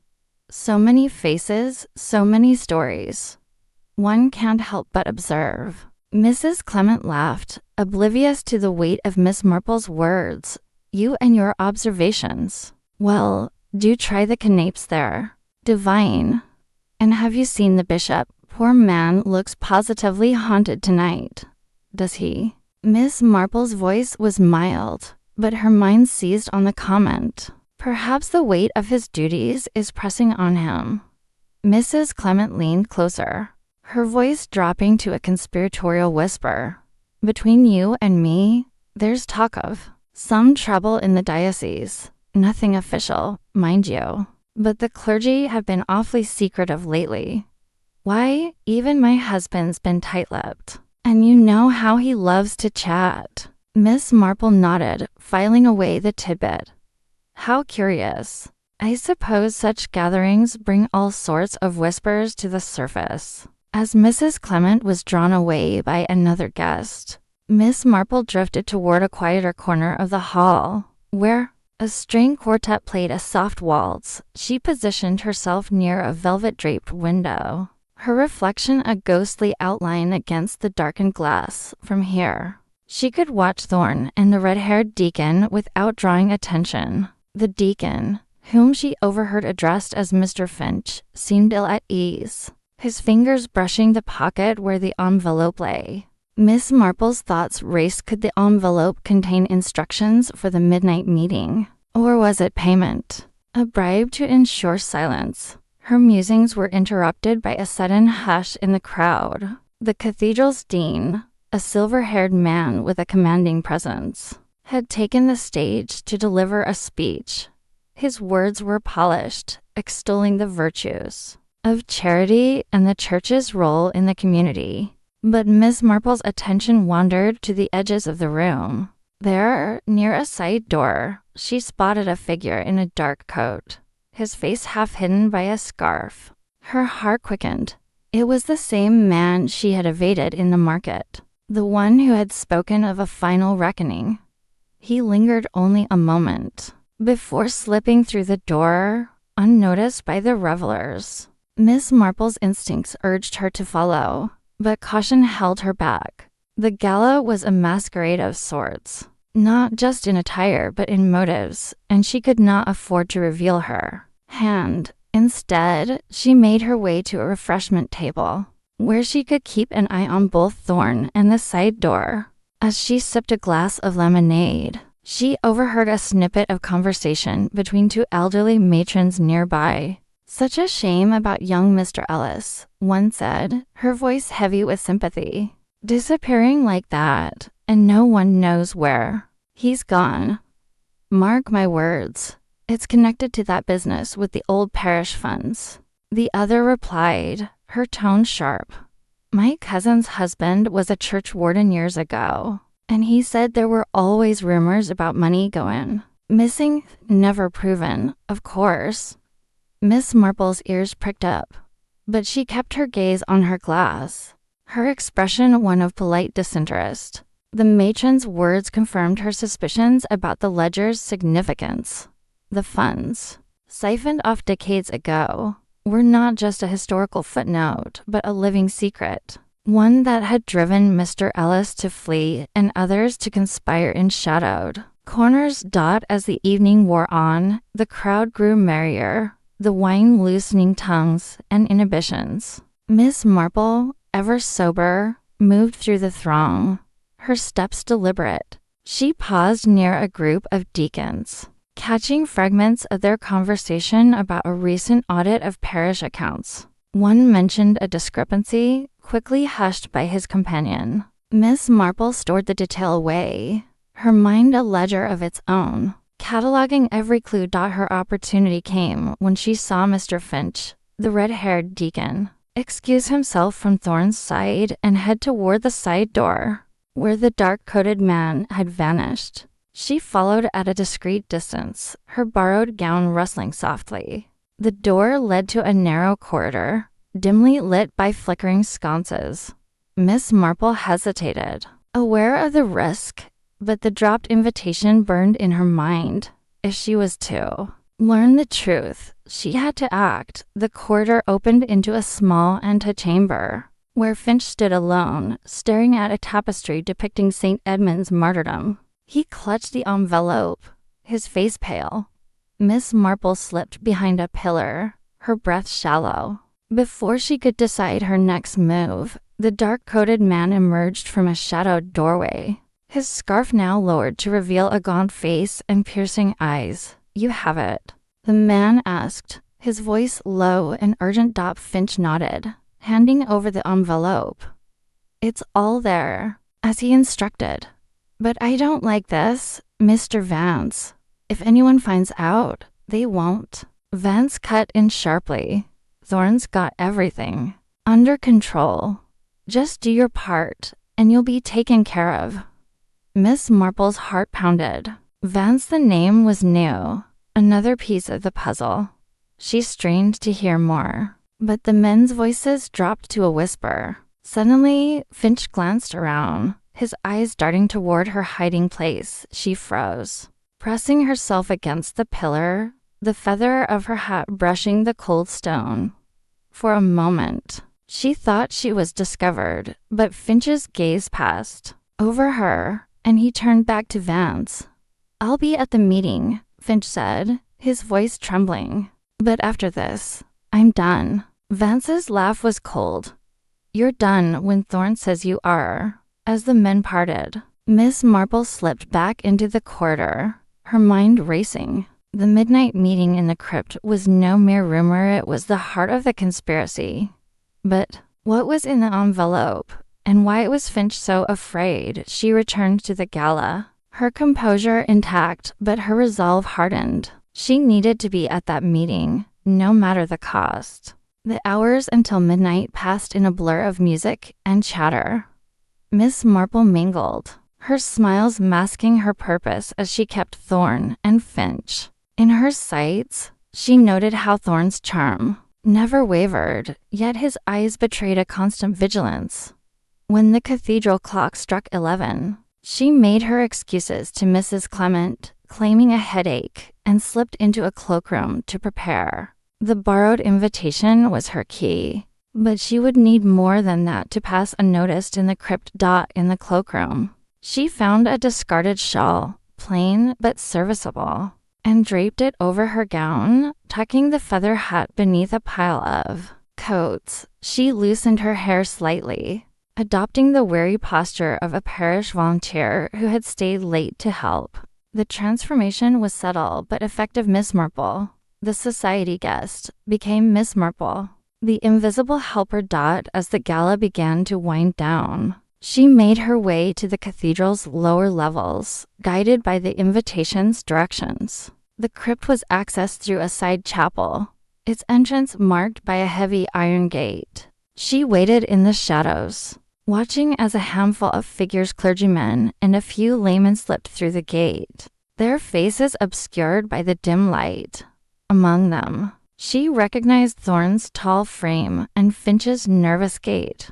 So many faces, so many stories. One can't help but observe." Mrs. Clement laughed, oblivious to the weight of Miss Marple's words. "You and your observations. Well, do try the canapes there. Divine. And have you seen the bishop? Poor man looks positively haunted tonight." "Does he?" Miss Marple's voice was mild, but her mind seized on the comment. "Perhaps the weight of his duties is pressing on him." Mrs. Clement leaned closer, her voice dropping to a conspiratorial whisper. "Between you and me, there's talk of some trouble in the diocese. Nothing official, mind you, but the clergy have been awfully secretive lately. Why, even my husband's been tight-lipped. And you know how he loves to chat." Miss Marple nodded, filing away the tidbit. "How curious. I suppose such gatherings bring all sorts of whispers to the surface." As Mrs. Clement was drawn away by another guest, Miss Marple drifted toward a quieter corner of the hall, where a string quartet played a soft waltz. She positioned herself near a velvet-draped window, her reflection a ghostly outline against the darkened glass. From here, she could watch Thorne and the red-haired deacon without drawing attention. The deacon, whom she overheard addressed as Mr. Finch, seemed ill at ease, his fingers brushing the pocket where the envelope lay. Miss Marple's thoughts raced. Could the envelope contain instructions for the midnight meeting? Or was it payment? A bribe to ensure silence? Her musings were interrupted by a sudden hush in the crowd. The cathedral's dean, a silver-haired man with a commanding presence, had taken the stage to deliver a speech. His words were polished, extolling the virtues of charity and the church's role in the community. But Miss Marple's attention wandered to the edges of the room. There, near a side door, she spotted a figure in a dark coat, his face half hidden by a scarf. Her heart quickened. It was the same man she had evaded in the market, the one who had spoken of a final reckoning. He lingered only a moment before slipping through the door, unnoticed by the revelers. Miss Marple's instincts urged her to follow, but caution held her back. The gala was a masquerade of sorts, not just in attire but in motives, and she could not afford to reveal her hand. Instead, she made her way to a refreshment table, where she could keep an eye on both Thorne and the side door. As she sipped a glass of lemonade, she overheard a snippet of conversation between two elderly matrons nearby. "Such a shame about young Mr. Ellis," one said, her voice heavy with sympathy. "Disappearing like that, and no one knows where. He's gone. Mark my words, it's connected to that business with the old parish funds." The other replied, her tone sharp. "My cousin's husband was a church warden years ago, and he said there were always rumors about money going missing, never proven, of course." Miss Marple's ears pricked up, but she kept her gaze on her glass, her expression one of polite disinterest. The matron's words confirmed her suspicions about the ledger's significance. The funds, siphoned off decades ago, were not just a historical footnote, but a living secret, one that had driven Mr. Ellis to flee and others to conspire in Showdown. Corners dot as the evening wore on, the crowd grew merrier, the wine loosening tongues and inhibitions. Miss Marple, ever sober, moved through the throng, her steps deliberate. She paused near a group of deacons, catching fragments of their conversation about a recent audit of parish accounts. One mentioned a discrepancy, quickly hushed by his companion. Miss Marple stored the detail away, her mind a ledger of its own, cataloging every clue. Her opportunity came when she saw Mr. Finch, the red-haired deacon, excuse himself from Thorne's side and head toward the side door, where the dark-coated man had vanished. She followed at a discreet distance, her borrowed gown rustling softly. The door led to a narrow corridor, dimly lit by flickering sconces. Miss Marple hesitated, aware of the risk, but the dropped invitation burned in her mind. If she was to learn the truth, she had to act. The corridor opened into a small antechamber, where Finch stood alone, staring at a tapestry depicting St. Edmund's martyrdom. He clutched the envelope, his face pale. Miss Marple slipped behind a pillar, her breath shallow. Before she could decide her next move, the dark-coated man emerged from a shadowed doorway, his scarf now lowered to reveal a gaunt face and piercing eyes. "You have it?" the man asked, his voice low and urgent. Finch nodded, handing over the envelope. "It's all there, as he instructed. But I don't like this, Mr. Vance. If anyone finds out, they won't." Vance cut in sharply. "Thorne's got everything under control. Just do your part, and you'll be taken care of." Miss Marple's heart pounded. Vance, the name was new, another piece of the puzzle. She strained to hear more, but the men's voices dropped to a whisper. Suddenly, Finch glanced around, his eyes darting toward her hiding place. She froze, pressing herself against the pillar, the feather of her hat brushing the cold stone. For a moment, she thought she was discovered, but Finch's gaze passed over her, and he turned back to Vance. "I'll be at the meeting," Finch said, his voice trembling. "But after this, I'm done." Vance's laugh was cold. "You're done when Thorne says you are." As the men parted, Miss Marple slipped back into the corridor, her mind racing. The midnight meeting in the crypt was no mere rumor, it was the heart of the conspiracy. But what was in the envelope, and why was Finch so afraid? She returned to the gala, her composure intact, but her resolve hardened. She needed to be at that meeting, no matter the cost. The hours until midnight passed in a blur of music and chatter. Miss Marple mingled, her smiles masking her purpose as she kept Thorne and Finch in her sights. She noted how Thorne's charm never wavered, yet his eyes betrayed a constant vigilance. When the cathedral clock struck 11, she made her excuses to Mrs. Clement, claiming a headache, and slipped into a cloakroom to prepare. The borrowed invitation was her key, but she would need more than that to pass unnoticed in the crypt. In the cloakroom, she found a discarded shawl, plain but serviceable, and draped it over her gown, tucking the feather hat beneath a pile of coats. She loosened her hair slightly, adopting the wary posture of a parish volunteer who had stayed late to help. The transformation was subtle but effective. Miss Marple, the society guest, became Miss Marple, the invisible helper. As the gala began to wind down, she made her way to the cathedral's lower levels, guided by the invitation's directions. The crypt was accessed through a side chapel, its entrance marked by a heavy iron gate. She waited in the shadows, watching as a handful of figures, clergymen and a few laymen, slipped through the gate, their faces obscured by the dim light. Among them, she recognized Thorne's tall frame and Finch's nervous gait.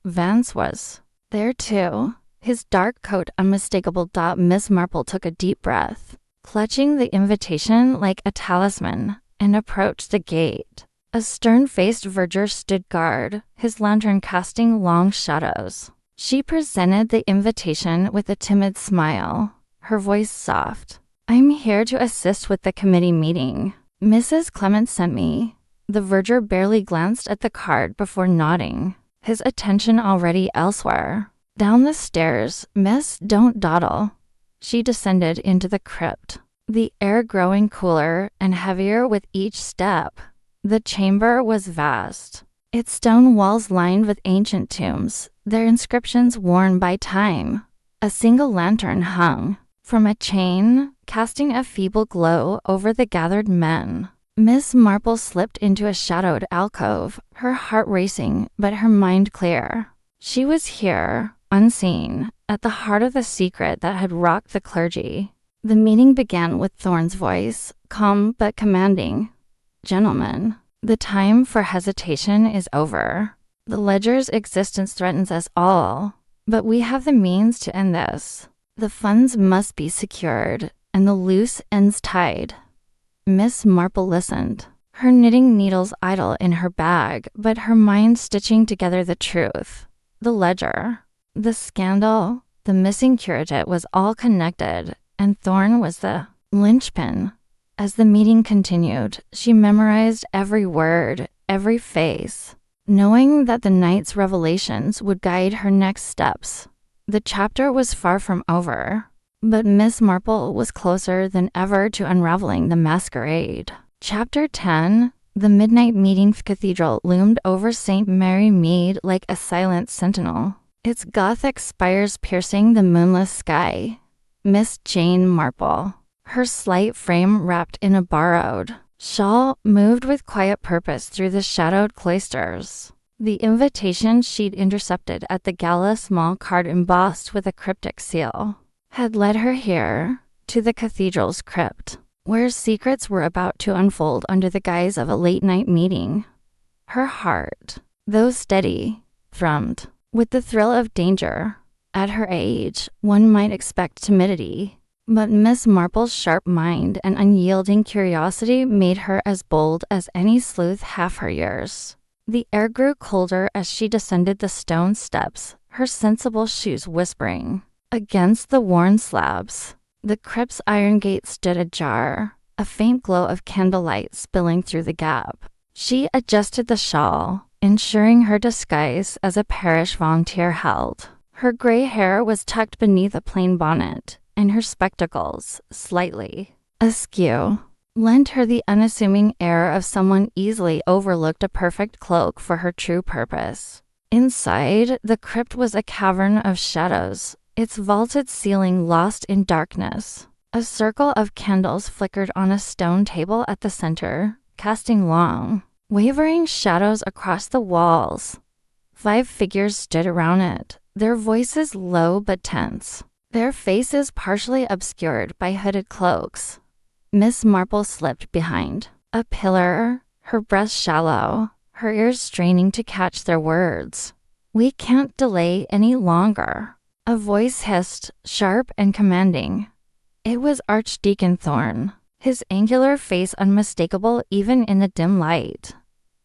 Vance was there too, his dark coat unmistakable. Miss Marple took a deep breath, clutching the invitation like a talisman, and approached the gate. A stern-faced verger stood guard, his lantern casting long shadows. She presented the invitation with a timid smile, her voice soft. "I'm here to assist with the committee meeting. Mrs. Clement sent me." The verger barely glanced at the card before nodding, his attention already elsewhere. Down the stairs, "Miss, don't dawdle." She descended into the crypt. the air growing cooler and heavier with each step. The chamber was vast, its stone walls lined with ancient tombs, their inscriptions worn by time. A single lantern hung from a chain, casting a feeble glow over the gathered men. Miss Marple slipped into a shadowed alcove, her heart racing but her mind clear. She was here, unseen, at the heart of the secret that had rocked the clergy. The meeting began with Thorne's voice, calm but commanding. "Gentlemen, the time for hesitation is over. The ledger's existence threatens us all, but we have the means to end this. The funds must be secured, and the loose ends tied." Miss Marple listened, her knitting needles idle in her bag, but her mind stitching together the truth. The ledger, the scandal, the missing curate was all connected, and Thorne was the linchpin. As the meeting continued, she memorized every word, every face, knowing that the night's revelations would guide her next steps. The chapter was far from over, but Miss Marple was closer than ever to unraveling the masquerade. Chapter 10. The midnight meeting cathedral loomed over St. Mary Mead like a silent sentinel, its Gothic spires piercing the moonless sky. Miss Jane Marple, her slight frame wrapped in a borrowed shawl, moved with quiet purpose through the shadowed cloisters. The invitation she'd intercepted at the gala, small card embossed with a cryptic seal, had led her here, to the cathedral's crypt, where secrets were about to unfold under the guise of a late-night meeting. Her heart, though steady, thrummed with the thrill of danger. At her age, one might expect timidity, but Miss Marple's sharp mind and unyielding curiosity made her as bold as any sleuth half her years. The air grew colder as she descended the stone steps, her sensible shoes whispering against the worn slabs. The crypt's iron gate stood ajar, a faint glow of candlelight spilling through the gap. She adjusted the shawl, ensuring her disguise as a parish volunteer held. Her gray hair was tucked beneath a plain bonnet, and her spectacles, slightly askew, lent her the unassuming air of someone easily overlooked, a perfect cloak for her true purpose. Inside, the crypt was a cavern of shadows, its vaulted ceiling lost in darkness. A circle of candles flickered on a stone table at the center, casting long, wavering shadows across the walls. 5 figures stood around it, their voices low but tense, their faces partially obscured by hooded cloaks. Miss Marple slipped behind a pillar, her breath shallow, her ears straining to catch their words. "We can't delay any longer," a voice hissed, sharp and commanding. It was Archdeacon Thorne, his angular face unmistakable even in the dim light.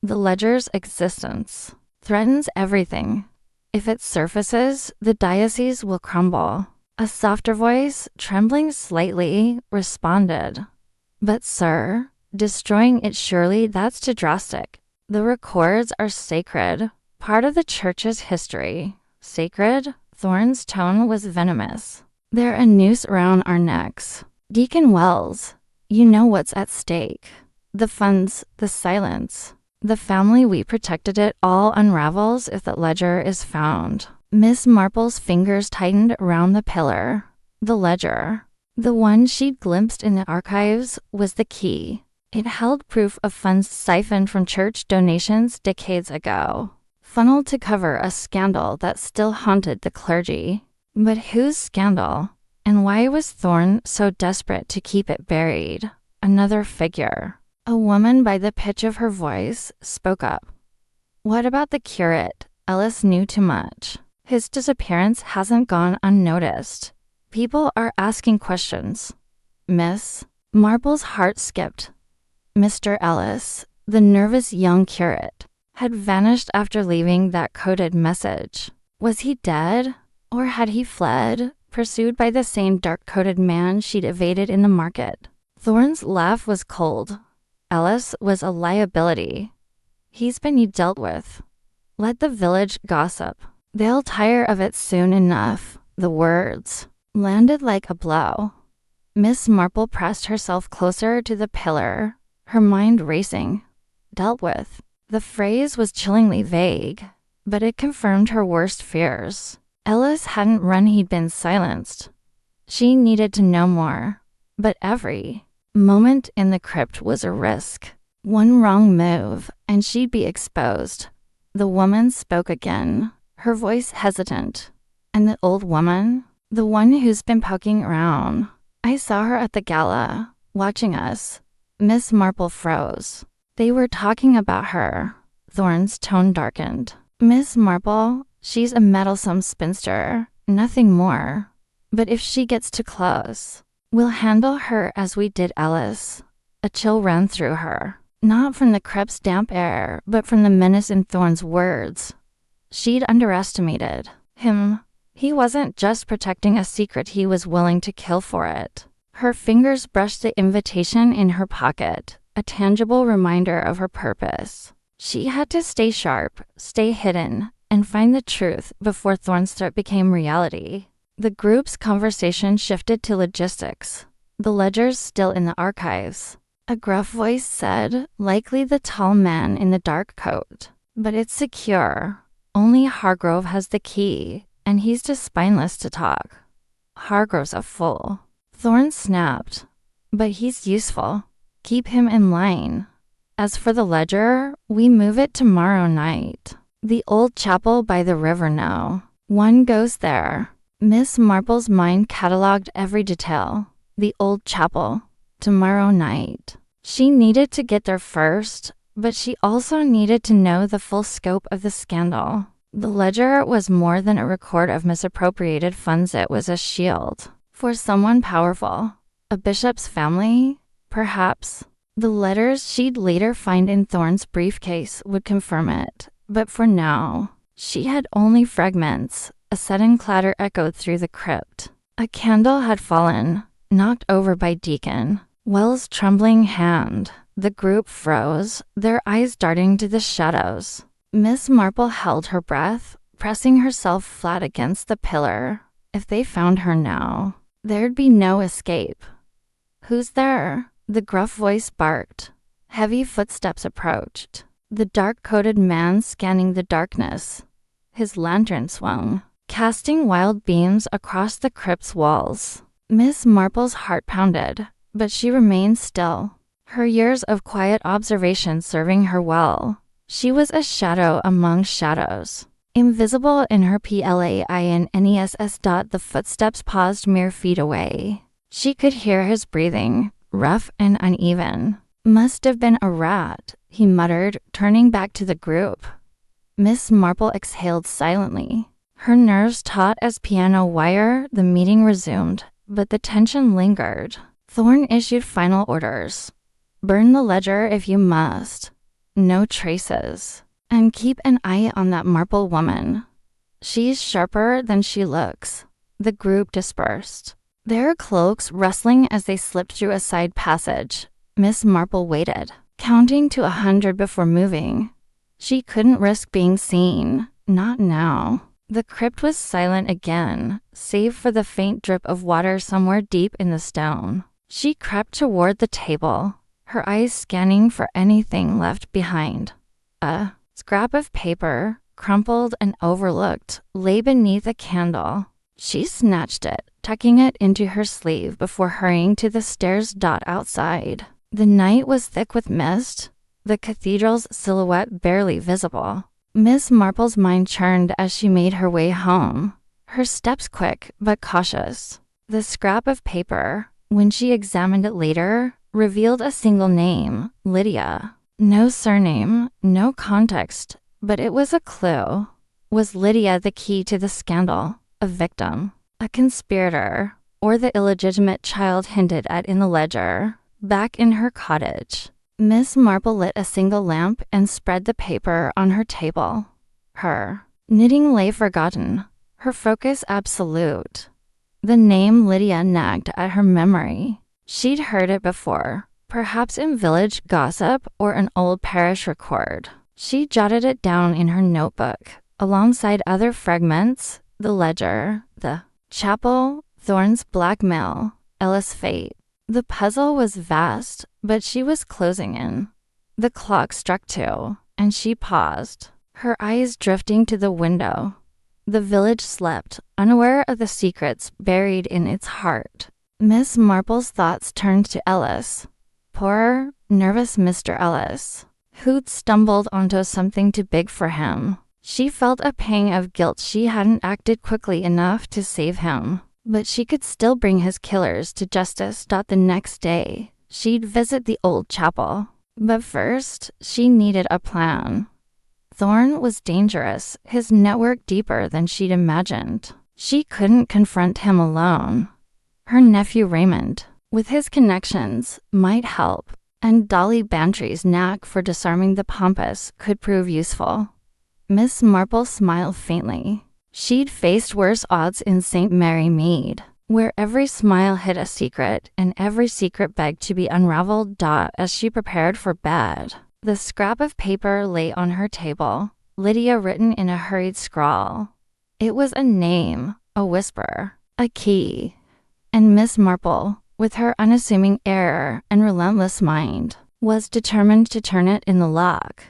"The ledger's existence threatens everything. If it surfaces, the diocese will crumble." A softer voice, trembling slightly, responded. "But sir, destroying it, surely that's too drastic. The records are sacred, part of the church's history." "Sacred?" Thorne's tone was venomous. "They're a noose around our necks. Deacon Wells, you know what's at stake. The funds, the silence. The family we protected, it all unravels if the ledger is found." Miss Marple's fingers tightened around the pillar. The ledger, the one she'd glimpsed in the archives, was the key. It held proof of funds siphoned from church donations decades ago, funneled to cover a scandal that still haunted the clergy. But whose scandal? And why was Thorne so desperate to keep it buried? Another figure, a woman by the pitch of her voice, spoke up. "What about the curate? Ellis knew too much. His disappearance hasn't gone unnoticed. People are asking questions." Miss Marple's heart skipped. Mr Ellis, the nervous young curate, had vanished after leaving that coded message. Was he dead? Or had he fled, pursued by the same dark-coated man she'd evaded in the market? Thorne's laugh was cold. "Ellis was a liability. He's been dealt with. Let the village gossip. They'll tire of it soon enough." The words landed like a blow. Miss Marple pressed herself closer to the pillar, her mind racing. Dealt with. The phrase was chillingly vague, but it confirmed her worst fears. Ellis hadn't run, he'd been silenced. She needed to know more, but every moment in the crypt was a risk. One wrong move, and she'd be exposed. The woman spoke again, her voice hesitant. And the old woman? The one who's been poking around. I saw her at the gala, watching us. Miss Marple froze. They were talking about her. Thorne's tone darkened. Miss Marple, she's a meddlesome spinster, nothing more. But if she gets too close, we'll handle her as we did Ellis. A chill ran through her. Not from the crypt's damp air, but from the menace in Thorne's words. She'd underestimated him. He wasn't just protecting a secret, he was willing to kill for it. Her fingers brushed the invitation in her pocket, a tangible reminder of her purpose. She had to stay sharp, stay hidden, and find the truth before Thorne's threat became reality. The group's conversation shifted to logistics. The ledger's still in the archives. A gruff voice said, likely the tall man in the dark coat. But it's secure. Only Hargrove has the key, and he's too spineless to talk. Hargrove's a fool. Thorne snapped. But he's useful. Keep him in line. As for the ledger, we move it tomorrow night. The old chapel by the river now. One goes there. Miss Marple's mind catalogued every detail. The old chapel. Tomorrow night. She needed to get there first, but she also needed to know the full scope of the scandal. The ledger was more than a record of misappropriated funds, it was a shield. For someone powerful. A bishop's family? Perhaps. The letters she'd later find in Thorne's briefcase would confirm it, but for now, she had only fragments. A sudden clatter echoed through the crypt. A candle had fallen, knocked over by Deacon Wells' trembling hand. The group froze, their eyes darting to the shadows. Miss Marple held her breath, pressing herself flat against the pillar. If they found her now, there'd be no escape. Who's there? The gruff voice barked. Heavy footsteps approached. The dark-coated man scanning the darkness. His lantern swung, casting wild beams across the crypt's walls. Miss Marple's heart pounded, but she remained still, her years of quiet observation serving her well. She was a shadow among shadows. Invisible in her PLAINNESS. The footsteps paused mere feet away. She could hear his breathing, rough and uneven. Must have been a rat, he muttered, turning back to the group. Miss Marple exhaled silently. Her nerves taut as piano wire. The meeting resumed, but the tension lingered. Thorne issued final orders. Burn the ledger if you must. No traces. And keep an eye on that Marple woman. She's sharper than she looks. The group dispersed, their cloaks rustling as they slipped through a side passage. Miss Marple waited, counting to 100 before moving. She couldn't risk being seen. Not now. The crypt was silent again, save for the faint drip of water somewhere deep in the stone. She crept toward the table, her eyes scanning for anything left behind. A scrap of paper, crumpled and overlooked, lay beneath a candle. She snatched it, tucking it into her sleeve before hurrying to the stairs. Outside, the night was thick with mist, the cathedral's silhouette barely visible. Miss Marple's mind churned as she made her way home, her steps quick but cautious. The scrap of paper, when she examined it later, revealed a single name, Lydia. No surname, no context, but it was a clue. Was Lydia the key to the scandal? A victim? A conspirator? Or the illegitimate child hinted at in the ledger? Back in her cottage, Miss Marple lit a single lamp and spread the paper on her table. Her knitting lay forgotten, her focus absolute. The name Lydia nagged at her memory. She'd heard it before, perhaps in village gossip or an old parish record. She jotted it down in her notebook, alongside other fragments, the ledger, the chapel, Thorne's blackmail, Ellis' fate. The puzzle was vast, but she was closing in. The clock struck 2, and she paused, her eyes drifting to the window. The village slept, unaware of the secrets buried in its heart. Miss Marple's thoughts turned to Ellis. Poor, nervous Mr. Ellis, who'd stumbled onto something too big for him. She felt a pang of guilt she hadn't acted quickly enough to save him. But she could still bring his killers to justice. The next day, she'd visit the old chapel. But first, she needed a plan. Thorn was dangerous, his network deeper than she'd imagined. She couldn't confront him alone. Her nephew Raymond, with his connections, might help, and Dolly Bantry's knack for disarming the pompous could prove useful. Miss Marple smiled faintly. She'd faced worse odds in St. Mary Mead, where every smile hid a secret and every secret begged to be unraveled. As she prepared for bed, the scrap of paper lay on her table, Lydia written in a hurried scrawl. It was a name, a whisper, a key. And Miss Marple, with her unassuming air and relentless mind, was determined to turn it in the lock.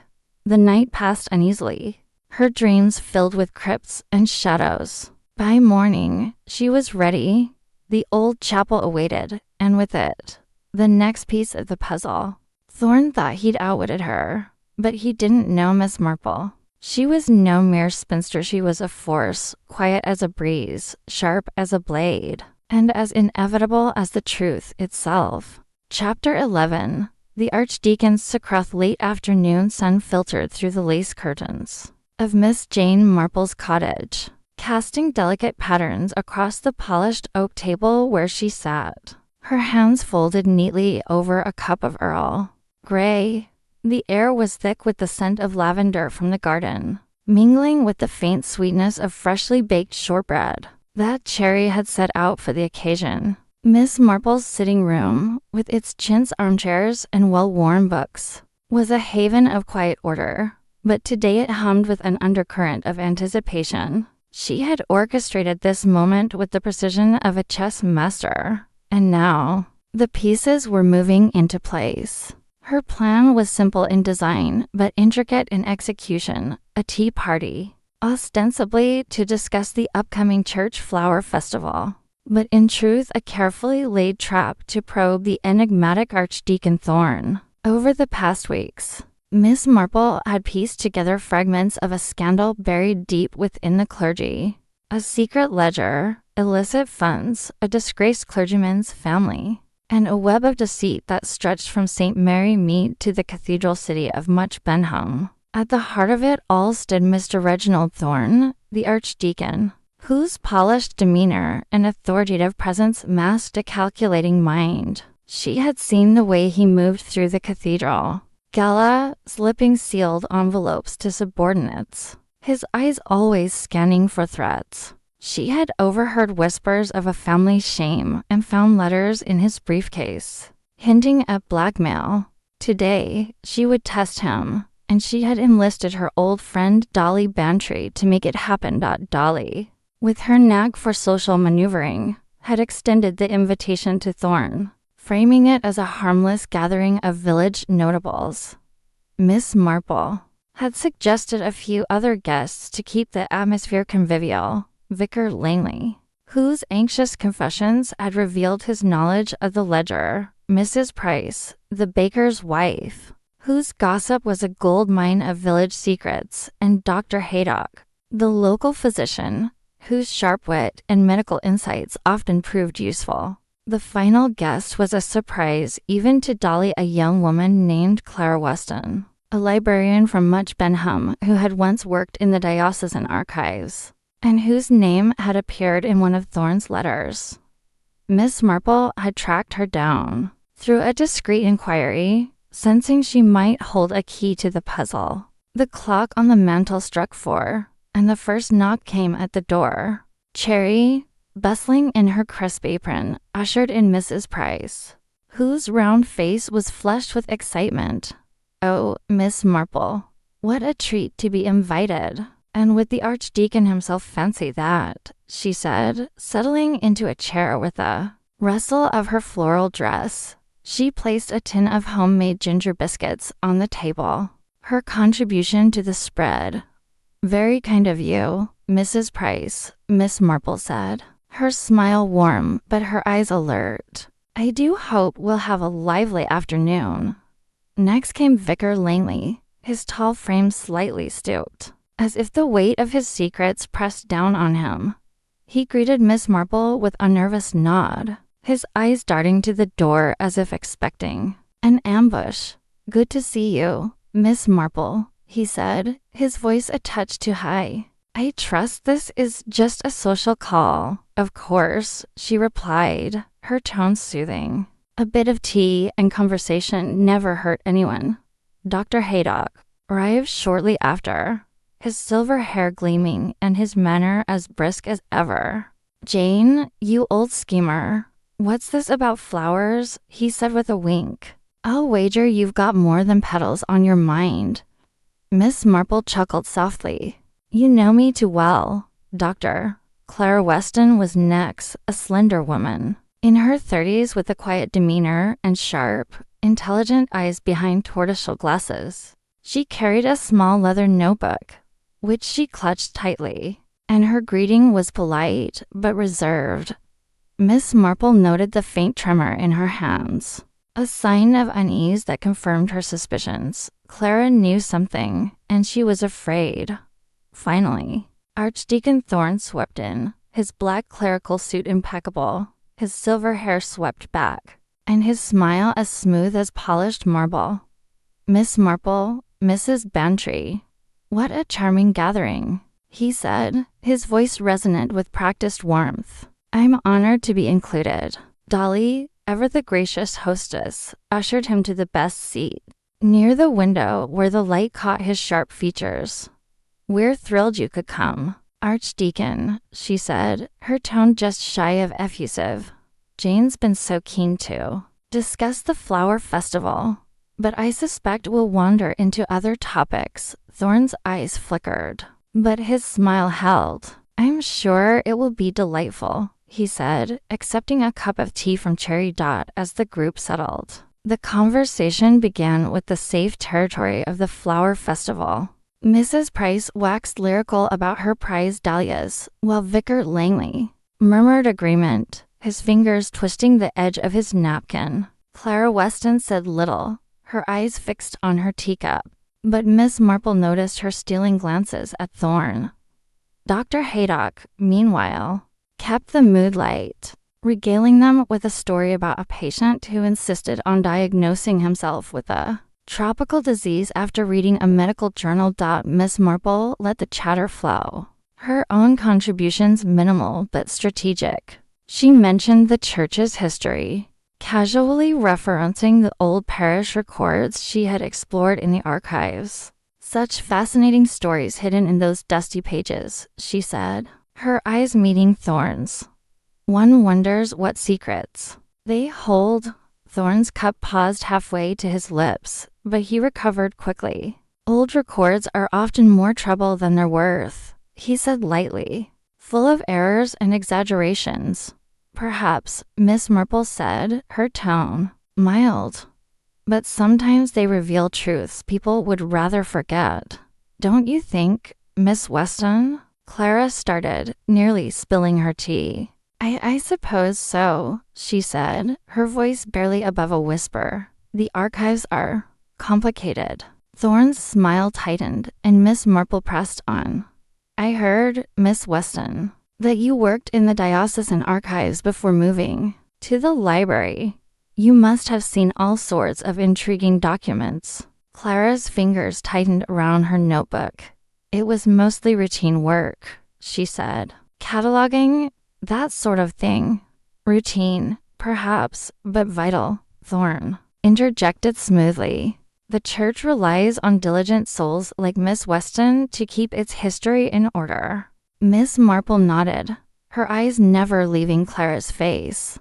The night passed uneasily, her dreams filled with crypts and shadows. By morning, she was ready. The old chapel awaited, and with it, the next piece of the puzzle. Thorn thought he'd outwitted her, but he didn't know Miss Marple. She was no mere spinster. She was a force, quiet as a breeze, sharp as a blade, and as inevitable as the truth itself. Chapter 11. The Archdeacon's Sacroth. Late afternoon sun filtered through the lace curtains of Miss Jane Marple's cottage, casting delicate patterns across the polished oak table where she sat, her hands folded neatly over a cup of Earl Grey. The air was thick with the scent of lavender from the garden, mingling with the faint sweetness of freshly baked shortbread that Cherry had set out for the occasion. Miss Marple's sitting room, with its chintz armchairs and well-worn books, was a haven of quiet order, but today it hummed with an undercurrent of anticipation. She had orchestrated this moment with the precision of a chess master, and now the pieces were moving into place. Her plan was simple in design, but intricate in execution: a tea party, ostensibly to discuss the upcoming church flower festival, but in truth a carefully laid trap to probe the enigmatic Archdeacon Thorn. Over the past weeks, Miss Marple had pieced together fragments of a scandal buried deep within the clergy: a secret ledger, illicit funds, a disgraced clergyman's family, and a web of deceit that stretched from St. Mary Mead to the cathedral city of Much Benham. At the heart of it all stood Mr. Reginald Thorn, the Archdeacon, whose polished demeanor and authoritative presence masked a calculating mind. She had seen the way he moved through the cathedral, gala, slipping sealed envelopes to subordinates, his eyes always scanning for threats. She had overheard whispers of a family shame and found letters in his briefcase, hinting at blackmail. Today, she would test him, and she had enlisted her old friend Dolly Bantry to make it happen. Dolly, with her knack for social maneuvering, had extended the invitation to Thorn, framing it as a harmless gathering of village notables. Miss Marple had suggested a few other guests to keep the atmosphere convivial: Vicar Langley, whose anxious confessions had revealed his knowledge of the ledger; Mrs. Price, the baker's wife, whose gossip was a gold mine of village secrets; and Dr. Haydock, the local physician, whose sharp wit and medical insights often proved useful. The final guest was a surprise even to Dolly, a young woman named Clara Weston, a librarian from Much Benham who had once worked in the diocesan archives, and whose name had appeared in one of Thorn's letters. Miss Marple had tracked her down through a discreet inquiry, sensing she might hold a key to the puzzle. The clock on the mantel struck 4, and the first knock came at the door. Cherry, bustling in her crisp apron, ushered in Mrs. Price, whose round face was flushed with excitement. "Oh, Miss Marple, what a treat to be invited! And would the Archdeacon himself fancy that?" she said, settling into a chair with a rustle of her floral dress. She placed a tin of homemade ginger biscuits on the table. Her contribution to the spread. Very kind of you, Mrs. Price, Miss Marple said, her smile warm but her eyes alert. I do hope we'll have a lively afternoon. Next came Vicar Langley, his tall frame slightly stooped, as if the weight of his secrets pressed down on him. He greeted Miss Marple with a nervous nod, his eyes darting to the door as if expecting an ambush. Good to see you, Miss Marple, he said, his voice a touch too high. I trust this is just a social call. Of course, she replied, her tone soothing. A bit of tea and conversation never hurt anyone. Dr. Haydock arrived shortly after, his silver hair gleaming and his manner as brisk as ever. Jane, you old schemer. What's this about flowers? He said with a wink. I'll wager you've got more than petals on your mind. Miss Marple chuckled softly. You know me too well, Doctor. Clara Weston was next, a slender woman, in her 30s with a quiet demeanor and sharp, intelligent eyes behind tortoiseshell glasses. She carried a small leather notebook, which she clutched tightly, and her greeting was polite but reserved. Miss Marple noted the faint tremor in her hands, a sign of unease that confirmed her suspicions. Clara knew something, and she was afraid. Finally, Archdeacon Thorne swept in, his black clerical suit impeccable, his silver hair swept back, and his smile as smooth as polished marble. Miss Marple, Mrs. Bantry. What a charming gathering, he said, his voice resonant with practiced warmth. I'm honored to be included. Dolly, ever the gracious hostess, ushered him to the best seat, near the window where the light caught his sharp features. We're thrilled you could come, Archdeacon, she said, her tone just shy of effusive. Jane's been so keen to discuss the flower festival, but I suspect we'll wander into other topics. Thorne's eyes flickered, but his smile held. I'm sure it will be delightful, he said, accepting a cup of tea from Cherry Dot as the group settled. The conversation began with the safe territory of the flower festival. Mrs. Price waxed lyrical about her prized dahlias, while Vicar Langley murmured agreement, his fingers twisting the edge of his napkin. Clara Weston said little, her eyes fixed on her teacup, but Miss Marple noticed her stealing glances at Thorne. Dr. Haydock, meanwhile, kept the mood light, regaling them with a story about a patient who insisted on diagnosing himself with a tropical disease after reading a medical journal. Miss Marple let the chatter flow, her own contributions minimal but strategic. She mentioned the church's history, casually referencing the old parish records she had explored in the archives. Such fascinating stories hidden in those dusty pages, she said, her eyes meeting Thorne's. One wonders what secrets they hold. Thorne's cup paused halfway to his lips, but he recovered quickly. Old records are often more trouble than they're worth, he said lightly, full of errors and exaggerations. Perhaps, Miss Marple said, her tone mild. But sometimes they reveal truths people would rather forget. Don't you think, Miss Weston? Clara started, nearly spilling her tea. I suppose so, she said, her voice barely above a whisper. The archives are complicated. Thorne's smile tightened, and Miss Marple pressed on. I heard, Miss Weston, that you worked in the diocesan archives before moving to the library. You must have seen all sorts of intriguing documents. Clara's fingers tightened around her notebook. It was mostly routine work, she said. Cataloging, that sort of thing. Routine, perhaps, but vital, Thorne interjected smoothly. The church relies on diligent souls like Miss Weston to keep its history in order. Miss Marple nodded, her eyes never leaving Clara's face.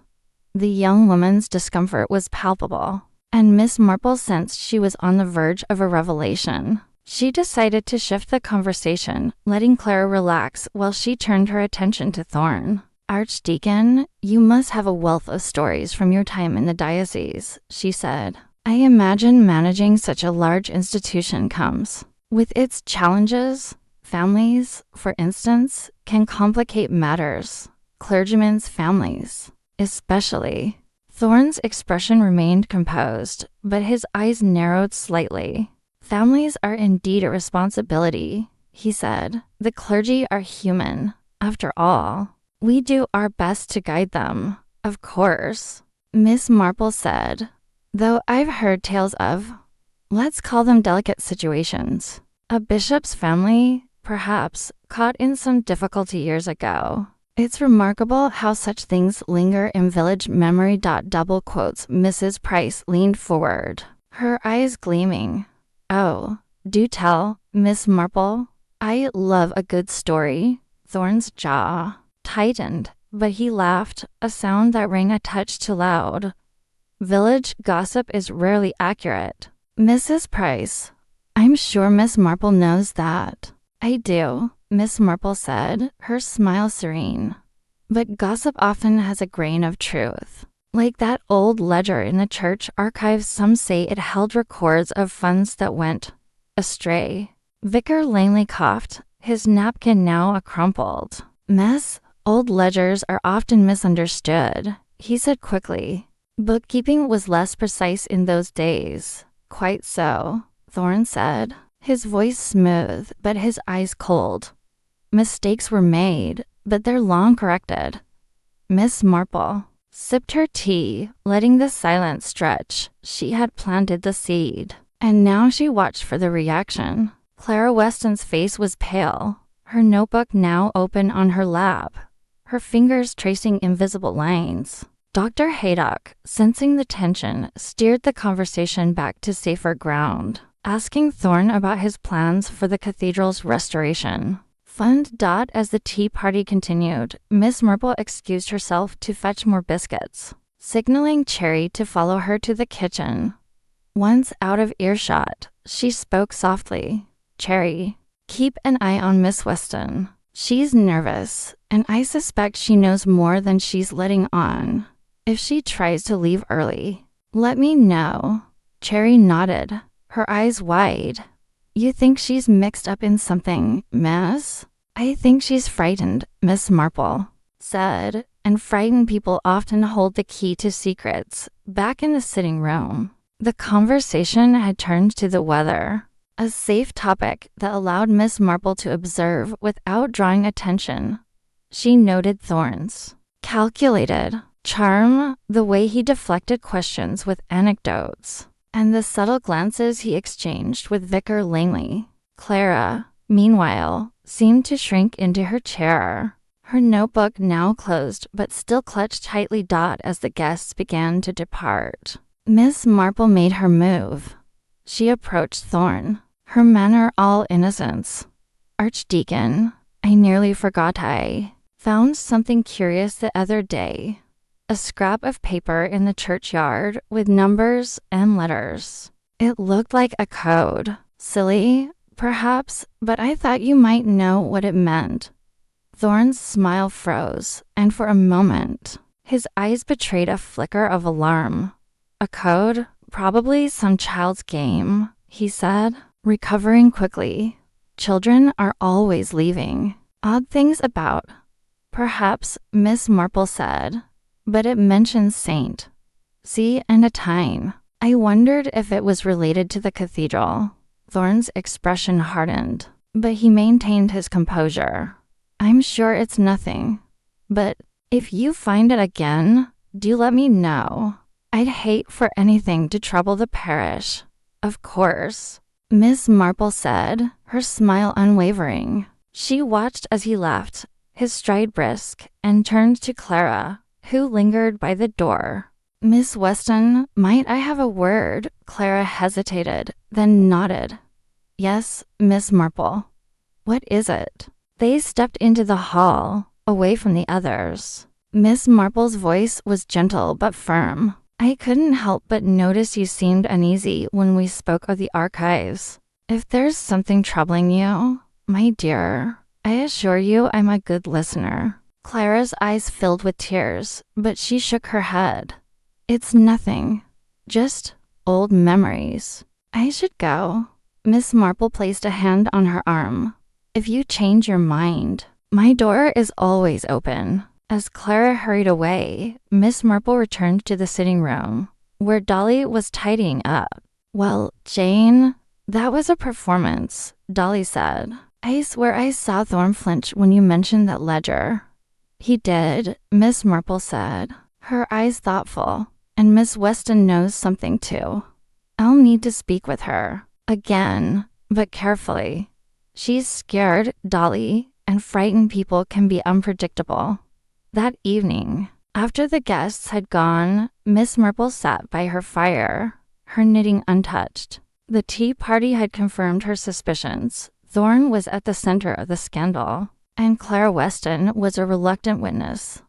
The young woman's discomfort was palpable, and Miss Marple sensed she was on the verge of a revelation. She decided to shift the conversation, letting Clara relax while she turned her attention to Thorne. Archdeacon, you must have a wealth of stories from your time in the diocese, she said. I imagine managing such a large institution comes with its challenges. Families, for instance, can complicate matters. Clergymen's families, especially. Thorne's expression remained composed, but his eyes narrowed slightly. Families are indeed a responsibility, he said. The clergy are human, after all. We do our best to guide them, of course, Miss Marple said, though I've heard tales of, let's call them delicate situations. A bishop's family, perhaps, caught in some difficulty years ago. It's remarkable how such things linger in village memory. Double quotes. Mrs. Price leaned forward, her eyes gleaming. Oh, do tell, Miss Marple. I love a good story. Thorne's jaw tightened, but he laughed, a sound that rang a touch too loud. Village gossip is rarely accurate. Mrs. Price, I'm sure Miss Marple knows that. I do, Miss Marple said, her smile serene. But gossip often has a grain of truth. Like that old ledger in the church archives, some say it held records of funds that went astray. Vicar Langley coughed, his napkin now a crumpled mess. Old ledgers are often misunderstood, he said quickly. Bookkeeping was less precise in those days. Quite so, Thorne said, his voice smooth but his eyes cold. Mistakes were made, but they're long corrected. Miss Marple sipped her tea, letting the silence stretch. She had planted the seed, and now she watched for the reaction. Clara Weston's face was pale, her notebook now open on her lap, her fingers tracing invisible lines. Dr. Haydock, sensing the tension, steered the conversation back to safer ground, asking Thorne about his plans for the cathedral's restoration. As the tea party continued, Miss Marple excused herself to fetch more biscuits, signaling Cherry to follow her to the kitchen. Once out of earshot, she spoke softly. Cherry, keep an eye on Miss Weston. She's nervous, and I suspect she knows more than she's letting on. If she tries to leave early, let me know. Cherry nodded, her eyes wide. You think she's mixed up in something, miss? I think she's frightened, Miss Marple said, and frightened people often hold the key to secrets. Back in the sitting room, the conversation had turned to the weather, a safe topic that allowed Miss Marple to observe without drawing attention. She noted Thorne's calculated charm, the way he deflected questions with anecdotes, and the subtle glances he exchanged with Vicar Langley. Clara, meanwhile, seemed to shrink into her chair, her notebook now closed but still clutched tightly. As the guests began to depart, Miss Marple made her move. She approached Thorne, her manner all innocence. Archdeacon, I nearly forgot I found something curious the other day. A scrap of paper in the churchyard with numbers and letters. It looked like a code. Silly, perhaps, but I thought you might know what it meant. Thorne's smile froze, and for a moment, his eyes betrayed a flicker of alarm. A code? Probably some child's game, he said, recovering quickly. Children are always leaving odd things about. Perhaps, Miss Marple said, but it mentions Saint C and a Tyne. I wondered if it was related to the cathedral. Thorne's expression hardened, but he maintained his composure. I'm sure it's nothing, but if you find it again, do let me know. I'd hate for anything to trouble the parish. Of course, Miss Marple said, her smile unwavering. She watched as he left, his stride brisk, and turned to Clara, who lingered by the door. Miss Weston, might I have a word? Clara hesitated, then nodded. Yes, Miss Marple. What is it? They stepped into the hall, away from the others. Miss Marple's voice was gentle but firm. I couldn't help but notice you seemed uneasy when we spoke of the archives. If there's something troubling you, my dear, I assure you I'm a good listener. Clara's eyes filled with tears, but she shook her head. It's nothing. Just old memories. I should go. Miss Marple placed a hand on her arm. If you change your mind, my door is always open. As Clara hurried away, Miss Marple returned to the sitting room, where Dolly was tidying up. Well, Jane, that was a performance, Dolly said. I swear I saw Thorne flinch when you mentioned that ledger. He did, Miss Marple said, her eyes thoughtful. And Miss Weston knows something too. I'll need to speak with her. Again, but carefully. She's scared, Dolly, and frightened people can be unpredictable. That evening, after the guests had gone, Miss Marple sat by her fire, her knitting untouched. The tea party had confirmed her suspicions. Thorne was at the center of the scandal, and Clara Weston was a reluctant witness.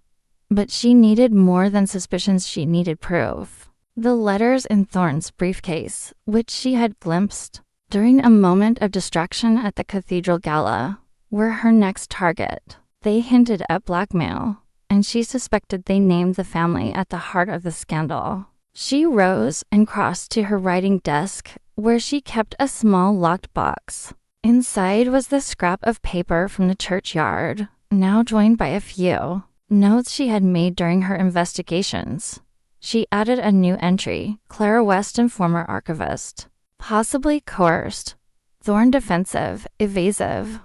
But she needed more than suspicions, she needed proof. The letters in Thorne's briefcase, which she had glimpsed during a moment of distraction at the cathedral gala, were her next target. They hinted at blackmail, and she suspected they named the family at the heart of the scandal. She rose and crossed to her writing desk, where she kept a small locked box. Inside was the scrap of paper from the churchyard, now joined by a few notes she had made during her investigations. She added a new entry, Clara Weston, former archivist. Possibly coerced. Thorne defensive, evasive.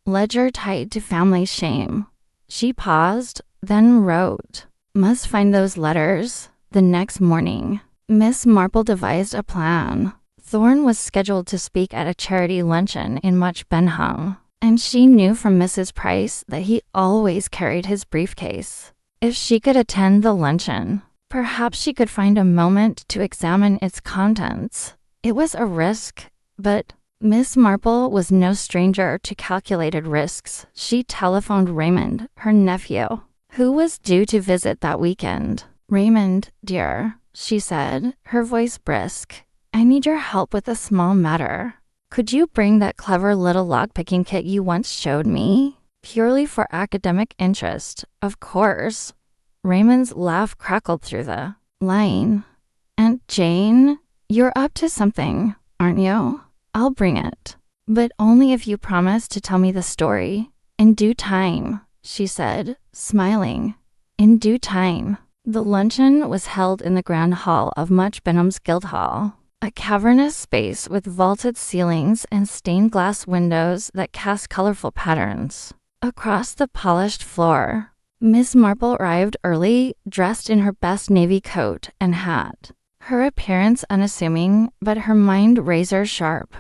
Ledger tied to family shame. She paused, then wrote, Must find those letters. The next morning, Miss Marple devised a plan. Thorne was scheduled to speak at a charity luncheon in Much Benham, and she knew from Mrs. Price that he always carried his briefcase. If she could attend the luncheon, perhaps she could find a moment to examine its contents. It was a risk, but Miss Marple was no stranger to calculated risks. She telephoned Raymond, her nephew, who was due to visit that weekend. Raymond, dear, she said, her voice brisk, I need your help with a small matter. Could you bring that clever little lockpicking kit you once showed me? Purely for academic interest, of course. Raymond's laugh crackled through the line. Aunt Jane, you're up to something, aren't you? I'll bring it. But only if you promise to tell me the story. In due time, she said, smiling. In due time. The luncheon was held in the grand hall of Much Benham's Guildhall, a cavernous space with vaulted ceilings and stained glass windows that cast colorful patterns. Across the polished floor, Miss Marple arrived early, dressed in her best navy coat and hat. Her appearance unassuming, but her mind razor-sharp.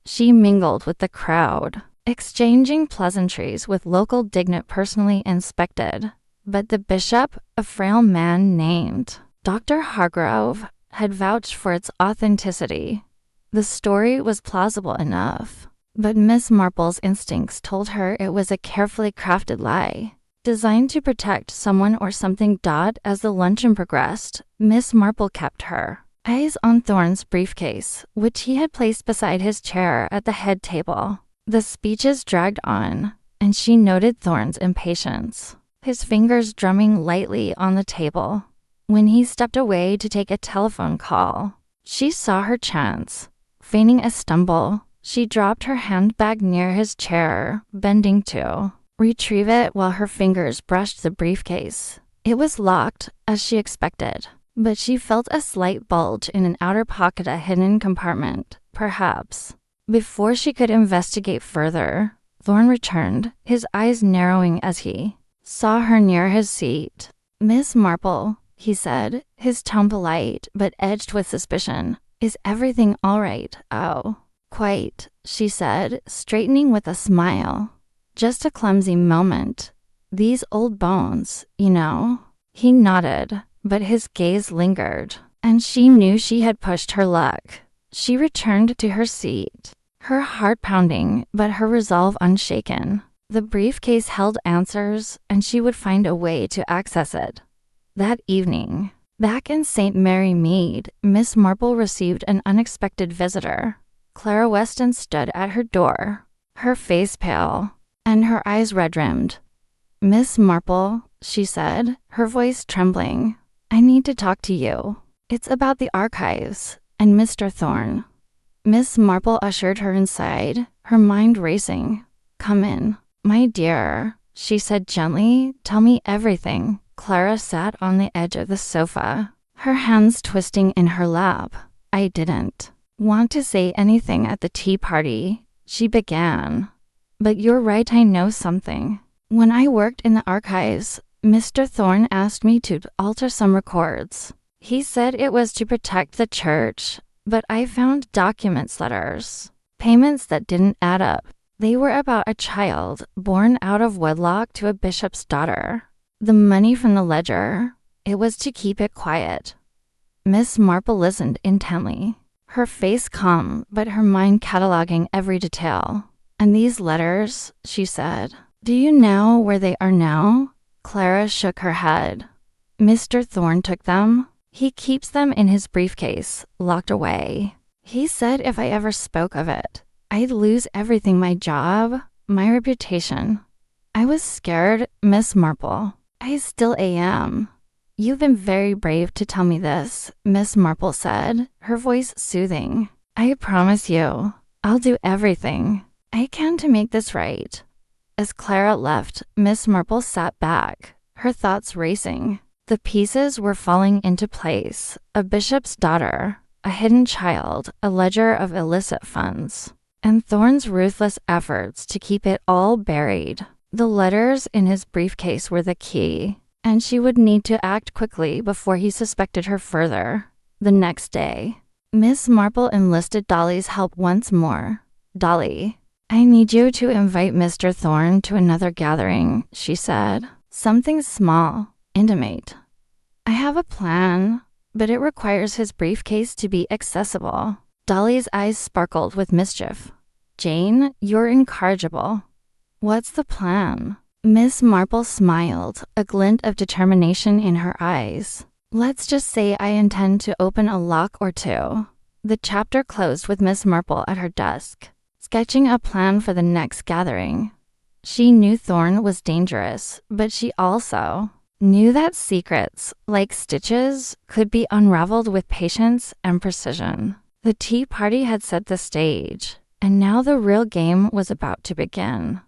She mingled with the crowd, exchanging pleasantries with local dignitaries personally inspected. But the bishop, a frail man named Dr. Hargrove, had vouched for its authenticity. The story was plausible enough, but Miss Marple's instincts told her it was a carefully crafted lie, designed to protect someone or something. As the luncheon progressed, Miss Marple kept her eyes on Thorne's briefcase, which he had placed beside his chair at the head table. The speeches dragged on, and she noted Thorne's impatience, his fingers drumming lightly on the table. When he stepped away to take a telephone call, she saw her chance. Feigning a stumble, she dropped her handbag near his chair, bending to retrieve it while her fingers brushed the briefcase. It was locked, as she expected, but she felt a slight bulge in an outer pocket, a hidden compartment, perhaps. Before she could investigate further, Thorne returned, his eyes narrowing as he saw her near his seat. Miss Marple, he said, his tone polite but edged with suspicion. Is everything all right? Oh, quite, she said, straightening with a smile. Just a clumsy moment. These old bones, you know. He nodded, but his gaze lingered, and she knew she had pushed her luck. She returned to her seat, her heart pounding, but her resolve unshaken. The briefcase held answers, and she would find a way to access it. That evening, back in St. Mary Mead, Miss Marple received an unexpected visitor. Clara Weston stood at her door, her face pale, and her eyes red-rimmed. Miss Marple, she said, her voice trembling. I need to talk to you. It's about the archives and Mr. Thorne. Miss Marple ushered her inside, her mind racing. Come in. My dear, she said gently, tell me everything. Clara sat on the edge of the sofa, her hands twisting in her lap. I didn't want to say anything at the tea party, she began. But you're right, I know something. When I worked in the archives, Mr. Thorne asked me to alter some records. He said it was to protect the church, but I found documents letters, payments that didn't add up. They were about a child born out of wedlock to a bishop's daughter. The money from the ledger, it was to keep it quiet. Miss Marple listened intently, her face calm, but her mind cataloging every detail. And these letters, she said, do you know where they are now? Clara shook her head. Mr. Thorne took them. He keeps them in his briefcase, locked away. He said if I ever spoke of it, I'd lose everything, my job, my reputation. I was scared, Miss Marple. I still am. You've been very brave to tell me this, Miss Marple said, her voice soothing. I promise you, I'll do everything I can to make this right. As Clara left, Miss Marple sat back, her thoughts racing. The pieces were falling into place. A bishop's daughter, a hidden child, a ledger of illicit funds, and Thorne's ruthless efforts to keep it all buried. The letters in his briefcase were the key, and she would need to act quickly before he suspected her further. The next day, Miss Marple enlisted Dolly's help once more. Dolly, I need you to invite Mr. Thorne to another gathering, she said. Something small, intimate. I have a plan, but it requires his briefcase to be accessible. Dolly's eyes sparkled with mischief. Jane, you're incorrigible. What's the plan? Miss Marple smiled, a glint of determination in her eyes. Let's just say I intend to open a lock or two. The chapter closed with Miss Marple at her desk, sketching a plan for the next gathering. She knew Thorne was dangerous, but she also knew that secrets, like stitches, could be unraveled with patience and precision. The tea party had set the stage, and now the real game was about to begin.